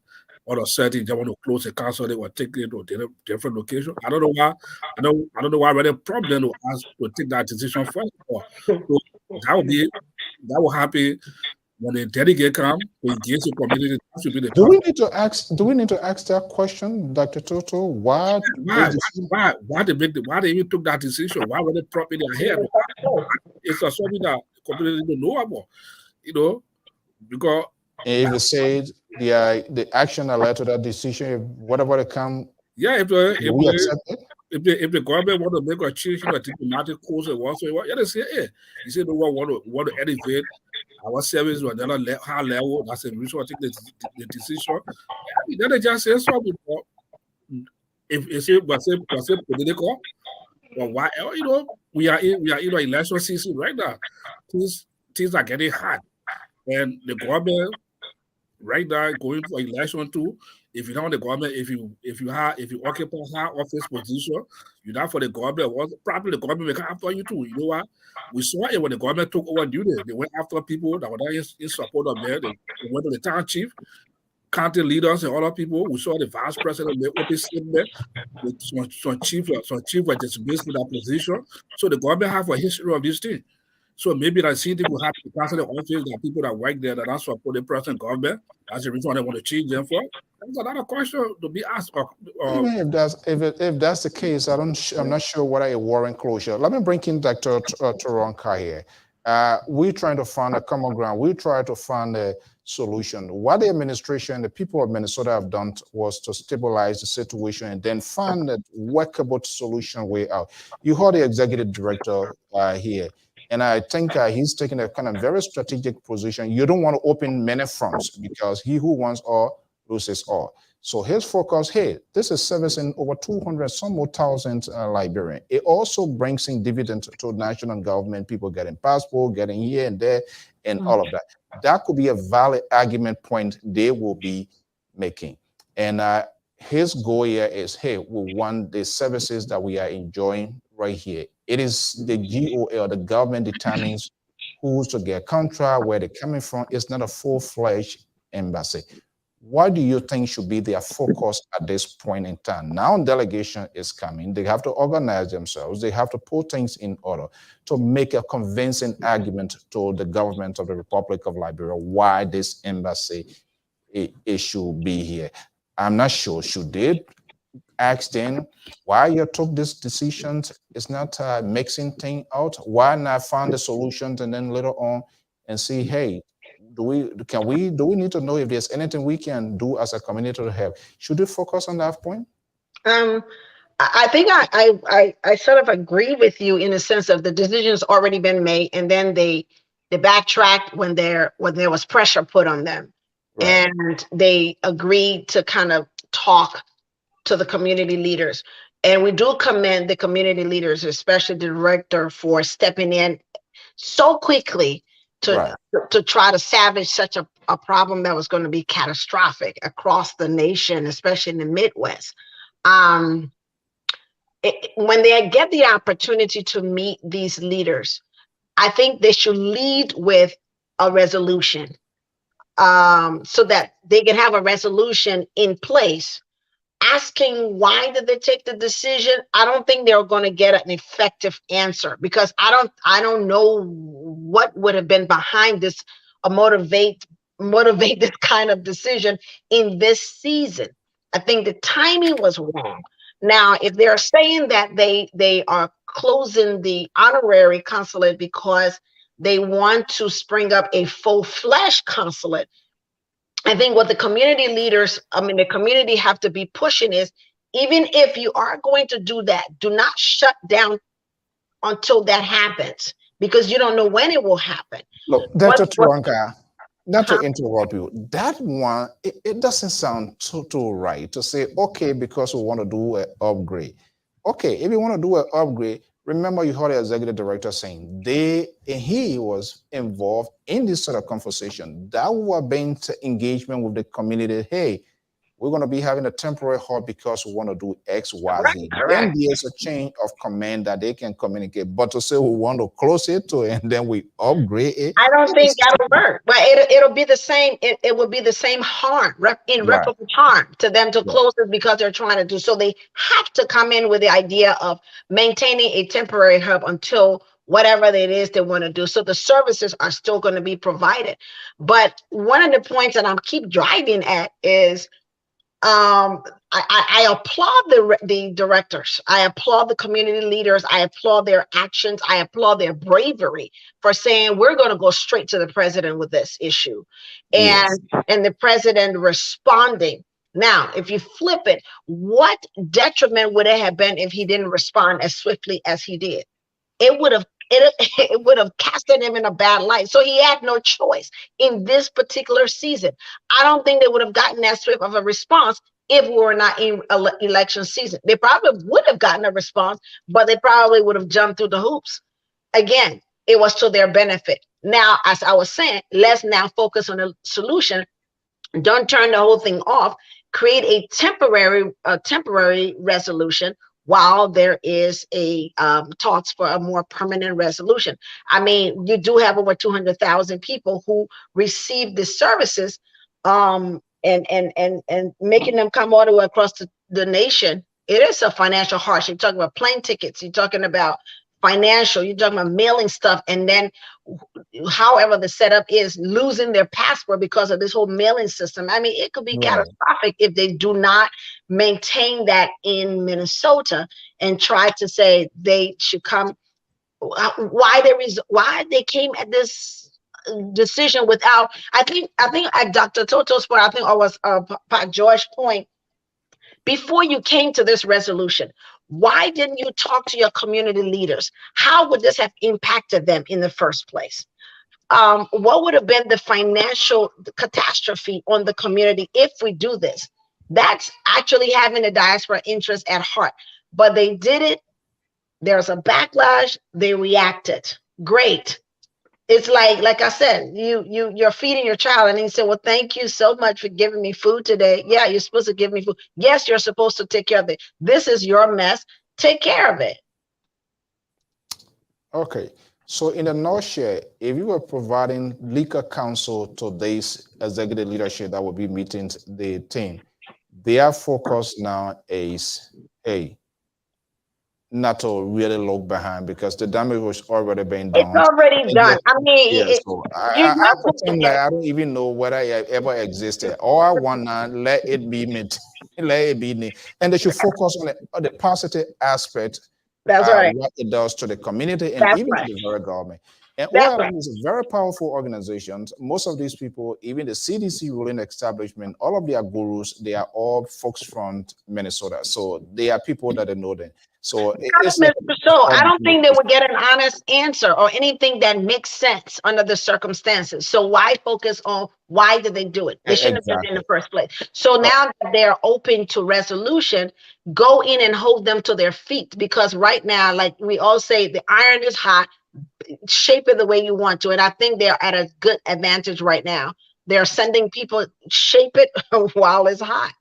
All of a sudden, they want to close the council, they will take it to a different location. I don't know why. I don't know why really problem to ask to take that decision first. So that will happen when the delegate come to engage the community. That should be the Do we need to ask that question, Dr. Toto? Why they even took that decision? Why were they propping their head? It's something that the community don't know about, because if you said the action that led to that decision, whatever they come, if the government want to make a change in the diplomatic course and whatsoever, they say, hey, you say the one want to elevate our service to another high level. That's the reason I take the decision. Then they just say something. If it's political, but why? We are in an election season right now. Things are getting hot, and the government right now going for election too. If you're not on the government, if you occupy high office position, you're not for the government. Probably the government will come after you too. You know what? We saw it when the government took over duty. They went after people that were not in support of them. They went to the town chief, county leaders, and other people. We saw the vice president make open statement. Some chief were dismissed from that position. So the government have a history of this thing. So maybe that same thing will happen to the office, that people that work there that are support the present government. That's the reason why they want to change them for. That's another question to be asked. Even if that's the case, I'm not sure whether a warrant closure. Let me bring in Dr. Turonka here. We're trying to find a common ground. We try to find a solution. What the administration, the people of Minnesota have done was to stabilize the situation and then find a workable solution way out. You heard the executive director here. And I think he's taking a kind of very strategic position. You don't want to open many fronts because he who wants all loses all. So his focus, hey, this is servicing over 200 some more thousand Liberians. It also brings in dividends to national government, people getting passport, getting here and there, and all of that. That could be a valid argument point they will be making. And his goal here is, hey, we want the services that we are enjoying right here. It is the GOL, the government determines who's to get contract, where they're coming from. It's not a full-fledged embassy. What do you think should be their focus at this point in time? Now delegation is coming. They have to organize themselves. They have to put things in order to make a convincing argument to the government of the Republic of Liberia why this embassy it should be here. I'm not sure. Should they ask them why you took this decision? It's not mixing things out. Why not find the solutions and then later on and see, hey, do we need to know if there's anything we can do as a community to help? Should we focus on that point? I think I sort of agree with you in the sense of the decision's already been made, and then they backtracked when there was pressure put on them, right. And they agreed to kind of talk to the community leaders. And we do commend the community leaders, especially the director, for stepping in so quickly to try to salvage such a problem that was going to be catastrophic across the nation, especially in the Midwest. When they get the opportunity to meet these leaders, I think they should lead with a resolution so that they can have a resolution in place asking why did they take the decision. I don't think they're going to get an effective answer because I don't know what would have been behind this motivate this kind of decision in this season. I think the timing was wrong. Now, if they're saying that they are closing the honorary consulate because they want to spring up a full-fledged consulate, I think what the community leaders, the community have to be pushing is, even if you are going to do that, do not shut down until that happens, because you don't know when it will happen. Look, Dr. Turonka, not to interrupt you, that one, it doesn't sound too right to say, okay, because we want to do an upgrade. Okay, if you want to do an upgrade, remember you heard the executive director saying he was involved in this sort of conversation. That would have been engagement with the community. Hey, we're going to be having a temporary halt because we want to do X, Y, Z. Then there's a chain of command that they can communicate. But to say we want to close it to and then we upgrade it, I don't think that'll work. But it'll be the same. It will be the same harm, irreparable harm to them to close it because they're trying to do. So they have to come in with the idea of maintaining a temporary hub until whatever it is they want to do. So the services are still going to be provided. But one of the points that I'm keep driving at is, I applaud the directors. I applaud the community leaders. I applaud their actions. I applaud their bravery for saying we're going to go straight to the president with this issue, and the president responding. Now, if you flip it, what detriment would it have been if he didn't respond as swiftly as he did? It would have casted him in a bad light. So he had no choice in this particular season. I don't think they would have gotten that swift of a response if we were not in election season. They probably would have gotten a response, but they probably would have jumped through the hoops. Again, it was to their benefit. Now, as I was saying, let's now focus on a solution Don't turn the whole thing off. Create a temporary resolution while there is a talks for a more permanent resolution. I mean, you do have over 200,000 people who receive the services, and making them come all the way across the nation. It is a financial hardship. You're talking about plane tickets. You're talking about financial. You're talking about mailing stuff, and then however the setup is, losing their passport because of this whole mailing system. I mean, it could be catastrophic if they do not maintain that in Minnesota and try to say they should come. Why they came at this decision without, I think at Dr. Toto's point, I think, or was Pat George's point, before you came to this resolution, why didn't you talk to your community leaders? How would this have impacted them in the first place? What would have been the financial catastrophe on the community if we do this? That's actually having the diaspora interest at heart. But they did it. There's a backlash. They reacted. Great. It's like I said, you're feeding your child, and he said, well, thank you so much for giving me food today. Yeah, you're supposed to give me food. Yes, you're supposed to take care of it. This is your mess. Take care of it. Okay. So in a nutshell, if you were providing legal counsel to this executive leadership that will be meeting the team, their focus now is, hey, not to really look behind, because the damage was already been done. It's already done. I mean, yeah, so I pretend like I don't even know whether it ever existed. All I want now, let it be met, let it be, and they should focus on the positive aspect. That's right. What it does to the community and even to the very government. And OIL is a very powerful organization. Most of these people, even the CDC ruling establishment, all of their gurus, they are all folks from Minnesota. So they are people that they know them. So I don't think they would get an honest answer or anything that makes sense under the circumstances. So why focus on why did they do it? They shouldn't have done it in the first place. So now that they're open to resolution, go in and hold them to their feet, because right now, like we all say, the iron is hot. Shape it the way you want to, and I think they're at a good advantage right now. They're sending people, shape it while it's hot.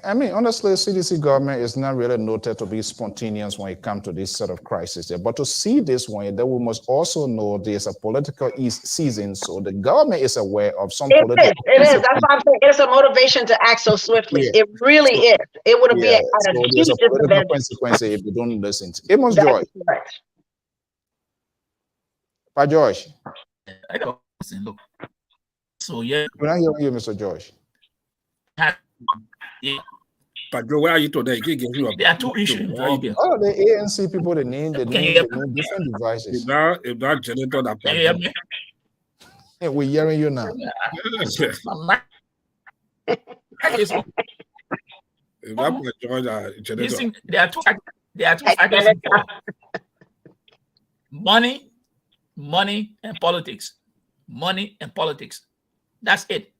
I mean, honestly, CDC government is not really noted to be spontaneous when it comes to this sort of crisis. But to see this one, that we must also know there's a political season, so the government is aware of some political. It is. That's why I'm saying it's a motivation to act so swiftly. Yeah. It really is. It would be a huge political consequence if you don't listen. Amos Joy. Correct. By Josh. I got look. So yeah. When I hear you, Mr. Josh. Yeah. But Joe, where are you today? There are two issues. All of the ANC people, they need different devices. If that generator that can you hear me? Hey, we're hearing you now. Listen, there are two factors involved. Money and politics. Money and politics. That's it.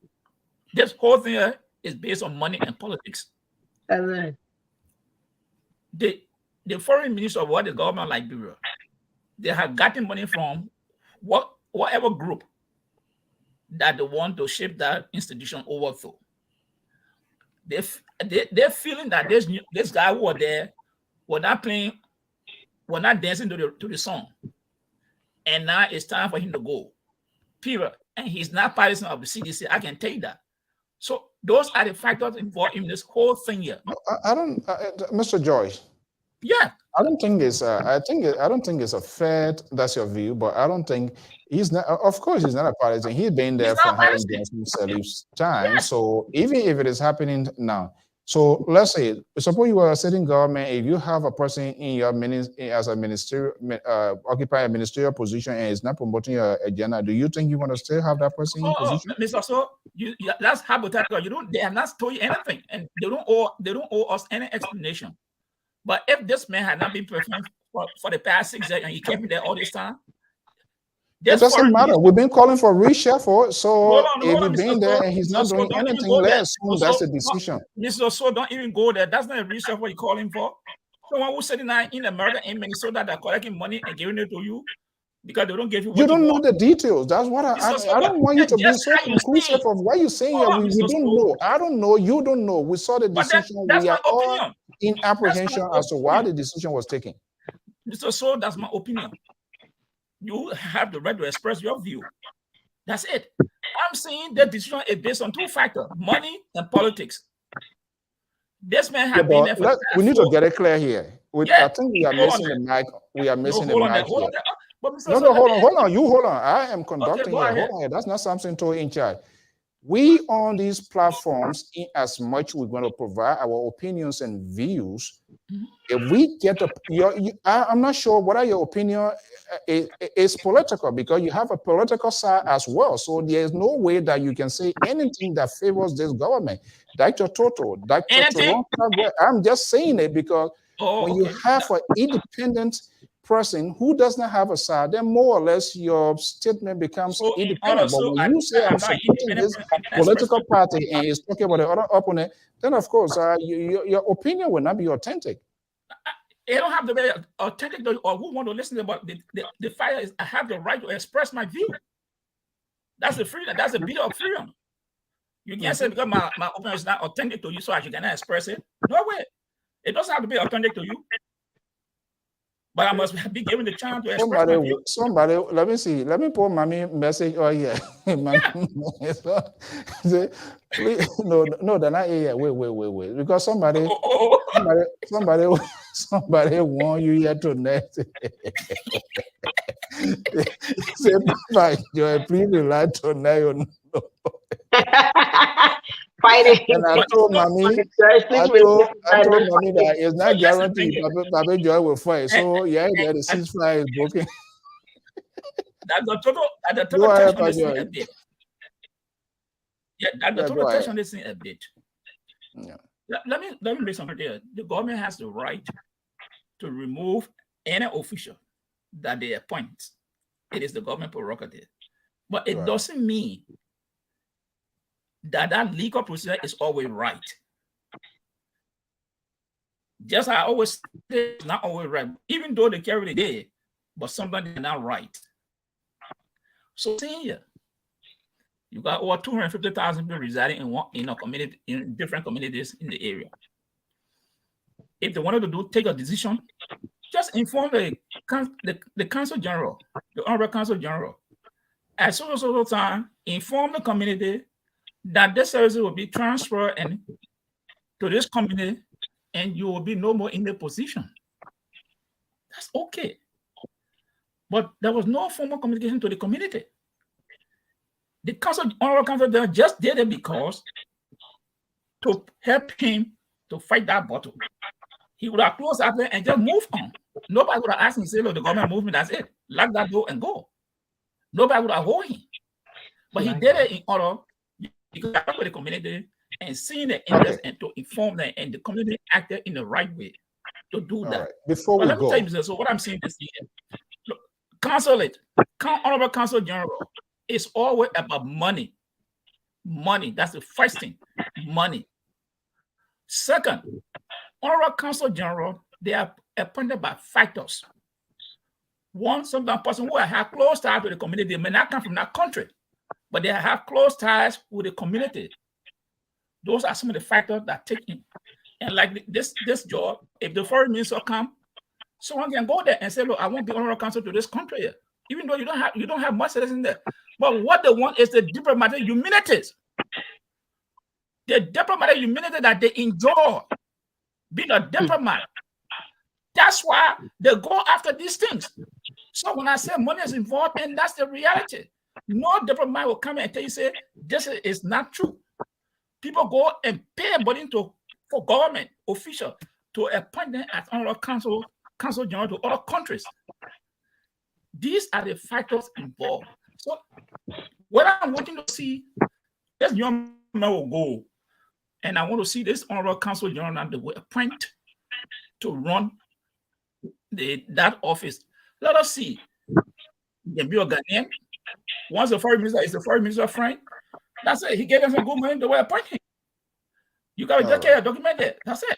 This whole thing here is based on money and politics. Right. The foreign minister of what the government like Liberia, they have gotten money from whatever group that they want to shape that institution overthrow. They're feeling that this guy who was there were not dancing to the song. And now it's time for him to go. Period. And he's not partisan of the CDC. I can tell you that. So those are the factors involved in this whole thing here. I don't, Mr. Joyce. Yeah. I don't think it's. I don't think it's a fair. That's your view, but I don't think he's not. Of course, he's not a partisan. He's been there from having time. Yeah. So even if it is happening now, so let's say, suppose you are a sitting government. If you have a person in your as a ministerial occupy a ministerial position and is not promoting your agenda, do you think you want to still have that person in position? Mr. So that's hypothetical. They have not told you anything, and they don't owe us any explanation. But if this man had not been performed for the past 6 years and he kept me there all this time, it doesn't matter. We've been calling for reshuffle. So if he's been there and he's not doing anything less, that's a decision. Mr. So don't even go there. That's not a reshuffle you're calling for. Someone who's sitting in America, in Minnesota, that collecting money and giving it to you, because they don't give you what You don't know want. the details. That's what I don't want you to be so conclusive of what you're saying here. We don't know. I don't know. You don't know. We saw the decision. That's We my are all opinion. in apprehension as to why the decision was taken. Mr. So that's my opinion. You have the right to express your view. That's it. I'm saying the decision is based on two factors: money and politics. This man has been there for we need to get it clear here. I think we are missing the mic. We are missing the mic here. No, hold on. You hold on. I am conducting here. Hold on here. That's not something to in charge. We on these platforms, in as much we're going to provide our opinions and views. If we get I'm not sure what are your opinion is political, because you have a political side as well. So there is no way that you can say anything that favors this government. Dr. Toto, Dr. Toronto, I'm just saying it because when you have an independent person who does not have a side, then more or less your statement becomes independent. But when you say I'm supporting this political party and is talking about the other opponent, then of course your opinion will not be authentic. They don't have to be authentic, or who want to listen about the fire is I have the right to express my view. That's the freedom. That's the beauty of freedom. You can't say because my opinion is not authentic to you, so I cannot express it. No way. It doesn't have to be authentic to you. But I must be given the chance to express my view. Somebody, let me see. Let me put mommy message. Oh yeah. Please, no, they're not here. Wait. Because somebody want you here tonight. Say, Papa, Joy, please relax tonight. Fighting. And I told mommy that it's not guaranteed Papa Joy will fight. So yeah, the ceasefire is broken. That's the total touch on this thing a bit. Yeah, that's the total touch on this thing a bit. Yeah. Let me make something there. The government has the right to remove any official that they appoint. It is the government prerogative. But it doesn't mean that legal procedure is always right. Just I always say it's not always right, even though they carry the day, but somebody is not right. So see here, you got over 250,000 people residing in a community, in different communities in the area. If they wanted to take a decision, just inform the Council General, the Honorable Council General, at so time, inform the community that this service will be transferred to this community, and you will be no more in the position. That's okay. But there was no formal communication to the community. The Honorable Council just did it because to help him to fight that battle. He would have closed up there and just moved on. Nobody would have asked him to say, look, the government movement, that's it. Lock that door and go. Nobody would have hold him. But he did it in order because with the community and seeing the interest and to inform them, and the community acted in the right way to do that. Right. Before we let go, me tell you, so what I'm saying is here, look, Honorable Council General is always about money. Money, that's the first thing, money. Second, Honorable Council General, they are appointed by factors. One, sometimes person who have close ties to the community, they may not come from that country, but they have close ties with the community. Those are some of the factors that take in. And like this job, if the foreign minister come, someone can go there and say, look, I want the honorable council to this country here, even though you don't have much citizens there. But what they want is the diplomatic immunity. The diplomatic immunity that they enjoy being a diplomat. That's why they go after these things. So when I say money is involved, and that's the reality. No diplomat will come and tell you, say, this is not true. People go and pay money for government official to appoint them as honorable council general to other countries. These are the factors involved. So what I'm wanting to see, this young man will go, and I want to see this honorable council general that they will appoint to run that office. Let us see. He can be a Ghanaian. Once the foreign minister is the foreign minister friend, that's it. He gave them some good money to appoint him. You got to just get a document there. That's it.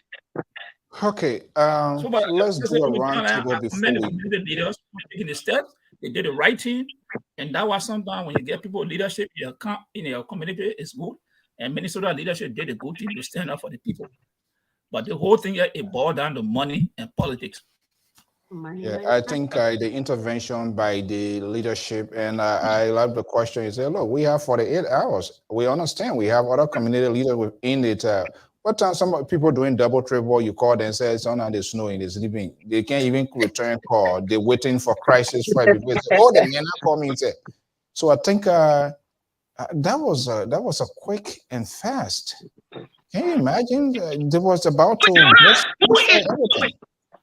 Okay. Let's do a round table before we leaders taking the steps They did the right thing, and that was sometimes when you get people leadership in your community is good. And Minnesota leadership did a good thing to stand up for the people. But the whole thing here, it boiled down to money and politics. Yeah, I think the intervention by the leadership, and I love the question. You say, look, we have 48 hours. We understand we have other community leaders within it. What time some people doing double, triple, you call them and say, it's on and it's snowing, it's sleeping. They can't even return call. They're waiting for crisis for people. Oh, they may not call me and say. So I think that was a quick and fast. Can you imagine? There was about to everything.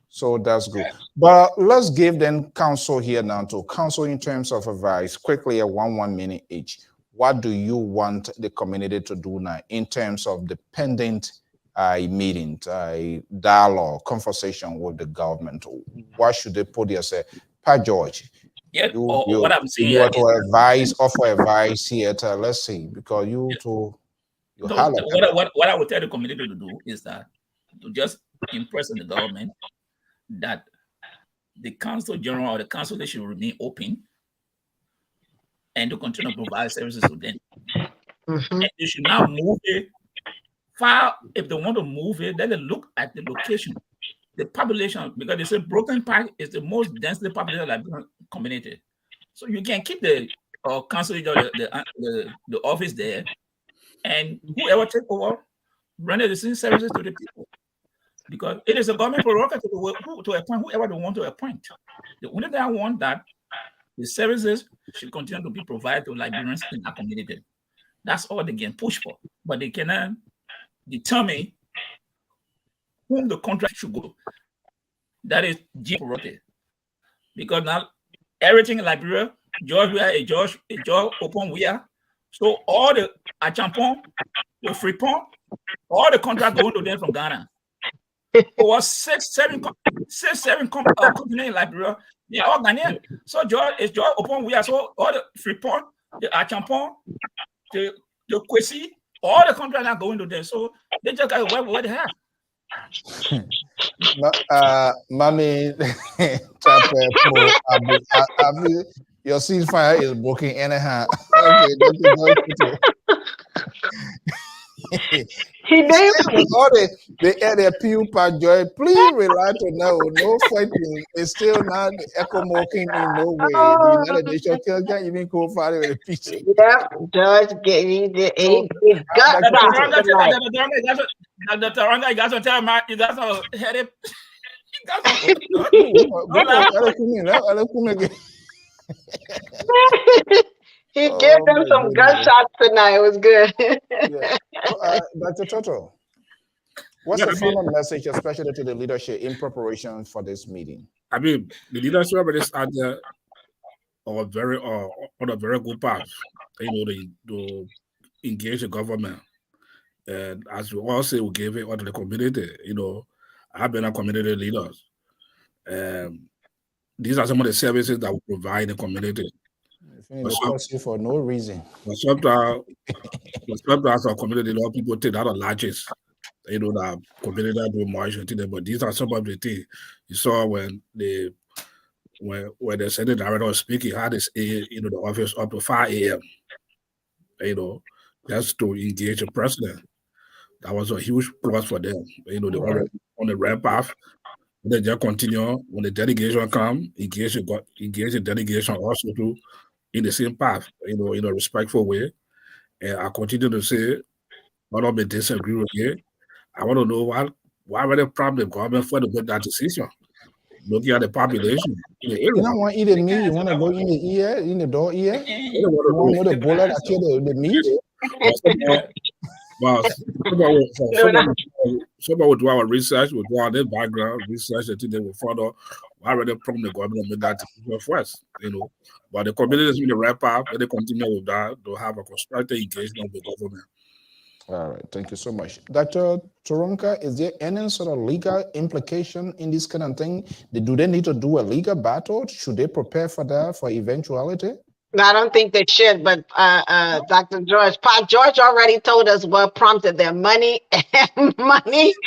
So that's good. But let's give them counsel here now to counsel in terms of advice quickly at 1 minute each. What do you want the community to do now in terms of the pendant meeting, dialogue, conversation with the government? What should they put there? Say, Pa George, yeah, what I'm saying, you want to offer advice here. Let's see, because what I would tell the community to do is that to just impress on the government that the Council General or the Council, they should remain open and to continue to provide services to them. And they should not move it far. If they want to move it, then they look at the location, the population, because they say Brooklyn Park is the most densely populated community. So you can keep the council, the office there, and whoever take over, render the same services to the people. Because it is a government prerogative to appoint whoever they want to appoint. The only thing I want that the services should continue to be provided to Liberians in our community. That's all they can push for. But they cannot determine whom the contract should go to. That is prerogative. Because now everything in Liberia, George open we are. So all the Achampon, the Freeport, all the contracts going to them from Ghana. Over six, seven companies in Liberia, they are all Ghanaian. So George open we are, so all the Freeport, the Achampon, the Kwesi, all the contracts are going to them. So they just got what they have. Mommy, your ceasefire is broken anyhow. Okay, he named all the people joy. Please rely to know no fighting is still not echo mocking in no way. The United Nations can't even go far with the peace. Yeah, George gave me the gut. The Taranga, you got to tell me, you got to head it. He gave them some gunshots tonight. It was good. Dr. Toto, what's the final message, especially to the leadership in preparation for this meeting? I mean, the leadership is out there on a very good path. To engage the government, and as we all say, we give it to the community. I've been a community leader. These are some of the services that we provide in the community. For no reason. But sometimes our community, a lot of people take that on largest. That community do much, but these are some of the things you saw when the Senate director was speaking, had this the office up to 5 a.m. Just to engage the president. That was a huge plus for them. They already on the right path. They just continue when the delegation come, engage the delegation also to in the same path, in a respectful way. And I continue to say, I don't be disagree with you. I want to know why were the problem government for to make that decision? Looking at the population in the area. You don't want to eat the meat, you want to go in the ear, in the door ear? You want to know the bullet that kill the meat? Well, somebody would do our research, would do our background research, and they will find out why were the problem the government made that decision first, But the community is in the wrap up, and they continue with that, to have a constructive engagement with the government. All right, thank you so much. Dr. Toronka, is there any sort of legal implication in this kind of thing? Do they need to do a legal battle? Should they prepare for that, for eventuality? I don't think they should, but Dr. George, George already told us what prompted their money and politics.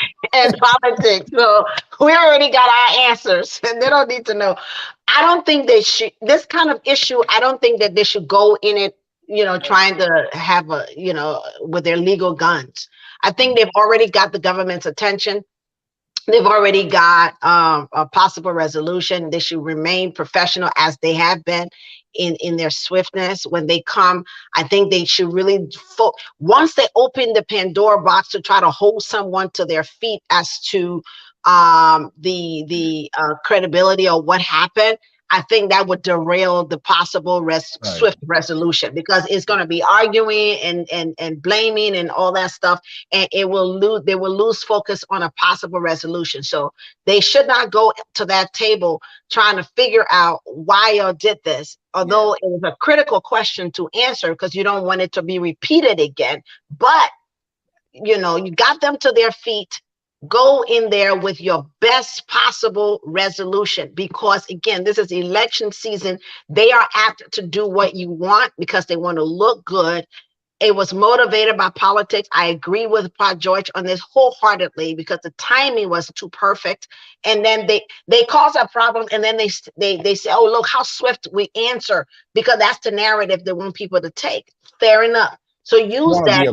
So we already got our answers, and they don't need to know. I don't think they should. This kind of issue, I don't think that they should go in it, trying to have with their legal guns. I think they've already got the government's attention. They've already got a possible resolution. They should remain professional as they have been in their swiftness. When they come, I think they should really, once they open the Pandora box to try to hold someone to their feet as to the credibility of what happened, I think that would derail the possible swift resolution, because it's going to be arguing and blaming and all that stuff, and they will lose focus on a possible resolution. So they should not go to that table trying to figure out why y'all did this, although it was a critical question to answer because you don't want it to be repeated again. But you got them to their feet. Go in there with your best possible resolution, because again, this is election season. They are apt to do what you want because they want to look good. It was motivated by politics. I agree with George on this wholeheartedly, because the timing was too perfect. And then they cause a problem, and then they say, oh, look how swift we answer, because that's the narrative they want people to take. Fair enough. So use that.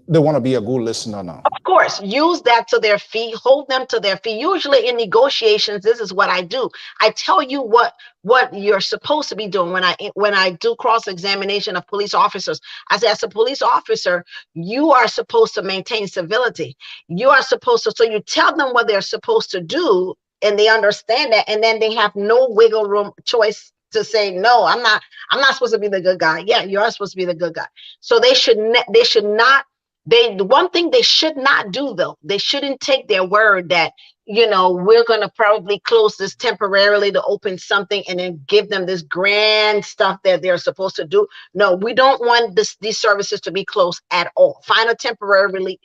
They want to be a good listener now. Of course, use that to their feet, hold them to their feet. Usually in negotiations, this is what I do. I tell you what you're supposed to be doing. When I do cross-examination of police officers, I say, as a police officer, you are supposed to maintain civility. You are supposed to, so you tell them what they're supposed to do, and they understand that, and then they have no wiggle room choice to say, no, I'm not supposed to be the good guy. Yeah, you are supposed to be the good guy. So one thing they should not do, though, they shouldn't take their word that, we're going to probably close this temporarily to open something and then give them this grand stuff that they're supposed to do. No, we don't want these services to be closed at all. Find a temporary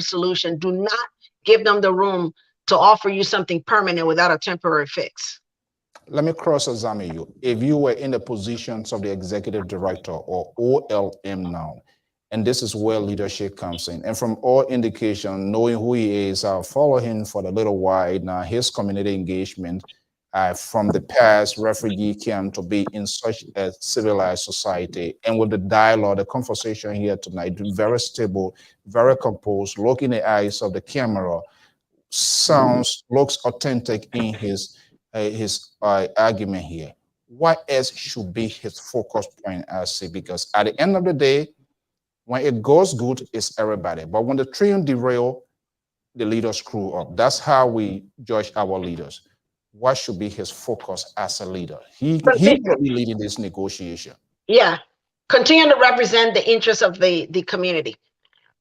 solution. Do not give them the room to offer you something permanent without a temporary fix. Let me cross-examine you. If you were in the positions of the executive director or OLM now, and this is where leadership comes in, and from all indication, knowing who he is, I'll follow him for a little while now, his community engagement from the past refugee camp to be in such a civilized society, and with the dialogue, the conversation here tonight, very stable, very composed, look in the eyes of the camera, looks authentic in his argument here. What else should be his focus point, I say? Because at the end of the day, when it goes good, it's everybody. But when the train derail, the leaders screw up. That's how we judge our leaders. What should be his focus as a leader? He will be leading this negotiation. Yeah, continue to represent the interests of the community.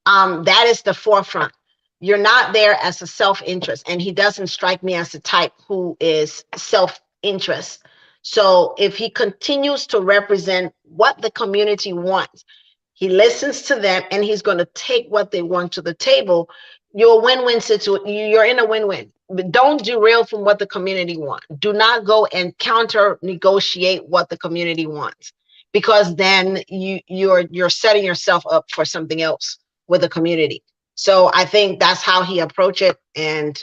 That is the forefront. You're not there as a self-interest, and he doesn't strike me as the type who is self-interest. So if he continues to represent what the community wants, he listens to them, and he's going to take what they want to the table. You're a win-win situation. You're in a win-win. But don't derail from what the community wants. Do not go and counter-negotiate what the community wants, because then you're setting yourself up for something else with the community. So I think that's how he approached it, and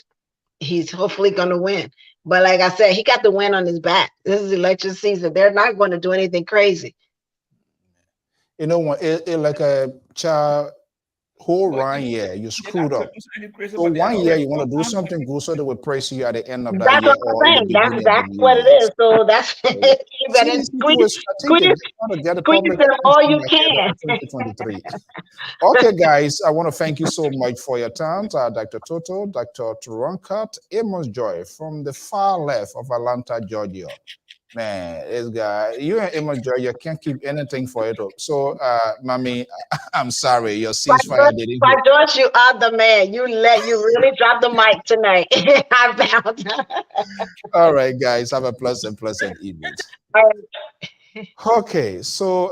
he's hopefully going to win. But like I said, he got the win on his back. This is election season. They're not going to do anything crazy. When like a child whole 1 year you screwed up. So 1 year you want to do something good, so they will praise you at the end of that year. That's what it is. So that's you better squeeze them all you can. 2023. Okay, guys, I want to thank you so much for your time, Dr. Toto, Dr. Turonkat, Amos Joy from the far left of Atlanta, Georgia. Man, this guy, you and Amos Joy, you can't keep anything for it. So, Mommy, I'm sorry, your ceasefire didn't. But George, you are the man. You really dropped the mic tonight. I found. All right, guys, have a pleasant evening. All right. Okay, so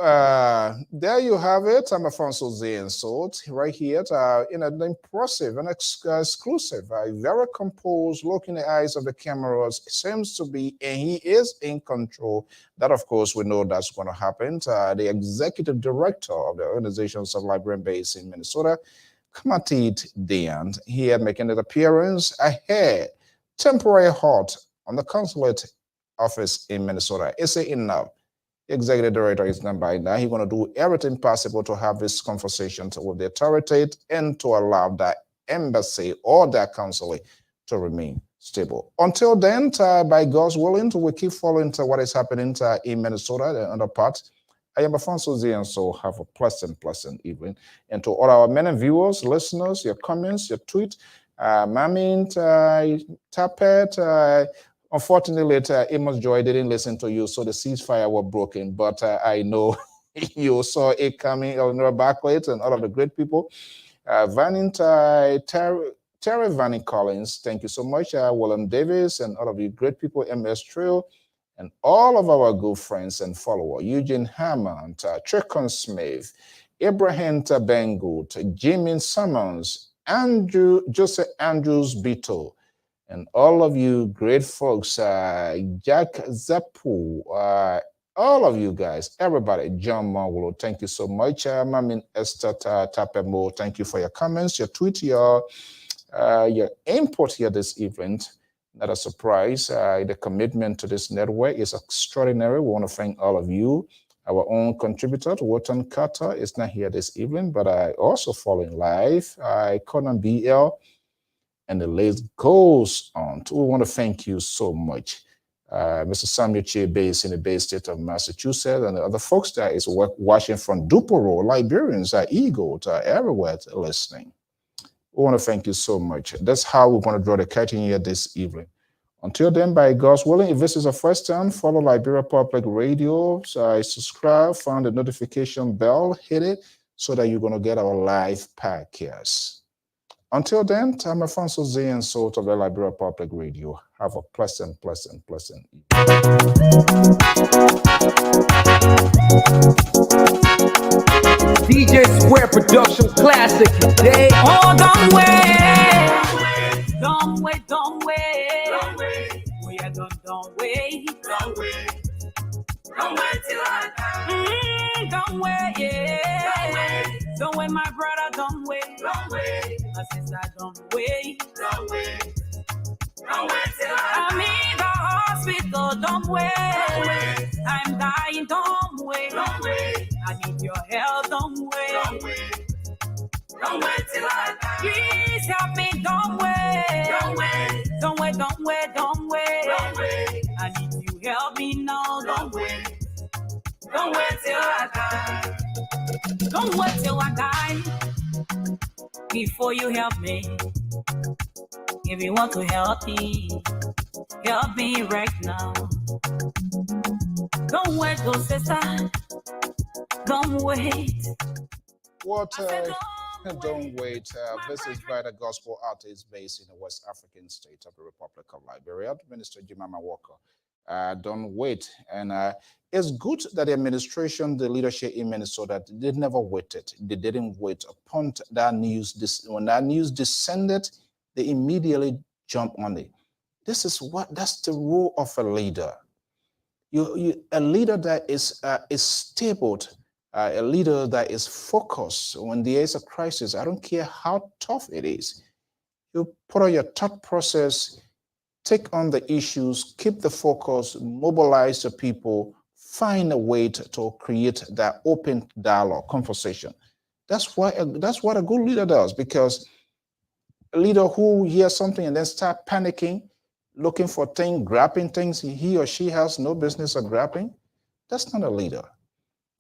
there you have it. I'm Alfonso Zain Salt right here in an impressive and exclusive, very composed look in the eyes of the cameras. It seems to be, and he is in control. That, of course, we know that's going to happen. The executive director of the Organizations of Liberian Base in Minnesota, KAMATY DIAHN, here making an appearance ahead, temporary halt on the consulate office in Minnesota. Is it enough? Executive director is not by now. He's going to do everything possible to have this conversation with the authority and to allow that embassy or that consulate to remain stable. Until then, by God's willing, we keep following what is happening in Minnesota, the other part. I am Alfonso Zain, so have a pleasant evening. And to all our many viewers, listeners, your comments, your tweet, Mamint, Tapet, unfortunately, Amos Joy didn't listen to you, so the ceasefire was broken. But I know you saw it coming, Eleanor Barclay and all of the great people. Terry Vanny Collins, thank you so much. William Davis and all of you great people, MS Trill, and all of our good friends and followers, Eugene Hammond, Tricon Smith, Abraham Bengut, Jimmy Summons, Joseph Andrews Beto, and all of you great folks, Jack Zapu, all of you guys, everybody, John Mawulo, thank you so much. Mamin Esther Tapemo, thank you for your comments, your tweet, your input here this evening. Not a surprise. The commitment to this network is extraordinary. We want to thank all of you. Our own contributor, Wharton Carter, is not here this evening, but I also following live. Conan BL. And the list goes on. We want to thank you so much. Mr. Samuel Che, based in the Bay State of Massachusetts, and the other folks that is watching from Duporo, Liberians, Eagle, everywhere listening. We want to thank you so much. That's how we're going to draw the curtain here this evening. Until then, by God's willing, if this is the first time, follow Liberia Public Radio, subscribe, find the notification bell, hit it, so that you're going to get our live podcast. Until then, I'm Alfonso Zain Salt of the Liberia Public Radio. Have a pleasant evening. DJ Square Production Classic. They Oh, don't wait. Don't wait. Don't wait. We are don't wait. Don't wait. Don't wait till I die. Don't wait, yeah. Don't wait. Don't wait, my brother. Don't wait. Don't wait. My sister, don't wait. Don't wait. Don't wait till I'm in the hospital. Don't wait. Don't wait. I'm dying. Don't wait. Don't wait. I need your help. Don't wait. Don't wait. Don't wait till I die. Please help me. Don't wait. Don't wait. Don't wait. Don't wait. Don't wait. Don't wait. I need you help me now. Don't wait. Don't wait till I die. Don't wait till I die before you help me. If you want to help me right now. Don't wait, go sister. Don't wait. What? Don't wait. This is by the gospel artist based in the West African state of the Republic of Liberia, Minister Jemima Walker. Don't wait. And it's good that the administration, the leadership in Minnesota, they never waited. They didn't wait upon that news. When that news descended, they immediately jumped on it. That's the role of a leader. A leader that is stable, a leader that is focused when there is a crisis. I don't care how tough it is. You put on your thought process, take on the issues, keep the focus, mobilize the people, find a way to create that open dialogue, conversation. That's what a good leader does, because a leader who hears something and then start panicking, looking for things, grabbing things he or she has no business of grabbing, that's not a leader.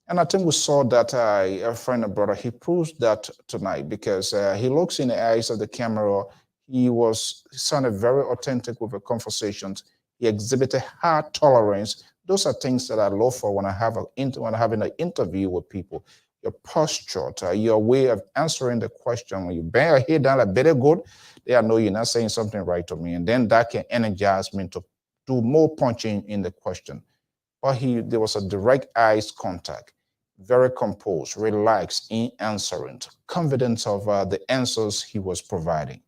And I think we saw that a friend and brother, he proves that tonight, because he looks in the eyes of the camera. He sounded very authentic with the conversations. He exhibited high tolerance. Those are things that I look for when when I'm having an interview with people. Your posture, your way of answering the question. When you bang your head down like better good, they know you're not saying something right to me. And then that can energize me to do more punching in the question. but there was a direct eyes contact, very composed, relaxed in answering, confident of the answers he was providing.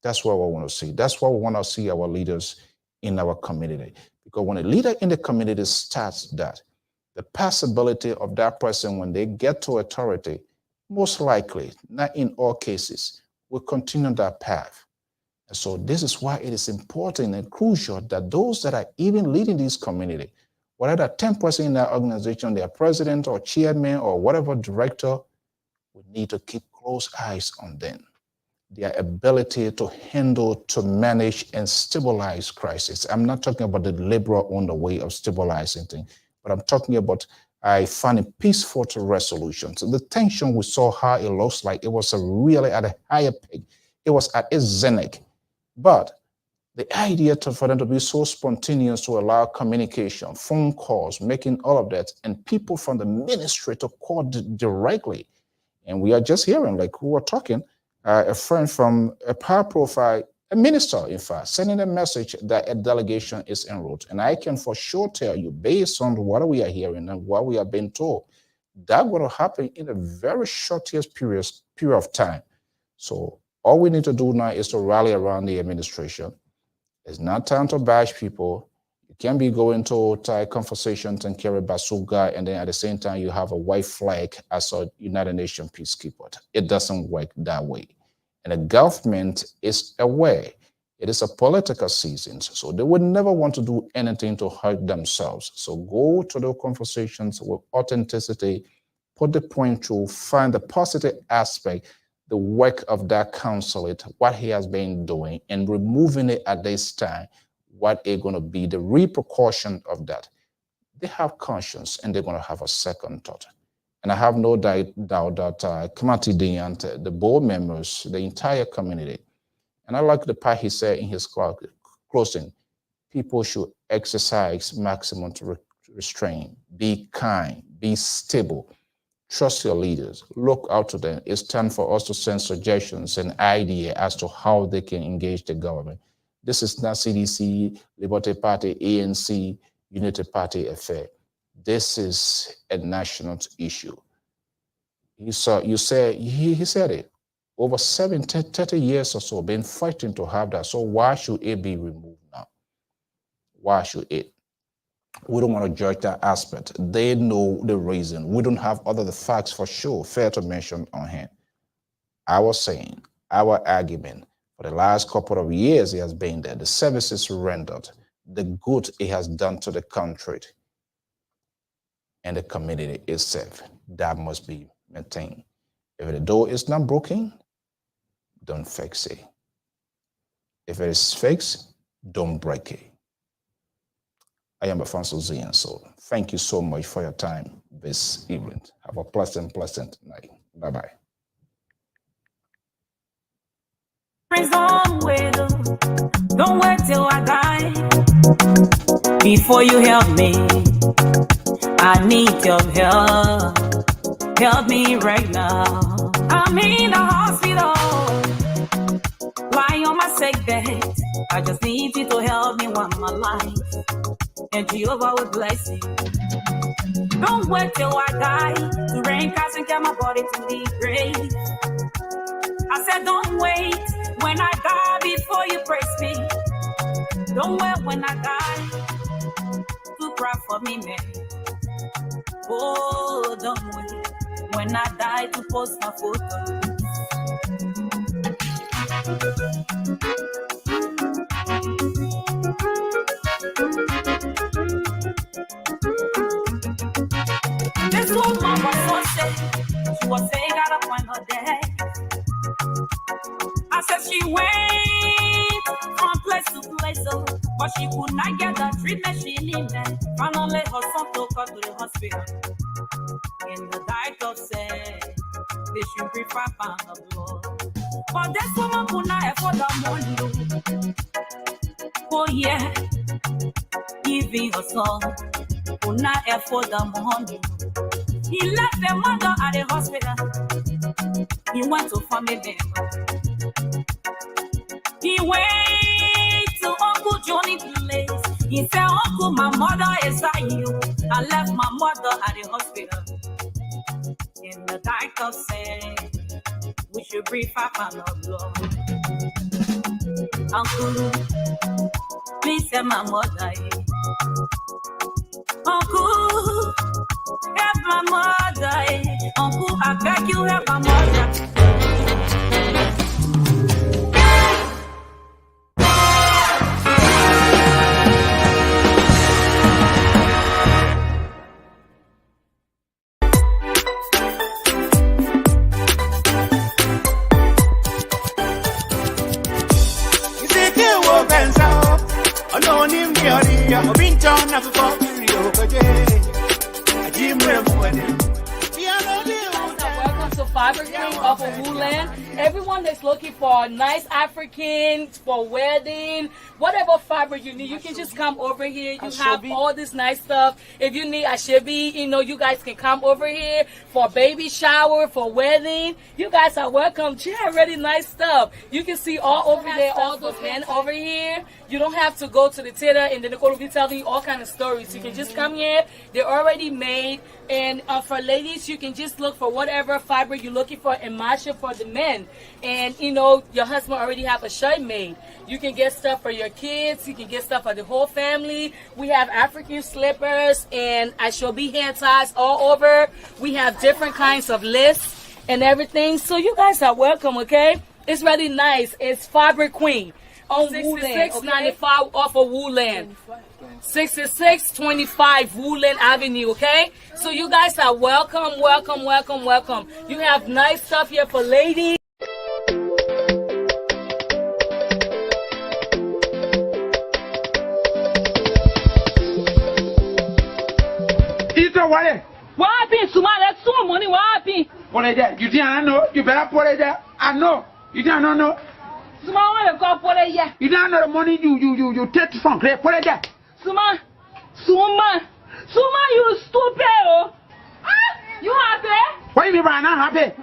That's what we want to see. That's what we want to see our leaders in our community. Because when a leader in the community starts that, the possibility of that person, when they get to authority, most likely, not in all cases, will continue that path. And so this is why it is important and crucial that those that are even leading this community, whether they're 10% in that organization, their president or chairman or whatever director, we need to keep close eyes on them. Their ability to handle, to manage, and stabilize crisis. I'm not talking about the liberal on the way of stabilizing things, but I'm talking about finding peaceful resolutions. So the tension, we saw how it looks like it was really at a higher peak. It was at its zenith. But the idea for them to be so spontaneous to allow communication, phone calls, making all of that, and people from the ministry to call directly. And we are just hearing, like we were talking, a friend from a power profile, a minister, in fact, sending a message that a delegation is en route. And I can for sure tell you, based on what we are hearing and what we are being told, that will happen in a very shortest period of time. So all we need to do now is to rally around the administration. It's not time to bash people. You can't be going to tie conversations and carry bazooka, and then at the same time you have a white flag as a United Nations peacekeeper. It doesn't work that way. And the government is aware. It is a political season, so they would never want to do anything to hurt themselves. So go to the conversations with authenticity, put the point through, find the positive aspect, the work of that consulate, what he has been doing, and removing it at this time, what is going to be the repercussion of that. They have conscience and they're going to have a second thought. And I have no doubt that KAMATY DIAHN, the board members, the entire community, and I like the part he said in his closing, people should exercise maximum restraint, be kind, be stable, trust your leaders, look out to them. It's time for us to send suggestions and ideas as to how they can engage the government. This is not CDC, Liberty Party, ANC, Unity Party affair. This is a national issue. He said it. Over 30 years or so, been fighting to have that. So why should it be removed now? Why should it? We don't want to judge that aspect. They know the reason. We don't have other facts for sure, fair to mention on hand. I was saying, our argument for the last couple of years, it has been that the services rendered, the good it has done to the country and the community itself, that must be maintained. If the door is not broken, don't fix it. If it is fixed, don't break it. I am Alfonso Zian, so thank you so much for your time this evening. Have a pleasant night. Bye-bye. Don't wait till I die before you help me. I need your help. Help me right now. I'm in the hospital, lying on my sick bed. I just need you to help me one more life, and Jehovah will bless you. Don't wait till I die to rain cast and get my body to the grave. I said don't wait when I die before you praise me. Don't wait when I die to cry for me, man. Oh, don't wait when I die to post my photo. This woman was so sick, she was saying got up on her day. I said she went from place to place, but she could not get the treatment she needed. Finally, her son took her to the hospital. And the doctor said they should prefer pound of blood. But this woman could not afford the money. Oh yeah, giving her son could not afford the money. He left the mother at the hospital. He went to family member. He went to Uncle Johnny's place. He said, Uncle, my mother is dying. I left my mother at the hospital. In the doctor said we should breathe Papa no blood. Uncle, please help my mother. Uncle, help my mother. Uncle, I beg you, help my mother. Welcome to Fiber Queen of Woodland. Everyone that's looking for nice African for wedding, whatever fiber you need, you can just come over here. You have all this nice stuff. If you need ashebi, you guys can come over here for baby shower, for wedding. You guys are welcome. She have really nice stuff. You can see all over there, all those men over here. You don't have to go to the theater and then Nicole will be telling you all kind of stories. You can just come here. They're already made. And for ladies, you can just look for whatever fiber you're looking for and match it for the men. And, your husband already have a shirt made. You can get stuff for your kids. You can get stuff for the whole family. We have African slippers and ashobi hand ties all over. We have different kinds of lists and everything. So you guys are welcome, okay? It's really nice. It's Fiber Queen on 6695 off of Woodland. 6625 Woodland Avenue, okay? So you guys are welcome, welcome, welcome, welcome. You have nice stuff here for ladies. What happened, Suma? That's so money. What happened? Put it there. You didn't know. You better put it there. I know. You didn't know. Suma, I want to go put it there. You don't know the money you take from Clay. Put it there. Suma, you stupid. Oh. You happy? What do you mean by not happy?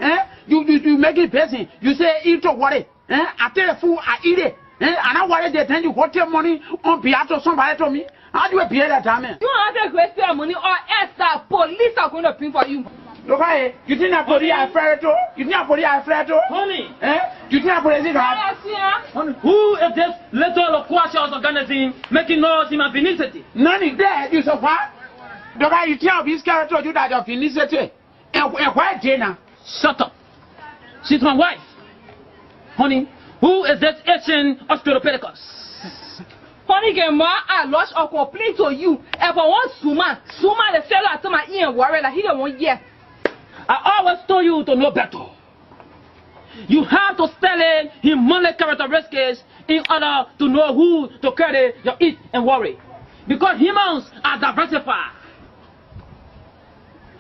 You make it busy. You say eat or what? I tell a fool I eat it. And I worry that then you got your money on behalf of somebody to me. How do you pay that time? You have to waste money or else the police are going to pay for you. Look at you think that police are afraid to? You think that police are afraid to? Honey, you think that police are? Who is this little Quashers organizing making noise in my vicinity? None is there, you so far. Look at you tell this character you that your vicinity. And why Jana? Shut up. She's my wife. Honey, who is this Asian Australopithecus? Funny game, I lost or complain to you. Ever one Suma the seller to my ear worry that he don't want yet. I always told you to know better. You have to study human characteristics in order to know who to carry your eat and worry. Because humans are diversified.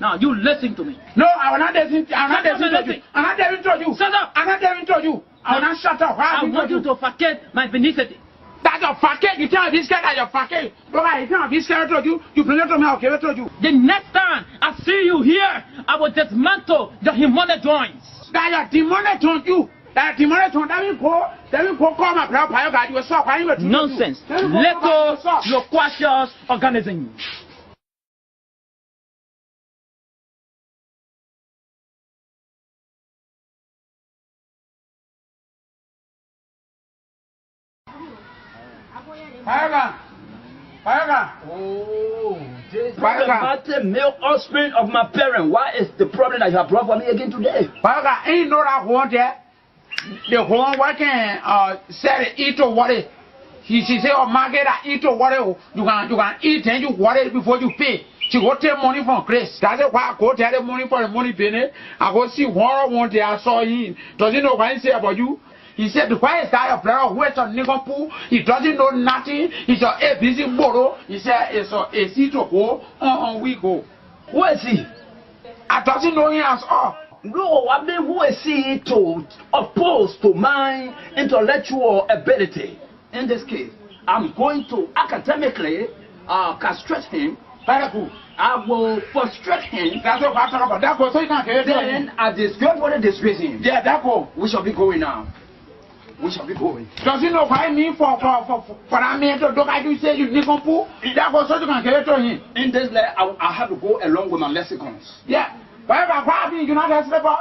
Now you listen to me. No, I will not listen. I will not listen to you. I will not listen to you. Shut up. I will not listen to you. I will not shut up. I want you to forget my benicity. That's your forget. You tell this guy that you're forget. Look, I tell this guy told you. You bring it to me. Okay, I told you. The next time I see you here, I will dismantle the demonic joints. That your demonic joint you. That demonic joint. That will go call my brother. You saw. Nonsense. Little loquacious organism. Oh, this is the male offspring of my parent. What is the problem that you have brought for me again today? Ain't no that one there. The one working said eat or what it. She said, oh, Margaret, eat or what you can eat and you what it before you pay. She go take money from Chris. That's why I go take the money for the money penny. I go see one day I saw him. Does he know what he say about you? He said, why is that a player who is on Liverpool? He doesn't know nothing. He's a busy borrow. He said, it's a seat to go on we go. Who is he? I doesn't know him as all. No, I mean, who is he to oppose to my intellectual ability? In this case, I'm going to academically castrate him. I will frustrate him. That's what I'm talking about. That's what so you can't get it. Then I disgrace what I disgrace him. Yeah, that's what we shall be going now. we shall be going. Does he know what I mean for a man to look at you say you didn't pull? That was such a get to him. In this letter, I have to go along with my lexicons. Yeah. Whatever problem you not have slipper.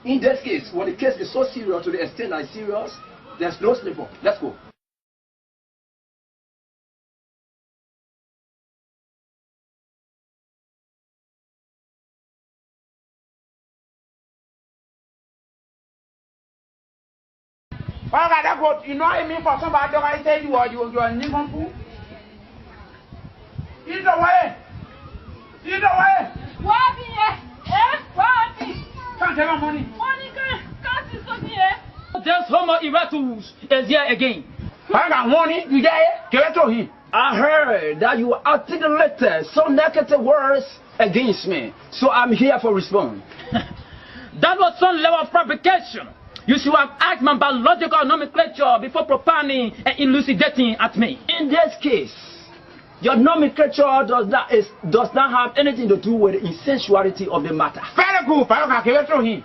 In this case, when the case is so serious to the extent that it's serious, there's no slip-up. Let's go. Well, that go, you know what I mean for somebody that I say you are Nikompu? Either way. What Can't tell my money. Money can't see something here. There's Homo erectus is here again. I got money, you there? Give it to him. I heard that you articulated some negative words against me, so I'm here for response. That was some level of fabrication. You should have asked my biological nomenclature before propounding and elucidating at me. In this case, your nomenclature does not have anything to do with the essentiality of the matter. Very good, I give it to him.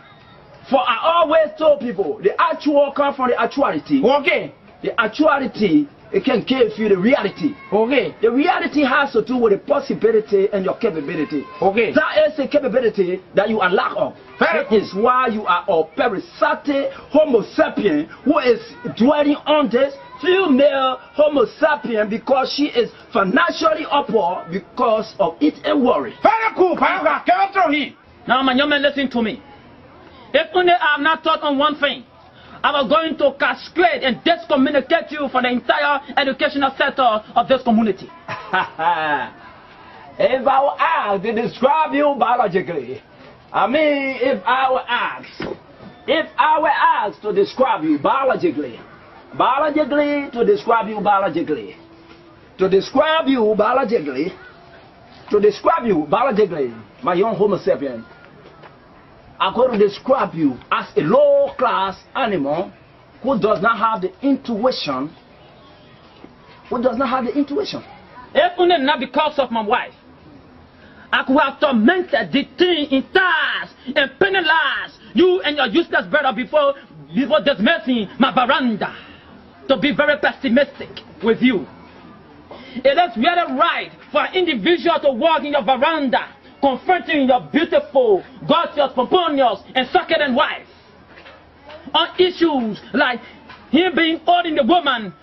For I always told people, the actual comes from the actuality. Okay. The actuality, it can give you the reality. Okay. The reality has to do with the possibility and your capability. Okay. That is a capability that you are lack of. That is why you are a parasitic Homo sapien who is dwelling on this female Homo sapien because she is financially upward because of it and worry. Very cool, I give it to him. Now, my young man, listen to me. If only I have not taught on one thing, I was going to castrate and discommunicate you for the entire educational sector of this community. If I were asked to describe you biologically, if I were asked to describe you biologically, my young Homo sapien, I'm going to describe you as a low-class animal who does not have the intuition. If only not because of my wife, I could have tormented the thing in ties and penalized you and your useless brother before dismissing my veranda. To be very pessimistic with you, it is really right for an individual to walk in your veranda confronting your beautiful, gorgeous, pomponious, and succulent wife on issues like him being owing the woman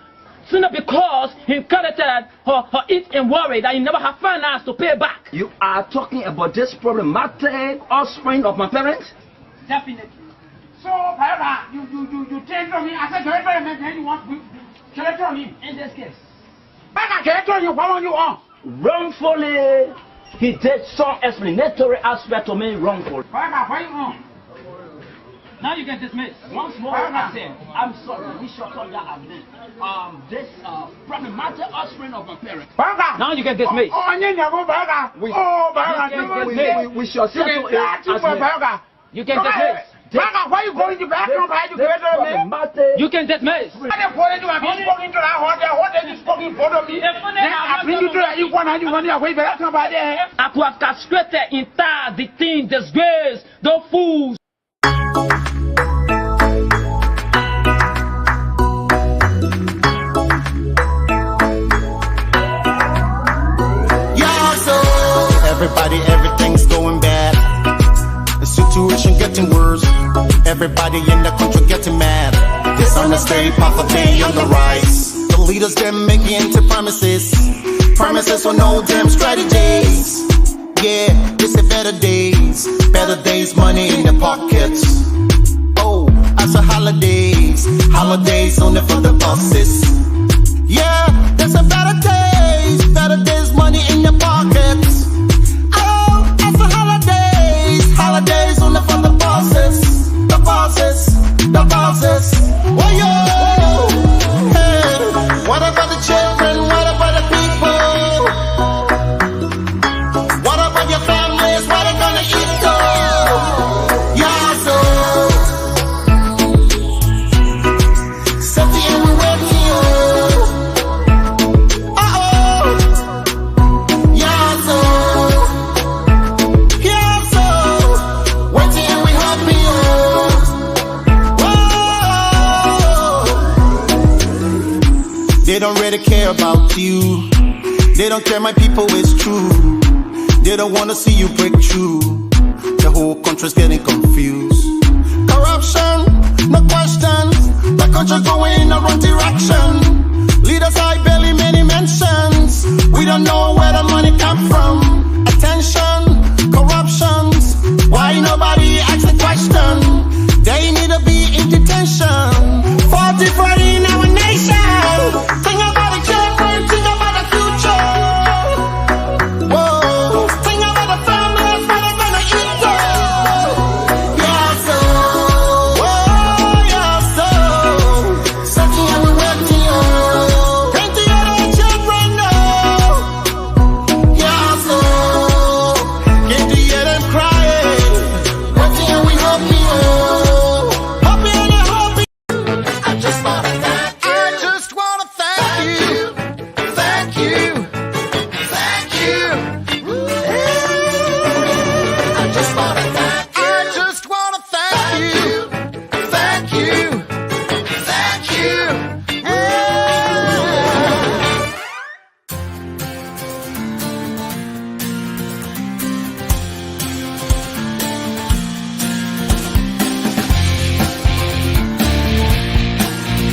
simply because he credited her eat and worry that he never had finance to pay back. You are talking about this problematic offspring of my parents? Definitely. So, however, you tell me, I said, then you want to tell him In this case, I can't tell you what you want. wrongfully, he did some explanatory aspect to me wrongful. Why you want? Now you can dismiss. Once more, I say, I'm sorry, we shall call that a name. This problematic offspring of my parents. Now you can dismiss. We shall settle it as you can dismiss. Why you going to bathroom? You can dismiss. I could have castrated entire the thing, disgrace, those fools. Everybody, everything's going bad. The situation getting worse. Everybody in the country getting mad. Dishonesty, poverty on the rise. The leaders them making into promises with no damn strategies. Yeah, this is better days, money in the pockets. Oh, as a holidays only for the bosses. Yeah, there's a better days, money in your pockets. Holidays only for the bosses. Oh yo, hey, what about the children? What about the people? What about your families? What are gonna eat though? Yeah, so Sophie and we waiting nobody care about you. They don't care, my people, it's true. They don't wanna see you break through. The whole country's getting confused. Corruption, no questions. The country's going in the wrong direction. Leaders high belly, many mentions. We don't know